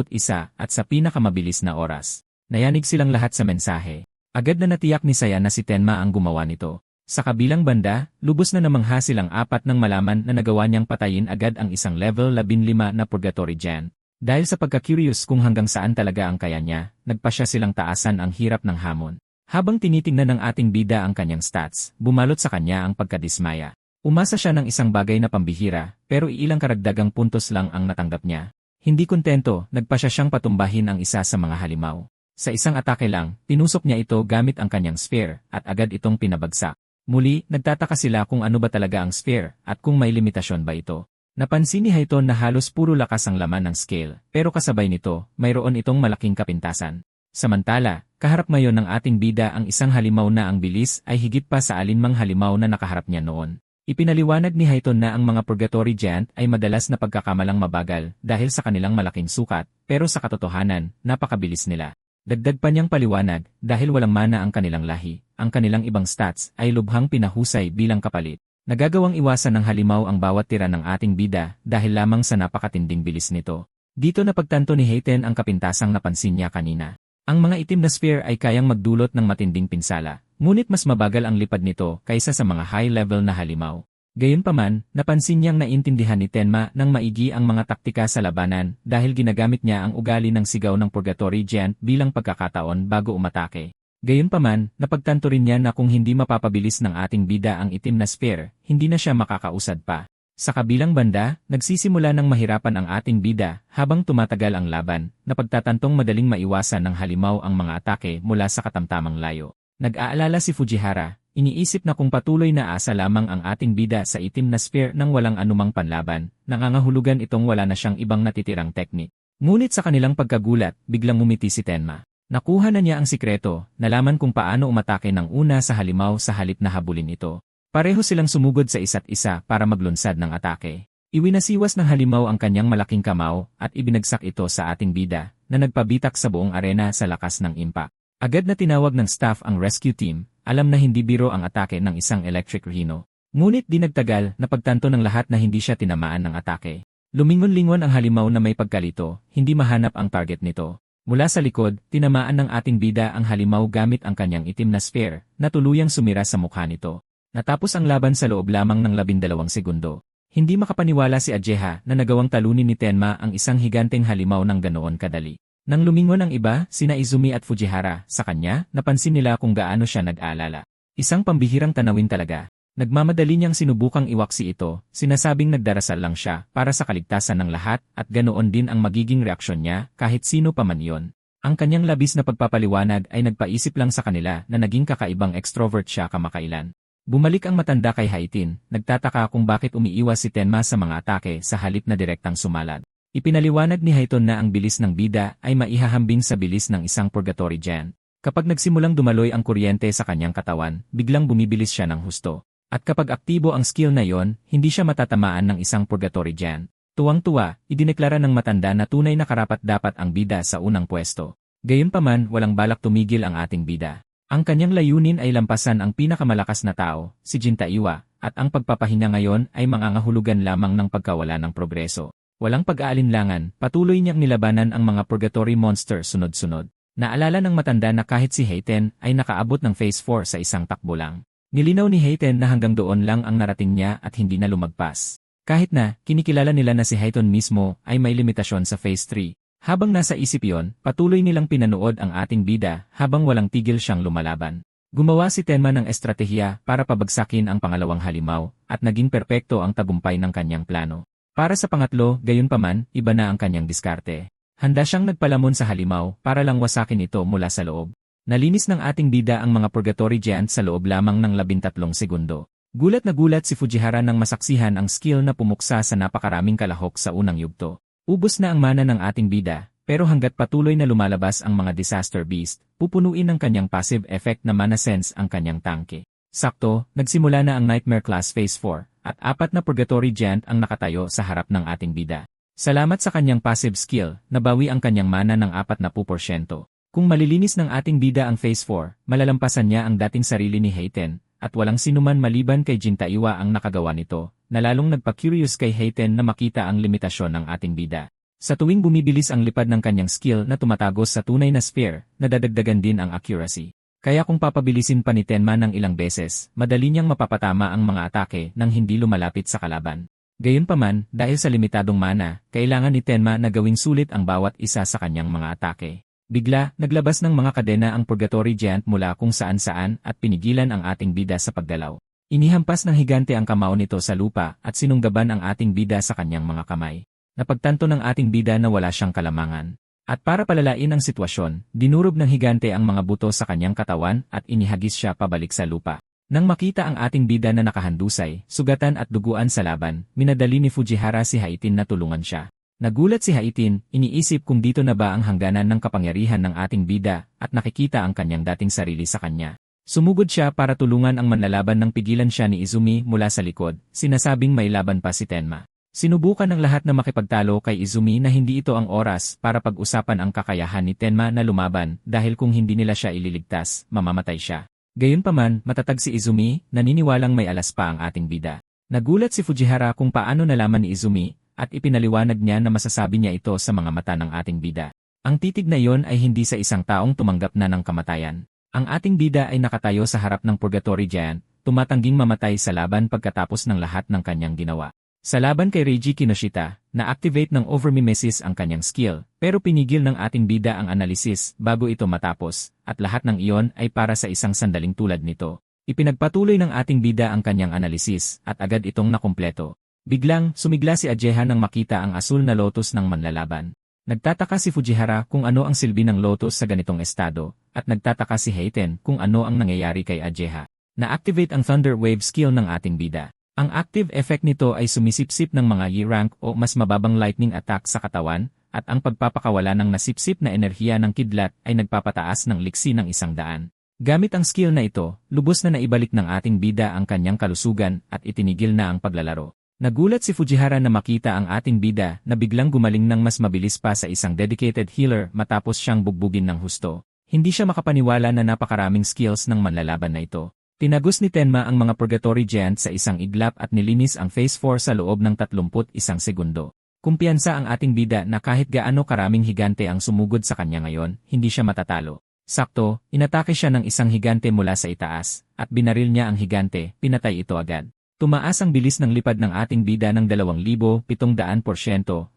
at sa pinakamabilis na oras. Nayanig silang lahat sa mensahe. Agad na natiyak ni Saya na si Tenma ang gumawa nito. Sa kabilang banda, lubos na namangha silang 4 nang malaman na nagawa niyang patayin agad ang isang level 15 na Purgatory Gen. Dahil sa pagka-curious kung hanggang saan talaga ang kaya niya, nagpasya silang taasan ang hirap ng hamon. Habang tinitingnan ng ating bida ang kanyang stats, bumalot sa kanya ang pagkadismaya. Umasa siya ng isang bagay na pambihira, pero ilang karagdagang puntos lang ang natanggap niya. Hindi kontento, nagpasya siyang patumbahin ang isa sa mga halimaw. Sa isang atake lang, tinusok niya ito gamit ang kanyang sphere, at agad itong pinabagsak. Muli, nagtataka sila kung ano ba talaga ang sphere, at kung may limitasyon ba ito. Napansin ni Hayton na halos puro lakas ang laman ng scale, pero kasabay nito, mayroon itong malaking kapintasan. Samantala, kaharap ngayon ng ating bida ang isang halimaw na ang bilis ay higit pa sa alinmang halimaw na nakaharap niya noon. Ipinaliwanag ni Hayton na ang mga Purgatory Giant ay madalas na pagkakamalang mabagal dahil sa kanilang malaking sukat, pero sa katotohanan, napakabilis nila. Dagdag pa niyang paliwanag, dahil walang mana ang kanilang lahi, ang kanilang ibang stats ay lubhang pinahusay bilang kapalit. Nagagawang iwasan ng halimaw ang bawat tira ng ating bida dahil lamang sa napakatinding bilis nito. Dito napagtanto ni Hayten ang kapintasang napansin niya kanina. Ang mga itim na sphere ay kayang magdulot ng matinding pinsala, ngunit mas mabagal ang lipad nito kaysa sa mga high-level na halimaw. Gayunpaman, napansin niyang naintindihan ni Tenma ng maigi ang mga taktika sa labanan dahil ginagamit niya ang ugali ng sigaw ng Purgatory Giant bilang pagkakataon bago umatake. Gayunpaman, napagtanto rin niya na kung hindi mapapabilis ng ating bida ang itim na sphere, hindi na siya makakausad pa. Sa kabilang banda, nagsisimula ng mahirapan ang ating bida habang tumatagal ang laban, napagtatantong madaling maiwasan ng halimaw ang mga atake mula sa katamtamang layo. Nag-aalala si Fujihara, iniisip na kung patuloy na asa lamang ang ating bida sa itim na sphere nang walang anumang panlaban, nangangahulugan itong wala na siyang ibang natitirang teknik. Ngunit sa kanilang pagkagulat, biglang ngumiti si Tenma. Nakuha na niya ang sikreto, nalaman kung paano umatake ng una sa halimaw sa halip na habulin ito. Pareho silang sumugod sa isa't isa para maglunsad ng atake. Iwinasiwas ng halimaw ang kanyang malaking kamao at ibinagsak ito sa ating bida na nagpabitak sa buong arena sa lakas ng impact. Agad na tinawag ng staff ang rescue team, alam na hindi biro ang atake ng isang electric rhino. Ngunit di nagtagal, napagtanto ng lahat na hindi siya tinamaan ng atake. Lumingon-lingon ang halimaw na may pagkalito, hindi mahanap ang target nito. Mula sa likod, tinamaan ng ating bida ang halimaw gamit ang kanyang itim na sphere, na tuluyang sumira sa mukha nito. Natapos ang laban sa loob lamang ng 12 segundo. Hindi makapaniwala si Ajeha na nagawang talunin ni Tenma ang isang higanteng halimaw ng ganoon kadali. Nang lumingon ang iba, sina Izumi at Fujihara, sa kanya, napansin nila kung gaano siya nag-aalala. Isang pambihirang tanawin talaga. Nagmamadali niyang sinubukang iwaksi ito, sinasabing nagdarasal lang siya para sa kaligtasan ng lahat at ganoon din ang magiging reaksyon niya kahit sino pa man iyon. Ang kanyang labis na pagpapaliwanag ay nagpaisip lang sa kanila na naging kakaibang extrovert siya kamakailan. Bumalik ang matanda kay Haitin, nagtataka kung bakit umiiwas si Tenma sa mga atake sa halip na direktang sumalad. Ipinaliwanag ni Haiton na ang bilis ng bida ay maihahambing sa bilis ng isang purgatory gen. Kapag nagsimulang dumaloy ang kuryente sa kanyang katawan, biglang bumibilis siya ng husto. At kapag aktibo ang skill na yon, hindi siya matatamaan ng isang purgatory gen. Tuwang-tuwa, idineklara ng matanda na tunay na karapat-dapat ang bida sa unang pwesto. Gayunpaman, walang balak tumigil ang ating bida. Ang kanyang layunin ay lampasan ang pinakamalakas na tao, si Jintaiwa, at ang pagpapahinga ngayon ay mangangahulugan lamang ng pagkawala ng progreso. Walang pag-aalinlangan, patuloy niyang nilabanan ang mga purgatory monster sunod-sunod. Naalala ng matanda na kahit si Heiten ay nakaabot ng Phase 4 sa isang takbo lang. Nilinaw ni Heiten na hanggang doon lang ang narating niya at hindi na lumagpas. Kahit na, kinikilala nila na si Heiton mismo ay may limitasyon sa Phase 3. Habang nasa isip yon, patuloy nilang pinanood ang ating bida habang walang tigil siyang lumalaban. Gumawa si Tenma ng estratehiya para pabagsakin ang pangalawang halimaw at naging perpekto ang tagumpay ng kanyang plano. Para sa pangatlo, gayunpaman, iba na ang kanyang diskarte. Handa siyang nagpalamon sa halimaw para lang wasakin ito mula sa loob. Nalinis ng ating bida ang mga purgatory giant sa loob lamang ng 13 segundo. Gulat na gulat si Fujihara nang masaksihan ang skill na pumuksa sa napakaraming kalahok sa unang yugto. Ubos na ang mana ng ating bida, pero hanggat patuloy na lumalabas ang mga disaster beast, pupunuin ng kanyang passive effect na mana sense ang kanyang tangke. Sakto, nagsimula na ang Nightmare Class Phase 4, at 4 na Purgatory Giant ang nakatayo sa harap ng ating bida. Salamat sa kanyang passive skill, nabawi ang kanyang mana ng 40%. Kung malilinis ng ating bida ang Phase 4, malalampasan niya ang dating sarili ni Heiten, at walang sinuman maliban kay Jintaiwa ang nakagawa nito, na lalong nagpa-curious kay Heiten na makita ang limitasyon ng ating bida. Sa tuwing bumibilis ang lipad ng kanyang skill na tumatagos sa tunay na sphere, nadadagdagan din ang accuracy. Kaya kung papabilisin pa ni Tenma ng ilang beses, madali niyang mapapatama ang mga atake nang hindi lumalapit sa kalaban. Gayunpaman, dahil sa limitadong mana, kailangan ni Tenma na gawing sulit ang bawat isa sa kanyang mga atake. Bigla, naglabas ng mga kadena ang Purgatory Giant mula kung saan-saan at pinigilan ang ating bida sa paggalaw. Inihampas ng higante ang kamao nito sa lupa at sinunggaban ang ating bida sa kanyang mga kamay. Napagtanto ng ating bida na wala siyang kalamangan. At para palalain ang sitwasyon, dinurog ng higante ang mga buto sa kanyang katawan at inihagis siya pabalik sa lupa. Nang makita ang ating bida na nakahandusay, sugatan at duguan sa laban, minadali ni Fujihara si Haitin na tulungan siya. Nagulat si Haitin, iniisip kung dito na ba ang hangganan ng kapangyarihan ng ating bida at nakikita ang kanyang dating sarili sa kanya. Sumugod siya para tulungan ang manlalaban nang pigilan siya ni Izumi mula sa likod, sinasabing may laban pa si Tenma. Sinubukan ng lahat na makipagtalo kay Izumi na hindi ito ang oras para pag-usapan ang kakayahan ni Tenma na lumaban dahil kung hindi nila siya ililigtas, mamamatay siya. Gayunpaman, matatag si Izumi, naniniwalang may alas pa ang ating bida. Nagulat si Fujihara kung paano nalaman ni Izumi, at ipinaliwanag niya na masasabi niya ito sa mga mata ng ating bida. Ang titig na iyon ay hindi sa isang taong tumanggap na ng kamatayan. Ang ating bida ay nakatayo sa harap ng Purgatory Giant, tumatangging mamatay sa laban pagkatapos ng lahat ng kanyang ginawa. Sa laban kay Reiji Kinoshita, na-activate ng Overmimesis ang kanyang skill, pero pinigil ng ating bida ang analysis bago ito matapos, at lahat ng iyon ay para sa isang sandaling tulad nito. Ipinagpatuloy ng ating bida ang kanyang analysis, at agad itong nakumpleto. Biglang, sumigla si Ajeha nang makita ang asul na lotus ng manlalaban. Nagtataka si Fujihara kung ano ang silbi ng lotus sa ganitong estado, at nagtataka si Heiten kung ano ang nangyayari kay Ajeha. Na-activate ang Thunder Wave skill ng ating bida. Ang active effect nito ay sumisipsip ng mga Y-rank o mas mababang lightning attack sa katawan, at ang pagpapakawala ng nasipsip na enerhiya ng kidlat ay nagpapataas ng liksi ng 100. Gamit ang skill na ito, lubos na naibalik ng ating bida ang kanyang kalusugan at itinigil na ang paglalaro. Nagulat si Fujihara na makita ang ating bida na biglang gumaling ng mas mabilis pa sa isang dedicated healer matapos siyang bugbugin ng husto. Hindi siya makapaniwala na napakaraming skills ng manlalaban na ito. Tinagos ni Tenma ang mga Purgatory Giant sa isang iglap at nilinis ang Phase 4 sa loob ng 31 segundo. Kumpiyansa ang ating bida na kahit gaano karaming higante ang sumugod sa kanya ngayon, hindi siya matatalo. Sakto, inatake siya ng isang higante mula sa itaas, at binaril niya ang higante, pinatay ito agad. Tumaas ang bilis ng lipad ng ating bida ng 2,700%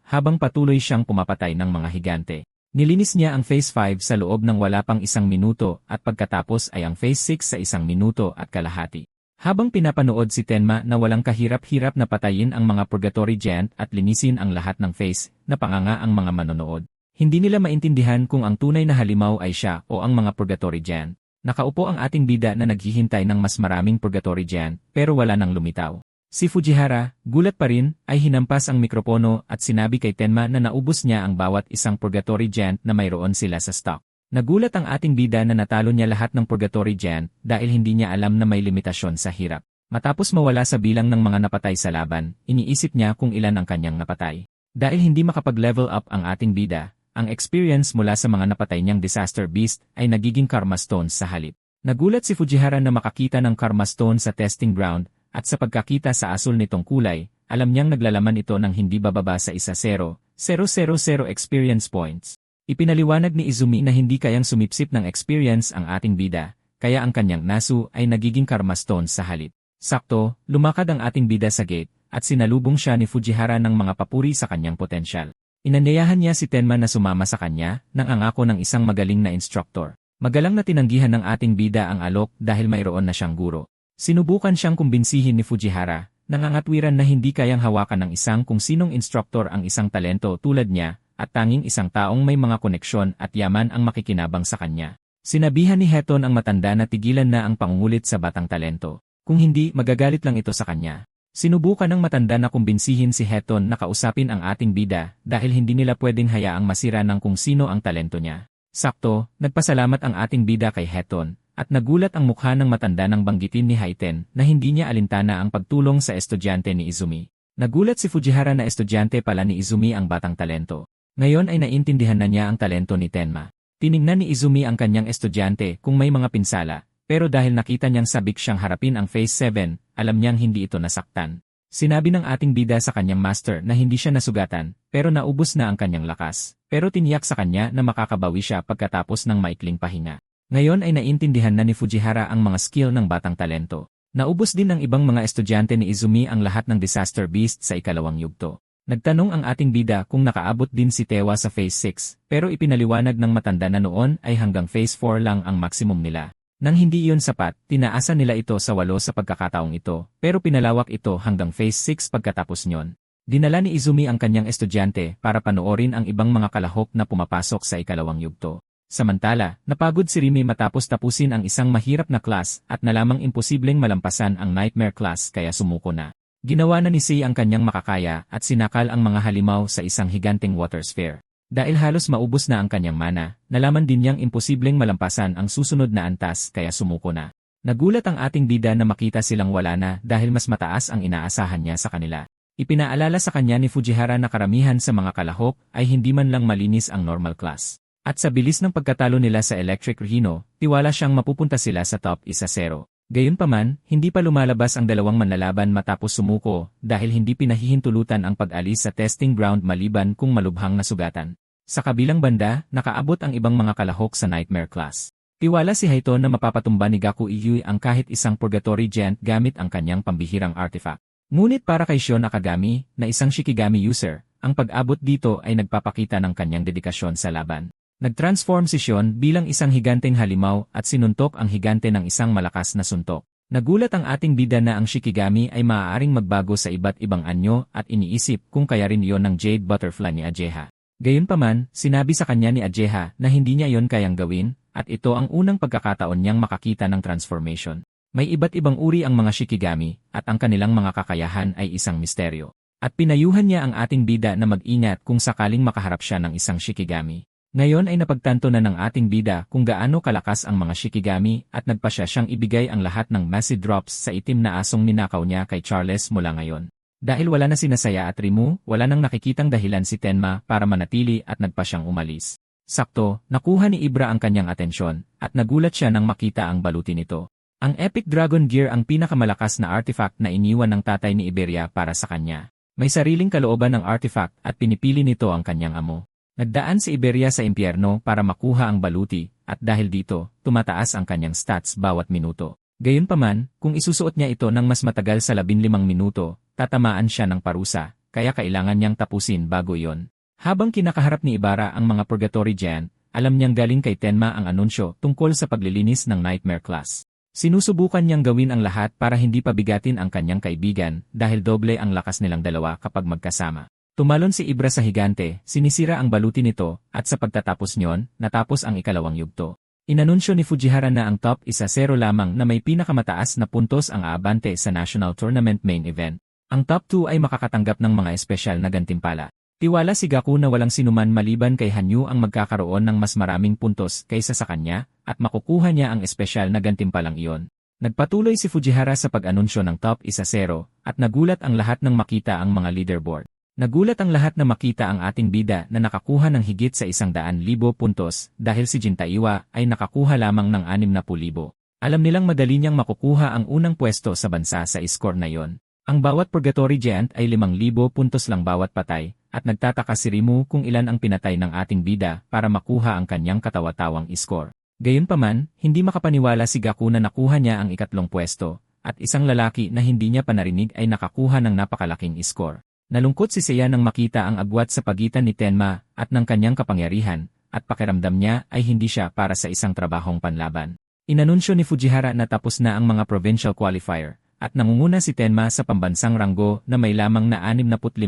habang patuloy siyang pumapatay ng mga higante. Nilinis niya ang Phase 5 sa loob ng wala pang 1 minuto at pagkatapos ay ang Phase 6 sa 1 minuto at kalahati. Habang pinapanood si Tenma na walang kahirap-hirap na patayin ang mga Purgatory Giant at linisin ang lahat ng Phase, napanganga ang mga manonood. Hindi nila maintindihan kung ang tunay na halimaw ay siya o ang mga Purgatory Giant. Nakaupo ang ating bida na naghihintay ng mas maraming Purgatory Giant pero wala nang lumitaw. Si Fujihara, gulat pa rin, ay hinampas ang mikropono at sinabi kay Tenma na naubos niya ang bawat isang Purgatory Giant na mayroon sila sa stock. Nagulat ang ating bida na natalo niya lahat ng Purgatory Giant dahil hindi niya alam na may limitasyon sa hirap. Matapos mawala sa bilang ng mga napatay sa laban, iniisip niya kung ilan ang kanyang napatay. Dahil hindi makapag-level up ang ating bida, ang experience mula sa mga napatay niyang Disaster Beast ay nagiging Karma Stones sa halip. Nagulat si Fujihara na makakita ng Karma Stone sa testing ground at sa pagkakita sa asul nitong kulay, alam niyang naglalaman ito ng hindi bababa sa 1,000,000 experience points. Ipinaliwanag ni Izumi na hindi kayang sumipsip ng experience ang ating bida, kaya ang kanyang nasu ay nagiging Karma Stone sa halip. Sakto, lumakad ang ating bida sa gate, at sinalubong siya ni Fujihara ng mga papuri sa kanyang potensyal. Inanyayahan niya si Tenma na sumama sa kanya, nang angako ng isang magaling na instructor. Magalang na tinanggihan ng ating bida ang alok dahil mayroon na siyang guro. Sinubukan siyang kumbinsihin ni Fujihara, nangangatwiran na hindi kayang hawakan ng isang kung sinong instructor ang isang talento tulad niya, at tanging isang taong may mga koneksyon at yaman ang makikinabang sa kanya. Sinabihan ni Heton ang matanda na tigilan na ang pangungulit sa batang talento. Kung hindi, magagalit lang ito sa kanya. Sinubukan ng matanda na kumbinsihin si Heton na kausapin ang ating bida dahil hindi nila pwedeng hayaang masira ng kung sino ang talento niya. Sakto, nagpasalamat ang ating bida kay Heton, at nagulat ang mukha ng matanda nang banggitin ni Haiten na hindi niya alintana ang pagtulong sa estudyante ni Izumi. Nagulat si Fujihara na estudyante pala ni Izumi ang batang talento. Ngayon ay naintindihan na niya ang talento ni Tenma. Tiningnan ni Izumi ang kanyang estudyante kung may mga pinsala, pero dahil nakita niyang sabik siyang harapin ang Phase 7, alam niyang hindi ito nasaktan. Sinabi ng ating bida sa kanyang master na hindi siya nasugatan, pero naubos na ang kanyang lakas. Pero tiniyak sa kanya na makakabawi siya pagkatapos ng maikling pahinga. Ngayon ay naintindihan na ni Fujihara ang mga skill ng batang talento. Naubos din ng ibang mga estudyante ni Izumi ang lahat ng Disaster Beast sa ikalawang yugto. Nagtanong ang ating bida kung nakaabot din si Tewa sa Phase 6, pero ipinaliwanag ng matanda na noon ay hanggang Phase 4 lang ang maximum nila. Nang hindi iyon sapat, tinaasan nila ito sa 8 sa pagkakataong ito, pero pinalawak ito hanggang Phase 6 pagkatapos nyon. Dinala ni Izumi ang kanyang estudyante para panoorin ang ibang mga kalahok na pumapasok sa ikalawang yugto. Samantala, napagod si Rimi matapos tapusin ang isang mahirap na class at nalamang imposibleng malampasan ang Nightmare class kaya sumuko na. Ginawa na ni Sei ang kanyang makakaya at sinakal ang mga halimaw sa isang higanteng water sphere. Dahil halos maubos na ang kanyang mana, nalaman din niyang imposibleng malampasan ang susunod na antas kaya sumuko na. Nagulat ang ating bida na makita silang wala na dahil mas mataas ang inaasahan niya sa kanila. Ipinaalala sa kanya ni Fujihara na karamihan sa mga kalahok ay hindi man lang malinis ang normal class. At sa bilis ng pagkatalo nila sa Electric Rhino, tiwala siyang mapupunta sila sa top 1-0. Gayunpaman, hindi pa lumalabas ang dalawang manlalaban matapos sumuko dahil hindi pinahihintulutan ang pag-alis sa testing ground maliban kung malubhang nasugatan. Sa kabilang banda, nakaabot ang ibang mga kalahok sa Nightmare class. Tiwala si Haito na mapapatumba ni Gaku Iyui ang kahit isang Purgatory Giant gamit ang kanyang pambihirang artifact. Ngunit para kay Shion Nakagami, na isang Shikigami user, ang pag-abot dito ay nagpapakita ng kanyang dedikasyon sa laban. Nag-transform si Shion bilang isang higanteng halimaw at sinuntok ang higante ng isang malakas na suntok. Nagulat ang ating bida na ang Shikigami ay maaaring magbago sa iba't ibang anyo at iniisip kung kaya rin iyon ng Jade Butterfly ni Ajeha. Gayunpaman, sinabi sa kanya ni Ajeha na hindi niya iyon kayang gawin at ito ang unang pagkakataon niyang makakita ng transformation. May iba't ibang uri ang mga Shikigami at ang kanilang mga kakayahan ay isang misteryo. At pinayuhan niya ang ating bida na mag-ingat kung sakaling makaharap siya ng isang Shikigami. Ngayon ay napagtanto na ng ating bida kung gaano kalakas ang mga Shikigami at nagpasya siyang ibigay ang lahat ng Massy Drops sa itim na asong ninakaw niya kay Charles mula ngayon. Dahil wala na sina Saya at Rimu, wala nang nakikitang dahilan si Tenma para manatili at nagpasyang umalis. Sakto, nakuha ni Ibra ang kanyang atensyon, at nagulat siya nang makita ang baluti nito. Ang Epic Dragon Gear ang pinakamalakas na artifact na iniwan ng tatay ni Iberia para sa kanya. May sariling kalooban ng artifact at pinipili nito ang kanyang amo. Nagdaan si Iberia sa impyerno para makuha ang baluti, at dahil dito, tumataas ang kanyang stats bawat minuto. Gayunpaman, kung isusuot niya ito ng mas matagal sa 15 minuto, tatamaan siya ng parusa, kaya kailangan niyang tapusin bago iyon. Habang kinakaharap ni Ibarra ang mga Purgatory Giant, alam niyang galing kay Tenma ang anunsyo tungkol sa paglilinis ng Nightmare Class. Sinusubukan niyang gawin ang lahat para hindi pabigatin ang kanyang kaibigan dahil doble ang lakas nilang dalawa kapag magkasama. Tumalon si Ibra sa higante, sinisira ang baluti nito, at sa pagtatapos niyon, natapos ang ikalawang yugto. Inanunsyo ni Fujihara na ang top 1-0 lamang na may pinakamataas na puntos ang aabante sa National Tournament Main Event. Ang top 2 ay makakatanggap ng mga espesyal na gantimpala. Tiwala si Gaku na walang sinuman maliban kay Hanyu ang magkakaroon ng mas maraming puntos kaysa sa kanya, at makukuha niya ang espesyal na gantimpalang iyon. Nagpatuloy si Fujihara sa pag-anunsyo ng top 1-0, at nagulat ang lahat nang makita ang mga leaderboard. Nagulat ang lahat na makita ang ating bida na nakakuha ng higit sa 100,000 puntos dahil si Jintaiwa ay nakakuha lamang ng 60,000. Alam nilang madali niyang makukuha ang unang pwesto sa bansa sa score na yon. Ang bawat Purgatory Giant ay 5,000 puntos lang bawat patay, at nagtataka si Rimu kung ilan ang pinatay ng ating bida para makuha ang kanyang katawa-tawang score. Gayunpaman, hindi makapaniwala si Gaku na nakuha niya ang ikatlong pwesto, at isang lalaki na hindi niya panarinig ay nakakuha ng napakalaking score. Nalungkot si Seiya nang makita ang agwat sa pagitan ni Tenma at ng kanyang kapangyarihan, at pakiramdam niya ay hindi siya para sa isang trabahong panlaban. Inanunsyo ni Fujihara na tapos na ang mga provincial qualifier, at nangunguna si Tenma sa pambansang ranggo na may lamang na 65,000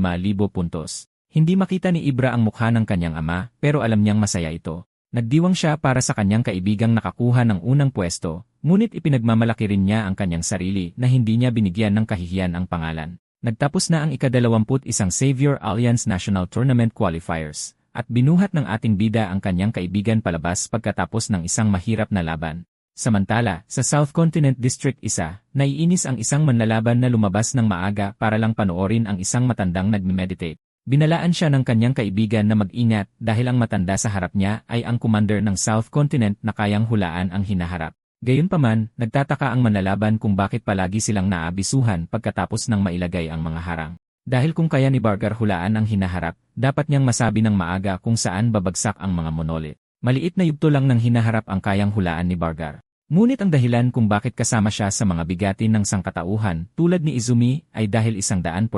puntos. Hindi makita ni Ibra ang mukha ng kanyang ama, pero alam niyang masaya ito. Nagdiwang siya para sa kanyang kaibigang nakakuha ng unang pwesto, ngunit ipinagmamalaki rin niya ang kanyang sarili na hindi niya binigyan ng kahihiyan ang pangalan. Nagtapos na ang ika-21 Savior Alliance National Tournament Qualifiers, at binuhat ng ating bida ang kanyang kaibigan palabas pagkatapos ng isang mahirap na laban. Samantala, sa South Continent District 1, naiinis ang isang manlalaban na lumabas ng maaga para lang panoorin ang isang matandang nagme-meditate. Binalaan siya ng kanyang kaibigan na mag-ingat dahil ang matanda sa harap niya ay ang commander ng South Continent na kayang hulaan ang hinaharap. Gayunpaman, nagtataka ang manlalaban kung bakit palagi silang naabisuhan pagkatapos ng mailagay ang mga harang. Dahil kung kaya ni Bargar hulaan ang hinaharap, dapat niyang masabi ng maaga kung saan babagsak ang mga monolith. Maliit na yugto lang ng hinaharap ang kayang hulaan ni Bargar. Ngunit ang dahilan kung bakit kasama siya sa mga bigatin ng sangkatauhan tulad ni Izumi ay dahil 100%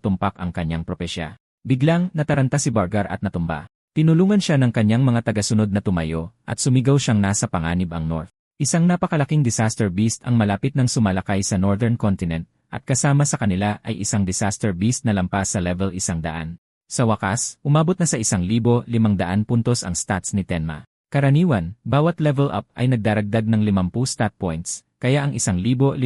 tumpak ang kanyang propesya. Biglang nataranta si Bargar at natumba. Tinulungan siya ng kanyang mga tagasunod na tumayo at sumigaw siyang nasa panganib ang North. Isang napakalaking disaster beast ang malapit ng sumalakay sa Northern Continent at kasama sa kanila ay isang disaster beast na lampas sa level 100. Sa wakas, umabot na sa 1,500 puntos ang stats ni Tenma. Karaniwan, bawat level up ay nagdaragdag ng 50 stat points, kaya ang 1,500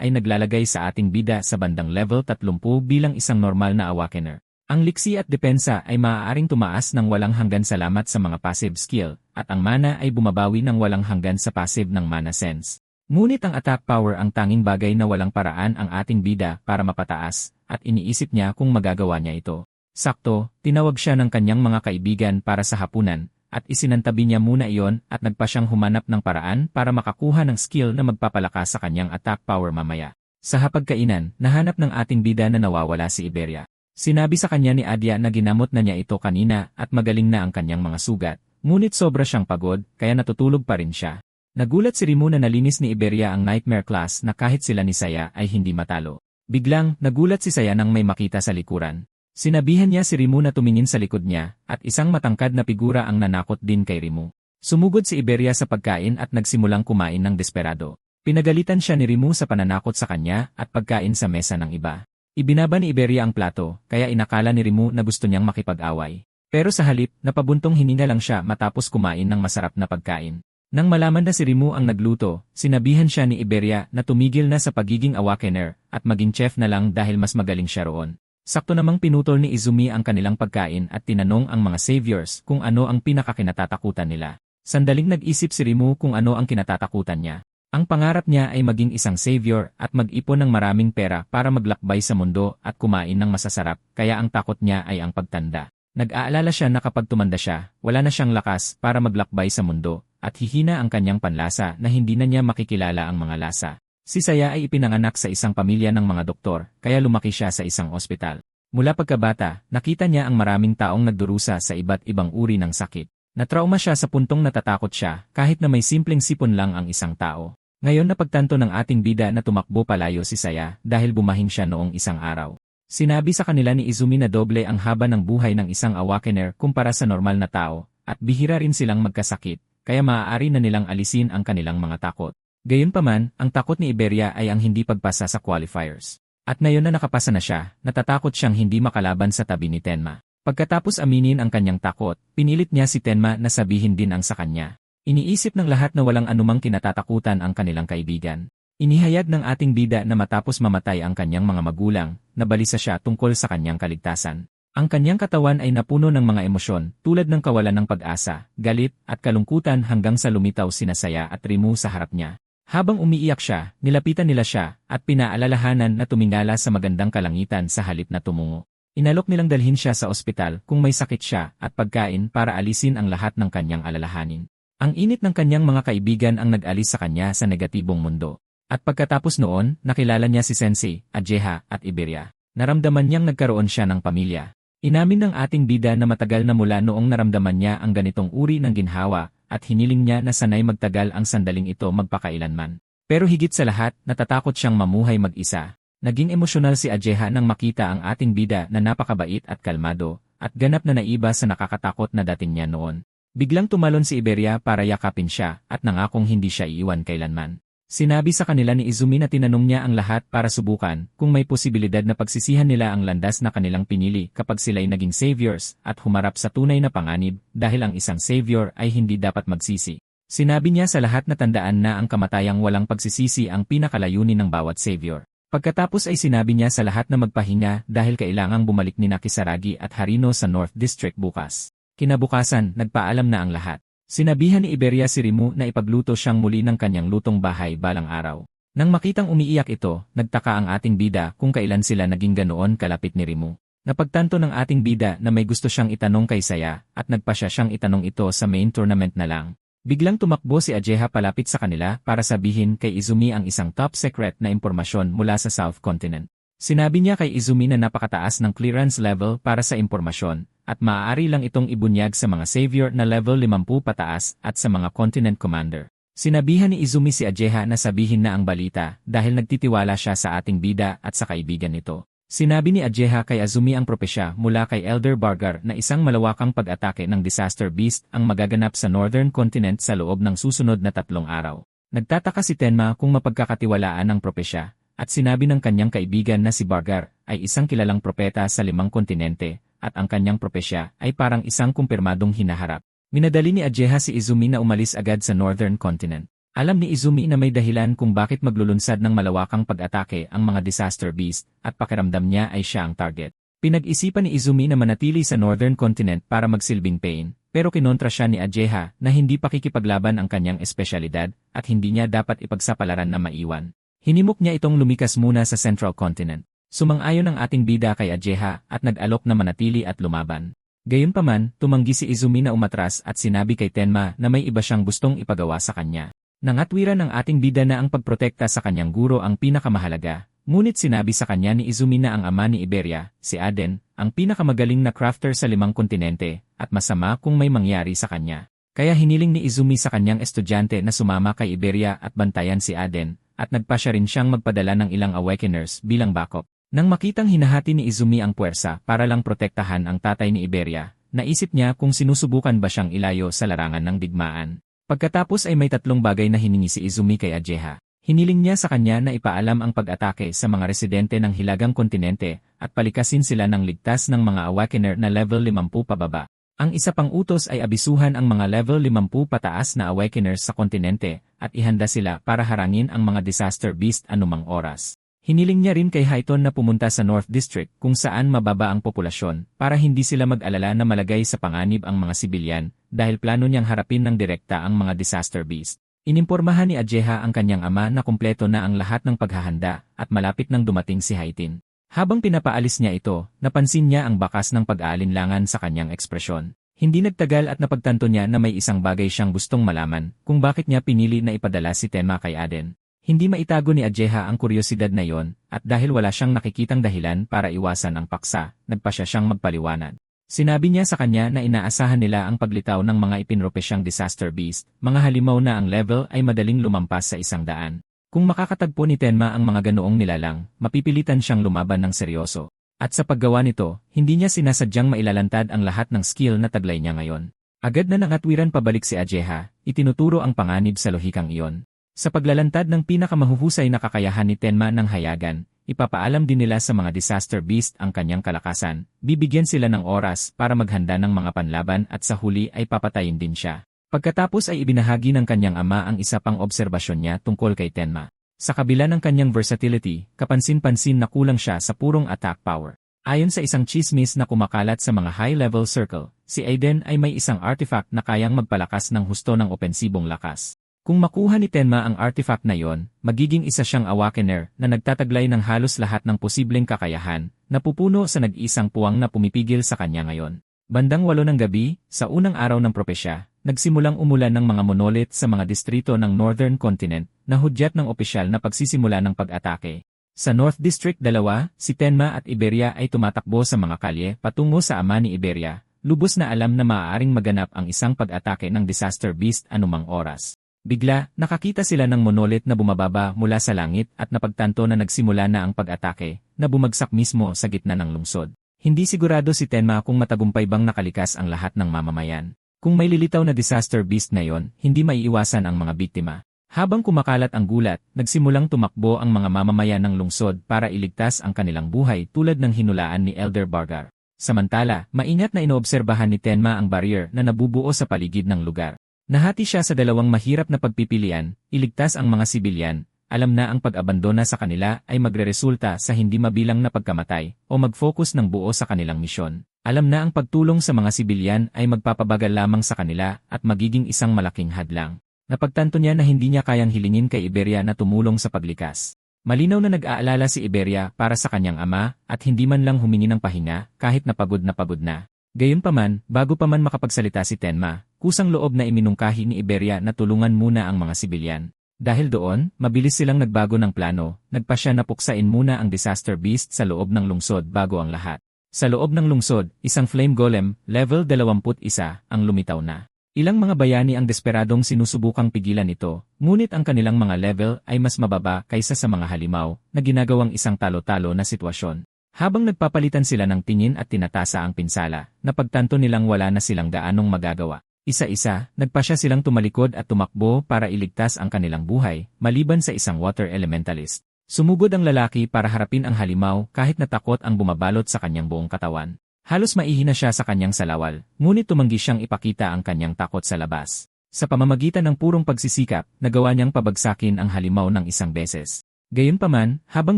ay naglalagay sa ating bida sa bandang level 30 bilang isang normal na awakener. Ang liksi at depensa ay maaaring tumaas ng walang hanggan salamat sa mga passive skill, at ang mana ay bumabawi ng walang hanggan sa passive ng mana sense. Ngunit ang attack power ang tanging bagay na walang paraan ang ating bida para mapataas, at iniisip niya kung magagawa niya ito. Sakto, tinawag siya ng kanyang mga kaibigan para sa hapunan, at isinantabi niya muna iyon at nagpa siyang humanap ng paraan para makakuha ng skill na magpapalakas sa kanyang attack power mamaya. Sa hapagkainan, nahanap ng ating bida na nawawala si Iberia. Sinabi sa kanya ni Adia na ginamot na niya ito kanina at magaling na ang kanyang mga sugat, ngunit sobra siyang pagod kaya natutulog pa rin siya. Nagulat si Rimu na nalinis ni Iberia ang Nightmare Class na kahit sila ni Saya ay hindi matalo. Biglang, nagulat si Saya nang may makita sa likuran. Sinabihan niya si Rimu na tumingin sa likod niya, at isang matangkad na figura ang nanakot din kay Rimu. Sumugod si Iberia sa pagkain at nagsimulang kumain ng desperado. Pinagalitan siya ni Rimu sa pananakot sa kanya at pagkain sa mesa ng iba. Ibinaba ni Iberia ang plato, kaya inakala ni Rimu na gusto niyang makipag-away. Pero sa halip, napabuntong hininga lang siya matapos kumain ng masarap na pagkain. Nang malaman na si Rimu ang nagluto, sinabihan siya ni Iberia na tumigil na sa pagiging awakener at maging chef na lang dahil mas magaling siya roon. Sakto namang pinutol ni Izumi ang kanilang pagkain at tinanong ang mga saviors kung ano ang pinakakinatatakutan nila. Sandaling nag-isip si Rimu kung ano ang kinatatakutan niya. Ang pangarap niya ay maging isang savior at mag-ipon ng maraming pera para maglakbay sa mundo at kumain ng masasarap, kaya ang takot niya ay ang pagtanda. Nag-aalala siya na kapag tumanda siya, wala na siyang lakas para maglakbay sa mundo, at hihina ang kanyang panlasa na hindi na niya makikilala ang mga lasa. Si Saya ay ipinanganak sa isang pamilya ng mga doktor, kaya lumaki siya sa isang ospital. Mula pagkabata, nakita niya ang maraming taong nagdurusa sa iba't ibang uri ng sakit. Natrauma siya sa puntong natatakot siya kahit na may simpleng sipon lang ang isang tao. Ngayon napagtanto ng ating bida na tumakbo palayo si Saya dahil bumahing siya noong isang araw. Sinabi sa kanila ni Izumi na doble ang haba ng buhay ng isang awakener kumpara sa normal na tao, at bihira rin silang magkasakit, kaya maaari na nilang alisin ang kanilang mga takot. Gayunpaman, ang takot ni Iberia ay ang hindi pagpasa sa qualifiers. At ngayon na nakapasa na siya, natatakot siyang hindi makalaban sa tabi ni Tenma. Pagkatapos aminin ang kanyang takot, pinilit niya si Tenma na sabihin din ang sa kanya. Iniisip ng lahat na walang anumang kinatatakutan ang kanilang kaibigan. Inihayag ng ating bida na matapos mamatay ang kanyang mga magulang, nabalisa siya tungkol sa kanyang kaligtasan. Ang kanyang katawan ay napuno ng mga emosyon tulad ng kawalan ng pag-asa, galit, at kalungkutan hanggang sa lumitaw sina Saya at Rimu sa harap niya. Habang umiiyak siya, nilapitan nila siya at pinaalalahanan na tumingala sa magandang kalangitan sa halip na tumungo. Inalok nilang dalhin siya sa ospital kung may sakit siya at pagkain para alisin ang lahat ng kanyang alalahanin. Ang init ng kanyang mga kaibigan ang nag-alis sa kanya sa negatibong mundo. At pagkatapos noon, nakilala niya si Sensei, Ajeha, at Iberia. Naramdaman niyang nagkaroon siya ng pamilya. Inamin ng ating bida na matagal na mula noong naramdaman niya ang ganitong uri ng ginhawa, at hiniling niya na sanay magtagal ang sandaling ito magpakailanman. Pero higit sa lahat, natatakot siyang mamuhay mag-isa. Naging emosyonal si Ajeha nang makita ang ating bida na napakabait at kalmado, at ganap na naiba sa nakakatakot na dating niya noon. Biglang tumalon si Iberia para yakapin siya, at nangakong hindi siya iiwan kailanman. Sinabi sa kanila ni Izumi na tinanong niya ang lahat para subukan kung may posibilidad na pagsisihan nila ang landas na kanilang pinili kapag sila'y naging saviors at humarap sa tunay na panganib dahil ang isang savior ay hindi dapat magsisi. Sinabi niya sa lahat na tandaan na ang kamatayang walang pagsisisi ang pinakalayunin ng bawat savior. Pagkatapos ay sinabi niya sa lahat na magpahinga dahil kailangang bumalik ni Kisaragi at Harino sa North District bukas. Kinabukasan, nagpaalam na ang lahat. Sinabihan ni Iberia si Rimu na ipagluto siyang muli ng kanyang lutong bahay balang araw. Nang makitang umiiyak ito, nagtaka ang ating bida kung kailan sila naging ganoon kalapit ni Rimu. Napagtanto ng ating bida na may gusto siyang itanong kay Saya at nagpasya siyang itanong ito sa main tournament na lang. Biglang tumakbo si Ajeha palapit sa kanila para sabihin kay Izumi ang isang top secret na impormasyon mula sa South Continent. Sinabi niya kay Izumi na napakataas ng clearance level para sa impormasyon, at maaari lang itong ibunyag sa mga savior na level 50 pataas at sa mga continent commander. Sinabihan ni Izumi si Ajeha na sabihin na ang balita dahil nagtitiwala siya sa ating bida at sa kaibigan nito. Sinabi ni Ajeha kay Izumi ang propesya mula kay Elder Bargar na isang malawakang pag-atake ng Disaster Beast ang magaganap sa Northern Continent sa loob ng susunod na 3 araw. Nagtataka si Tenma kung mapagkakatiwalaan ang propesya, at sinabi ng kanyang kaibigan na si Bargar ay isang kilalang propeta sa 5 kontinente, at ang kanyang propesya ay parang isang kumpirmadong hinaharap. Minadali ni Ajeha si Izumi na umalis agad sa Northern Continent. Alam ni Izumi na may dahilan kung bakit maglulunsad ng malawakang pag-atake ang mga Disaster Beast, at pakiramdam niya ay siya ang target. Pinag-isipan ni Izumi na manatili sa Northern Continent para magsilbing pain, pero kinontra siya ni Ajeha na hindi pakikipaglaban ang kanyang espesyalidad at hindi niya dapat ipagsapalaran na maiwan. Hinimok niya itong lumikas muna sa Central Continent. Sumang-ayon ang ating bida kay Ajeha at nag-alok na manatili at lumaban. Gayunpaman, tumanggi si Izumi na umatras at sinabi kay Tenma na may iba siyang gustong ipagawa sa kanya. Nangatwiran ng ating bida na ang pagprotekta sa kanyang guro ang pinakamahalaga, ngunit sinabi sa kanya ni Izumi na ang ama ni Iberia, si Aden, ang pinakamagaling na crafter sa 5 kontinente, at masama kung may mangyari sa kanya. Kaya hiniling ni Izumi sa kanyang estudyante na sumama kay Iberia at bantayan si Aden, at nagpasya rin siyang magpadala ng ilang awakeners bilang backup. Nang makitang hinahati ni Izumi ang puwersa para lang protektahan ang tatay ni Iberia, naisip niya kung sinusubukan ba siyang ilayo sa larangan ng digmaan. Pagkatapos ay may 3 bagay na hiningi si Izumi kay Ajeha. Hiniling niya sa kanya na ipaalam ang pag-atake sa mga residente ng Hilagang Kontinente at palikasin sila ng ligtas ng mga awakener na level 50 pababa. Ang isa pang utos ay abisuhan ang mga level 50 pataas na awakeners sa kontinente at ihanda sila para harangin ang mga disaster beast anumang oras. Hiniling niya rin kay Highton na pumunta sa North District kung saan mababa ang populasyon para hindi sila mag-alala na malagay sa panganib ang mga sibilyan dahil plano niyang harapin ng direkta ang mga disaster beast. Inimpormahan ni Ajeha ang kanyang ama na kumpleto na ang lahat ng paghahanda at malapit nang dumating si Haitin. Habang pinapaalis niya ito, napansin niya ang bakas ng pag-aalinlangan sa kanyang ekspresyon. Hindi nagtagal at napagtanto niya na may isang bagay siyang gustong malaman, kung bakit niya pinili na ipadala si Tenma kay Aden. Hindi maitago ni Ajeha ang kuryosidad na yon, at dahil wala siyang nakikitang dahilan para iwasan ang paksa, nagpasya siyang magpaliwanag. Sinabi niya sa kanya na inaasahan nila ang paglitaw ng mga ipinropesyang disaster beast, mga halimaw na ang level ay madaling lumampas sa 100. Kung makakatagpo ni Tenma ang mga ganoong nilalang, mapipilitan siyang lumaban ng seryoso. At sa paggawa nito, hindi niya sinasadyang mailalantad ang lahat ng skill na taglay niya ngayon. Agad na nangatwiran pabalik si Ajeha, itinuturo ang panganib sa lohikang iyon. Sa paglalantad ng pinakamahuhusay na kakayahan ni Tenma ng hayagan, ipapaalam din nila sa mga disaster beast ang kanyang kalakasan, bibigyan sila ng oras para maghanda ng mga panlaban at sa huli ay papatayin din siya. Pagkatapos ay ibinahagi ng kanyang ama ang isa pang obserbasyon niya tungkol kay Tenma. Sa kabila ng kanyang versatility, kapansin-pansin na kulang siya sa purong attack power. Ayon sa isang chismis na kumakalat sa mga high-level circle, si Aiden ay may isang artifact na kayang magpalakas ng husto ng opensibong lakas. Kung makuha ni Tenma ang artifact na yon, magiging isa siyang awakener na nagtataglay ng halos lahat ng posibleng kakayahan, na pupuno sa nag-isang puwang na pumipigil sa kanya ngayon. Bandang 8 ng gabi, sa unang araw ng propesya, nagsimulang umulan ng mga monolith sa mga distrito ng Northern Continent na hudyat ng opisyal na pagsisimula ng pag-atake. Sa North District 2, si Tenma at Iberia ay tumatakbo sa mga kalye patungo sa ama ni Iberia, lubos na alam na maaaring maganap ang isang pag-atake ng disaster beast anumang oras. Bigla, nakakita sila ng monolith na bumababa mula sa langit at napagtanto na nagsimula na ang pag-atake, na bumagsak mismo sa gitna ng lungsod. Hindi sigurado si Tenma kung matagumpay bang nakalikas ang lahat ng mamamayan. Kung may lilitaw na disaster beast na yon, hindi maiiwasan ang mga biktima. Habang kumakalat ang gulat, nagsimulang tumakbo ang mga mamamayan ng lungsod para iligtas ang kanilang buhay tulad ng hinulaan ni Elder Bargar. Samantala, maingat na inoobserbahan ni Tenma ang barrier na nabubuo sa paligid ng lugar. Nahati siya sa dalawang mahirap na pagpipilian, iligtas ang mga sibilyan. Alam na ang pag-abandona sa kanila ay magreresulta sa hindi mabilang na pagkamatay o mag-focus ng buo sa kanilang misyon. Alam na ang pagtulong sa mga sibilyan ay magpapabagal lamang sa kanila at magiging isang malaking hadlang. Napagtanto niya na hindi niya kayang hilingin kay Iberia na tumulong sa paglikas. Malinaw na nag-aalala si Iberia para sa kanyang ama at hindi man lang humingi ng pahinga kahit napagod na. Gayunpaman, bago pa man makapagsalita si Tenma, kusang loob na iminungkahi ni Iberia na tulungan muna ang mga sibilyan. Dahil doon, mabilis silang nagbago ng plano, nagpasya na puksain muna ang disaster beast sa loob ng lungsod bago ang lahat. Sa loob ng lungsod, isang flame golem, level 21, ang lumitaw na. Ilang mga bayani ang desperadong sinusubukang pigilan ito, ngunit ang kanilang mga level ay mas mababa kaysa sa mga halimaw, na ginagawang isang talo-talo na sitwasyon. Habang nagpapalitan sila ng tingin at tinatasa ang pinsala, napagtanto nilang wala na silang gaanong magagawa. Isa-isa, nagpasya silang tumalikod at tumakbo para iligtas ang kanilang buhay, maliban sa isang water elementalist. Sumugod ang lalaki para harapin ang halimaw kahit natakot ang bumabalot sa kanyang buong katawan. Halos maihina siya sa kanyang salawal, ngunit tumanggi siyang ipakita ang kanyang takot sa labas. Sa pamamagitan ng purong pagsisikap, nagawa niyang pabagsakin ang halimaw ng isang beses. Gayunpaman, habang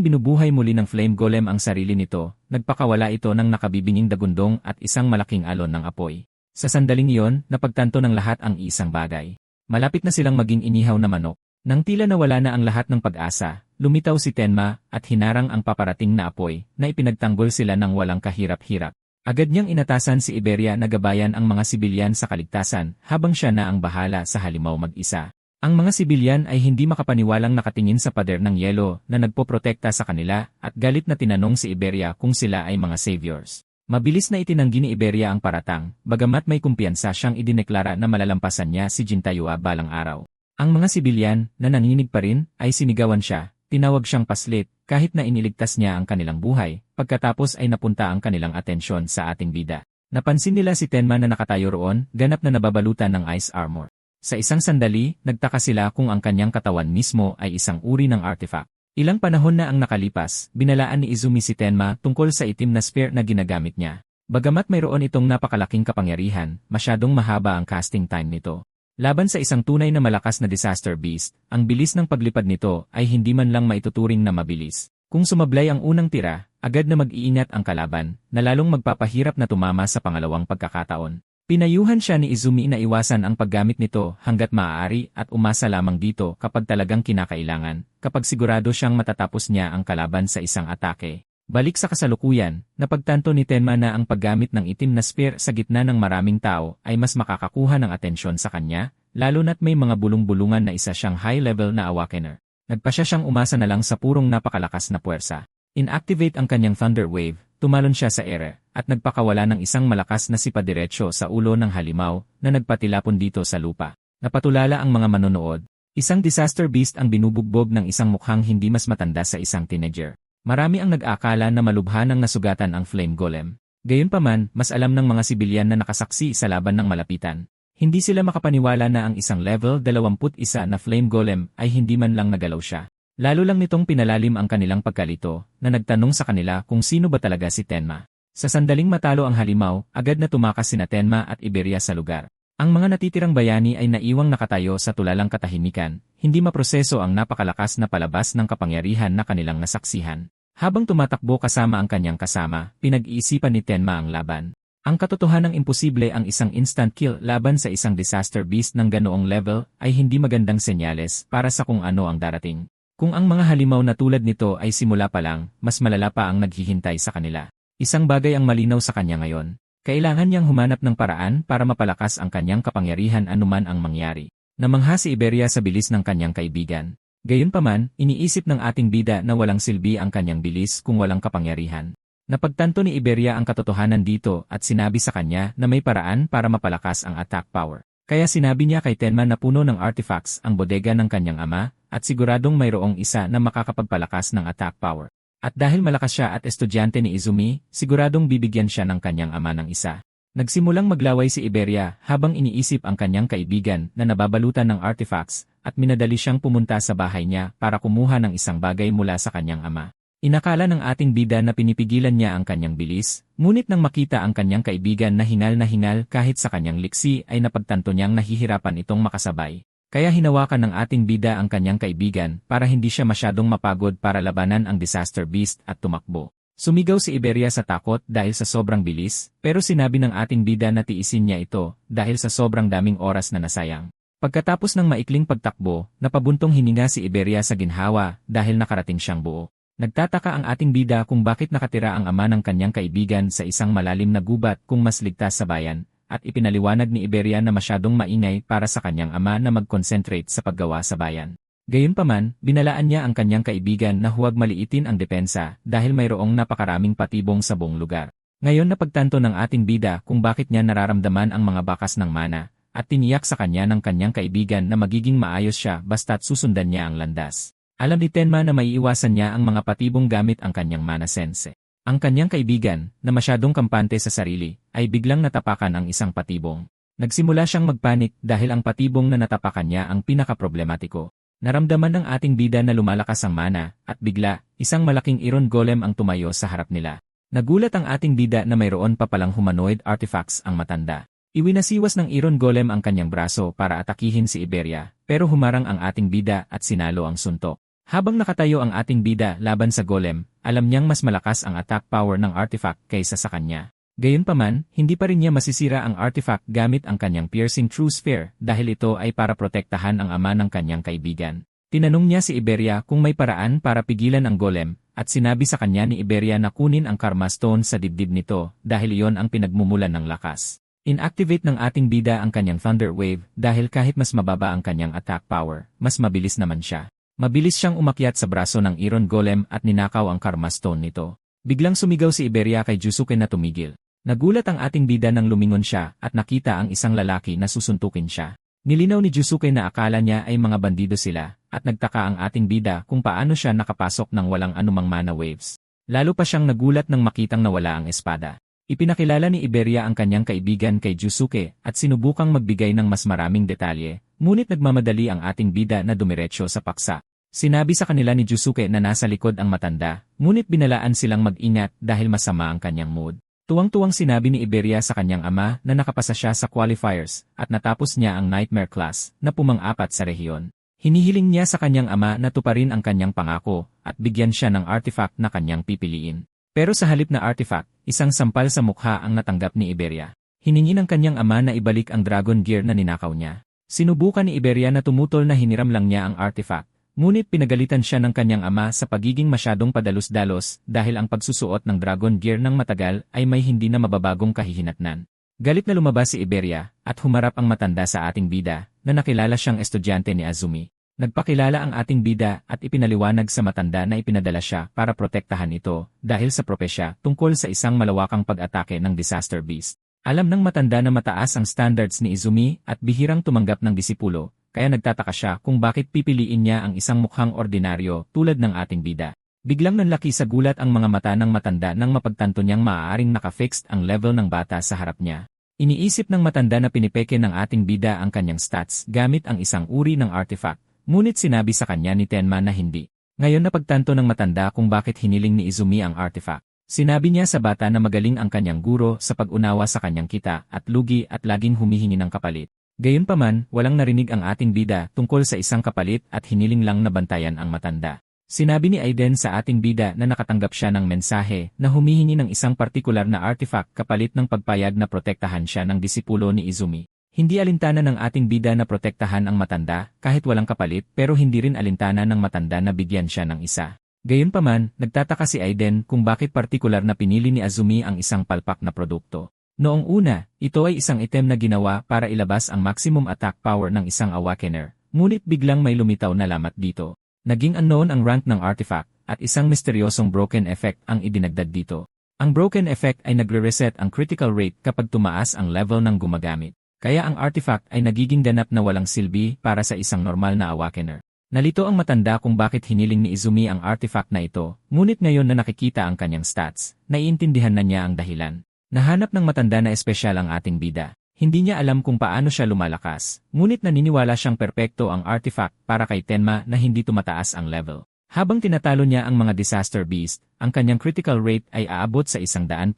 binubuhay muli ng flame golem ang sarili nito, nagpakawala ito ng nakabibinging dagundong at isang malaking alon ng apoy. Sa sandaling iyon, napagtanto ng lahat ang isang bagay. Malapit na silang maging inihaw na manok. Nang tila nawala na ang lahat ng pag-asa, lumitaw si Tenma at hinarang ang paparating na apoy na ipinagtanggol sila ng walang kahirap-hirap. Agad niyang inatasan si Iberia na gabayan ang mga sibilyan sa kaligtasan habang siya na ang bahala sa halimaw mag-isa. Ang mga sibilyan ay hindi makapaniwalang nakatingin sa pader ng yelo na nagpoprotekta sa kanila at galit na tinanong si Iberia kung sila ay mga saviors. Mabilis na itinanggi ni Iberia ang paratang, bagamat may kumpiyansa siyang idineklara na malalampasan niya si Jintayua balang araw. Ang mga sibilyan, na nanginig pa rin, ay sinigawan siya, tinawag siyang paslit, kahit na iniligtas niya ang kanilang buhay, pagkatapos ay napunta ang kanilang atensyon sa ating bida. Napansin nila si Tenma na nakatayo roon, ganap na nababalutan ng ice armor. Sa isang sandali, nagtaka sila kung ang kanyang katawan mismo ay isang uri ng artifact. Ilang panahon na ang nakalipas, binalaan ni Izumi si Tenma tungkol sa itim na spear na ginagamit niya. Bagamat mayroon itong napakalaking kapangyarihan, masyadong mahaba ang casting time nito. Laban sa isang tunay na malakas na disaster beast, ang bilis ng paglipad nito ay hindi man lang maituturing na mabilis. Kung sumablay ang unang tira, agad na mag-iingat ang kalaban, na lalong magpapahirap na tumama sa pangalawang pagkakataon. Pinayuhan siya ni Izumi na iwasan ang paggamit nito hanggat maaari at umasa lamang dito kapag talagang kinakailangan, kapag sigurado siyang matatapos niya ang kalaban sa isang atake. Balik sa kasalukuyan, napagtanto ni Tenma na ang paggamit ng itim na spear sa gitna ng maraming tao ay mas makakakuha ng atensyon sa kanya, lalo na't may mga bulong-bulungan na isa siyang high-level na awakener. Nagpasya siyang umasa na lang sa purong napakalakas na puwersa. Inactivate ang kanyang Thunder Wave, tumalon siya sa ere, at nagpakawala ng isang malakas na sipadiretso sa ulo ng halimaw na nagpatilapon dito sa lupa. Napatulala ang mga manonood. Isang disaster beast ang binubugbog ng isang mukhang hindi mas matanda sa isang teenager. Marami ang nag-aakala na malubha nang nasugatan ang Flame Golem. Gayunpaman, mas alam ng mga sibilyan na nakasaksi sa laban ng malapitan. Hindi sila makapaniwala na ang isang level 21 na Flame Golem ay hindi man lang nagalaw siya. Lalo lang nitong pinalalim ang kanilang pagkalito na nagtanong sa kanila kung sino ba talaga si Tenma. Sa sandaling matalo ang halimaw, agad na tumakas sina Tenma at Iberia sa lugar. Ang mga natitirang bayani ay naiwang nakatayo sa tulalang katahimikan, hindi maproseso ang napakalakas na palabas ng kapangyarihan na kanilang nasaksihan. Habang tumatakbo kasama ang kanyang kasama, pinag-iisipan ni Tenma ang laban. Ang katotohanang imposible ang isang instant kill laban sa isang disaster beast ng ganoong level ay hindi magandang senyales para sa kung ano ang darating. Kung ang mga halimaw na tulad nito ay simula pa lang, mas malala pa ang naghihintay sa kanila. Isang bagay ang malinaw sa kanya ngayon. Kailangan niyang humanap ng paraan para mapalakas ang kanyang kapangyarihan anuman ang mangyari. Namangha si Iberia sa bilis ng kanyang kaibigan. Gayunpaman, iniisip ng ating bida na walang silbi ang kanyang bilis kung walang kapangyarihan. Napagtanto ni Iberia ang katotohanan dito at sinabi sa kanya na may paraan para mapalakas ang attack power. Kaya sinabi niya kay Tenma na puno ng artifacts ang bodega ng kanyang ama at siguradong mayroong isa na makakapagpalakas ng attack power. At dahil malakas siya at estudyante ni Izumi, siguradong bibigyan siya ng kanyang ama ng isa. Nagsimulang maglaway si Iberia habang iniisip ang kanyang kaibigan na nababalutan ng artifacts at minadali siyang pumunta sa bahay niya para kumuha ng isang bagay mula sa kanyang ama. Inakala ng ating bida na pinipigilan niya ang kanyang bilis, ngunit nang makita ang kanyang kaibigan na hingal kahit sa kanyang liksi ay napagtanto niyang nahihirapan itong makasabay. Kaya hinawakan ng ating bida ang kanyang kaibigan para hindi siya masyadong mapagod para labanan ang disaster beast at tumakbo. Sumigaw si Iberia sa takot dahil sa sobrang bilis, pero sinabi ng ating bida na tiisin niya ito dahil sa sobrang daming oras na nasayang. Pagkatapos ng maikling pagtakbo, napabuntong hininga si Iberia sa ginhawa dahil nakarating siyang buo. Nagtataka ang ating bida kung bakit nakatira ang ama ng kanyang kaibigan sa isang malalim na gubat kung mas ligtas sa bayan, at ipinaliwanag ni Iberia na masyadong maingay para sa kanyang ama na mag-concentrate sa paggawa sa bayan. Gayunpaman, binalaan niya ang kanyang kaibigan na huwag maliitin ang depensa dahil mayroong napakaraming patibong sa buong lugar. Ngayon napagtanto ng ating bida kung bakit niya nararamdaman ang mga bakas ng mana, at tiniyak sa kanya ng kanyang kaibigan na magiging maayos siya basta't susundan niya ang landas. Alam ni Tenma na maiiwasan niya ang mga patibong gamit ang kanyang mana sense. Ang kanyang kaibigan, na masyadong kampante sa sarili, ay biglang natapakan ang isang patibong. Nagsimula siyang magpanik dahil ang patibong na natapakan niya ang pinakaproblematiko. Naramdaman ng ating bida na lumalakas ang mana, at bigla, isang malaking iron golem ang tumayo sa harap nila. Nagulat ang ating bida na mayroon pa palang humanoid artifacts ang matanda. Iwinasiwas ng iron golem ang kanyang braso para atakihin si Iberia, pero humarang ang ating bida at sinalo ang suntok. Habang nakatayo ang ating bida laban sa golem, alam niyang mas malakas ang attack power ng artifact kaysa sa kanya. Gayunpaman, hindi pa rin niya masisira ang artifact gamit ang kanyang piercing true sphere dahil ito ay para protektahan ang ama ng kanyang kaibigan. Tinanong niya si Iberia kung may paraan para pigilan ang golem, at sinabi sa kanya ni Iberia na kunin ang Karma Stone sa dibdib nito dahil iyon ang pinagmumulan ng lakas. Inactivate ng ating bida ang kanyang Thunder Wave dahil kahit mas mababa ang kanyang attack power, mas mabilis naman siya. Mabilis siyang umakyat sa braso ng Iron Golem at ninakaw ang Karma Stone nito. Biglang sumigaw si Iberia kay Jusuke na tumigil. Nagulat ang ating bida nang lumingon siya at nakita ang isang lalaki na susuntukin siya. Nilinaw ni Jusuke na akala niya ay mga bandido sila, at nagtaka ang ating bida kung paano siya nakapasok ng walang anumang mana waves. Lalo pa siyang nagulat nang makitang nawala ang espada. Ipinakilala ni Iberia ang kanyang kaibigan kay Jusuke at sinubukang magbigay ng mas maraming detalye, ngunit nagmamadali ang ating bida na dumiretso sa paksa. Sinabi sa kanila ni Jusuke na nasa likod ang matanda, ngunit binalaan silang mag-ingat dahil masama ang kanyang mood. Tuwang-tuwang sinabi ni Iberia sa kanyang ama na nakapasa siya sa qualifiers at natapos niya ang Nightmare class na pumang-apat sa rehiyon. Hinihiling niya sa kanyang ama na tuparin ang kanyang pangako at bigyan siya ng artifact na kanyang pipiliin. Pero sa halip na artifact, isang sampal sa mukha ang natanggap ni Iberia. Hiningi ng kanyang ama na ibalik ang Dragon Gear na ninakaw niya. Sinubukan ni Iberia na tumutol na hiniram lang niya ang artifact, Ngunit pinagalitan siya ng kanyang ama sa pagiging masyadong padalos-dalos dahil ang pagsusuot ng Dragon Gear ng matagal ay may hindi na mababagong kahihinatnan. Galit na lumabas si Iberia at humarap ang matanda sa ating bida na nakilala siyang estudyante ni Azumi. Nagpakilala ang ating bida at ipinaliwanag sa matanda na ipinadala siya para protektahan ito dahil sa propesya tungkol sa isang malawakang pag-atake ng Disaster Beast. Alam ng matanda na mataas ang standards ni Izumi at bihirang tumanggap ng disipulo, kaya nagtataka siya kung bakit pipiliin niya ang isang mukhang ordinaryo tulad ng ating bida. Biglang nanlaki sa gulat ang mga mata ng matanda nang mapagtanto niyang maaaring naka-fixed ang level ng bata sa harap niya. Iniisip ng matanda na pinipeke ng ating bida ang kanyang stats gamit ang isang uri ng artifact. Ngunit sinabi sa kanya ni Tenma na hindi. Ngayon napagtanto ng matanda kung bakit hiniling ni Izumi ang artifact. Sinabi niya sa bata na magaling ang kanyang guro sa pag-unawa sa kanyang kita at lugi at laging humihingi ng kapalit. Gayunpaman, walang narinig ang ating bida tungkol sa isang kapalit at hiniling lang na bantayan ang matanda. Sinabi ni Aiden sa ating bida na nakatanggap siya ng mensahe na humihingi ng isang partikular na artifact kapalit ng pagpayag na protektahan siya ng disipulo ni Izumi. Hindi alintana ng ating bida na protektahan ang matanda kahit walang kapalit pero hindi rin alintana ng matanda na bigyan siya ng isa. Gayunpaman, nagtataka si Aiden kung bakit partikular na pinili ni Azumi ang isang palpak na produkto. Noong una, ito ay isang item na ginawa para ilabas ang maximum attack power ng isang Awakener, ngunit biglang may lumitaw na lamat dito. Naging unknown ang rank ng artifact at isang misteryosong broken effect ang idinagdag dito. Ang broken effect ay nagre-reset ang critical rate kapag tumaas ang level ng gumagamit. Kaya ang artifact ay nagiging ganap na walang silbi para sa isang normal na Awakener. Nalito ang matanda kung bakit hiniling ni Izumi ang artifact na ito, ngunit ngayon na nakikita ang kanyang stats, naiintindihan na niya ang dahilan. Nahanap ng matanda na espesyal ang ating bida. Hindi niya alam kung paano siya lumalakas, ngunit naniniwala siyang perpekto ang artifact para kay Tenma na hindi tumataas ang level. Habang tinatalo niya ang mga Disaster Beast, ang kanyang critical rate ay aabot sa 100%.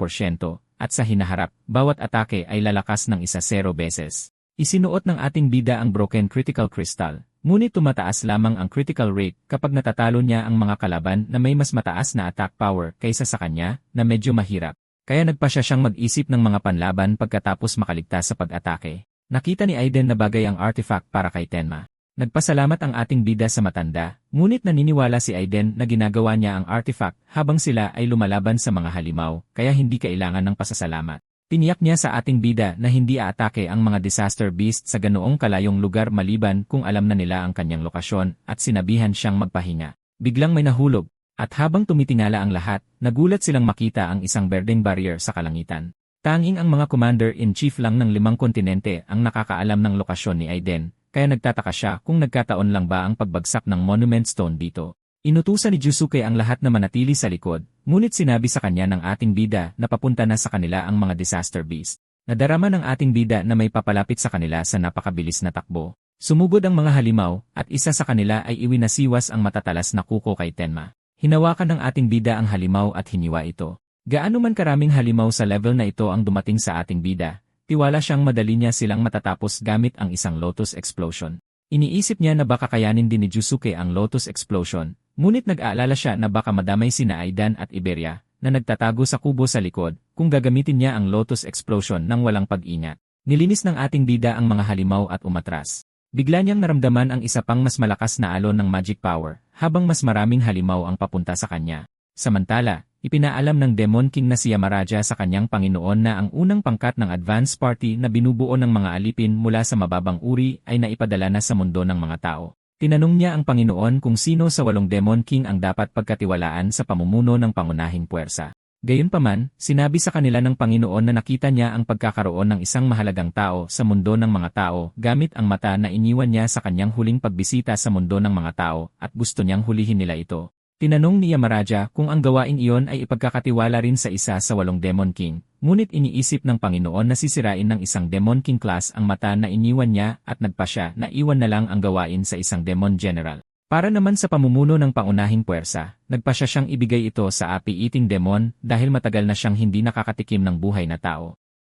At sa hinaharap, bawat atake ay lalakas ng 10 beses. Isinuot ng ating bida ang Broken Critical Crystal, ngunit tumataas lamang ang critical rate kapag natatalo niya ang mga kalaban na may mas mataas na attack power kaysa sa kanya na medyo mahirap. Kaya nagpasya siyang mag-isip ng mga panlaban pagkatapos makaligtas sa pag-atake. Nakita ni Aiden na bagay ang artifact para kay Tenma. Nagpasalamat ang ating bida sa matanda, ngunit naniniwala si Aiden na ginagawa niya ang artifact habang sila ay lumalaban sa mga halimaw, kaya hindi kailangan ng pasasalamat. Tiniyak niya sa ating bida na hindi aatake ang mga Disaster Beast sa ganoong kalayong lugar maliban kung alam na nila ang kanyang lokasyon at sinabihan siyang magpahinga. Biglang may nahulog, at habang tumitingala ang lahat, nagulat silang makita ang isang berdeng barrier sa kalangitan. Tanging ang mga Commander-in-Chief lang ng 5 kontinente ang nakakaalam ng lokasyon ni Aiden. Kaya nagtataka siya kung nagkataon lang ba ang pagbagsak ng Monument Stone dito. Inutusan ni Jusuke ang lahat na manatili sa likod, ngunit sinabi sa kanya ng ating bida na papunta na sa kanila ang mga Disaster Beast. Nadarama ng ating bida na may papalapit sa kanila sa napakabilis na takbo. Sumugod ang mga halimaw, at isa sa kanila ay iwinasiwas ang matatalas na kuko kay Tenma. Hinawakan ng ating bida ang halimaw at hiniwa ito. Gaano man karaming halimaw sa level na ito ang dumating sa ating bida, tiwala siyang madali niya silang matatapos gamit ang isang Lotus Explosion. Iniisip niya na baka kayanin din ni Jusuke ang Lotus Explosion, ngunit nag-aalala siya na baka madamay sina Aidan at Iberia, na nagtatago sa kubo sa likod, kung gagamitin niya ang Lotus Explosion nang walang pag-ingat. Nilinis ng ating bida ang mga halimaw at umatras. Bigla niyang naramdaman ang isa pang mas malakas na alon ng magic power, habang mas maraming halimaw ang papunta sa kanya. Samantala, ipinaalam ng Demon King na si Yamaraja sa kanyang Panginoon na ang unang pangkat ng advance party na binubuo ng mga alipin mula sa mababang uri ay naipadala na sa mundo ng mga tao. Tinanong niya ang Panginoon kung sino sa 8 Demon King ang dapat pagkatiwalaan sa pamumuno ng pangunahing puwersa. Gayunpaman, sinabi sa kanila ng Panginoon na nakita niya ang pagkakaroon ng isang mahalagang tao sa mundo ng mga tao gamit ang mata na iniwan niya sa kanyang huling pagbisita sa mundo ng mga tao at gusto niyang hulihin nila ito. Tinanong ni Yamaraja kung ang gawaing iyon ay ipagkakatiwala rin sa isa sa 8 Demon King, ngunit iniisip ng Panginoon na sisirain ng isang Demon King class ang mata na iniwan niya at nagpasya na iwan na lang ang gawain sa isang Demon General. Para naman sa pamumuno ng pangunahing puwersa, nagpasya siyang ibigay ito sa api-eating demon dahil matagal na siyang hindi nakakatikim ng buhay na tao.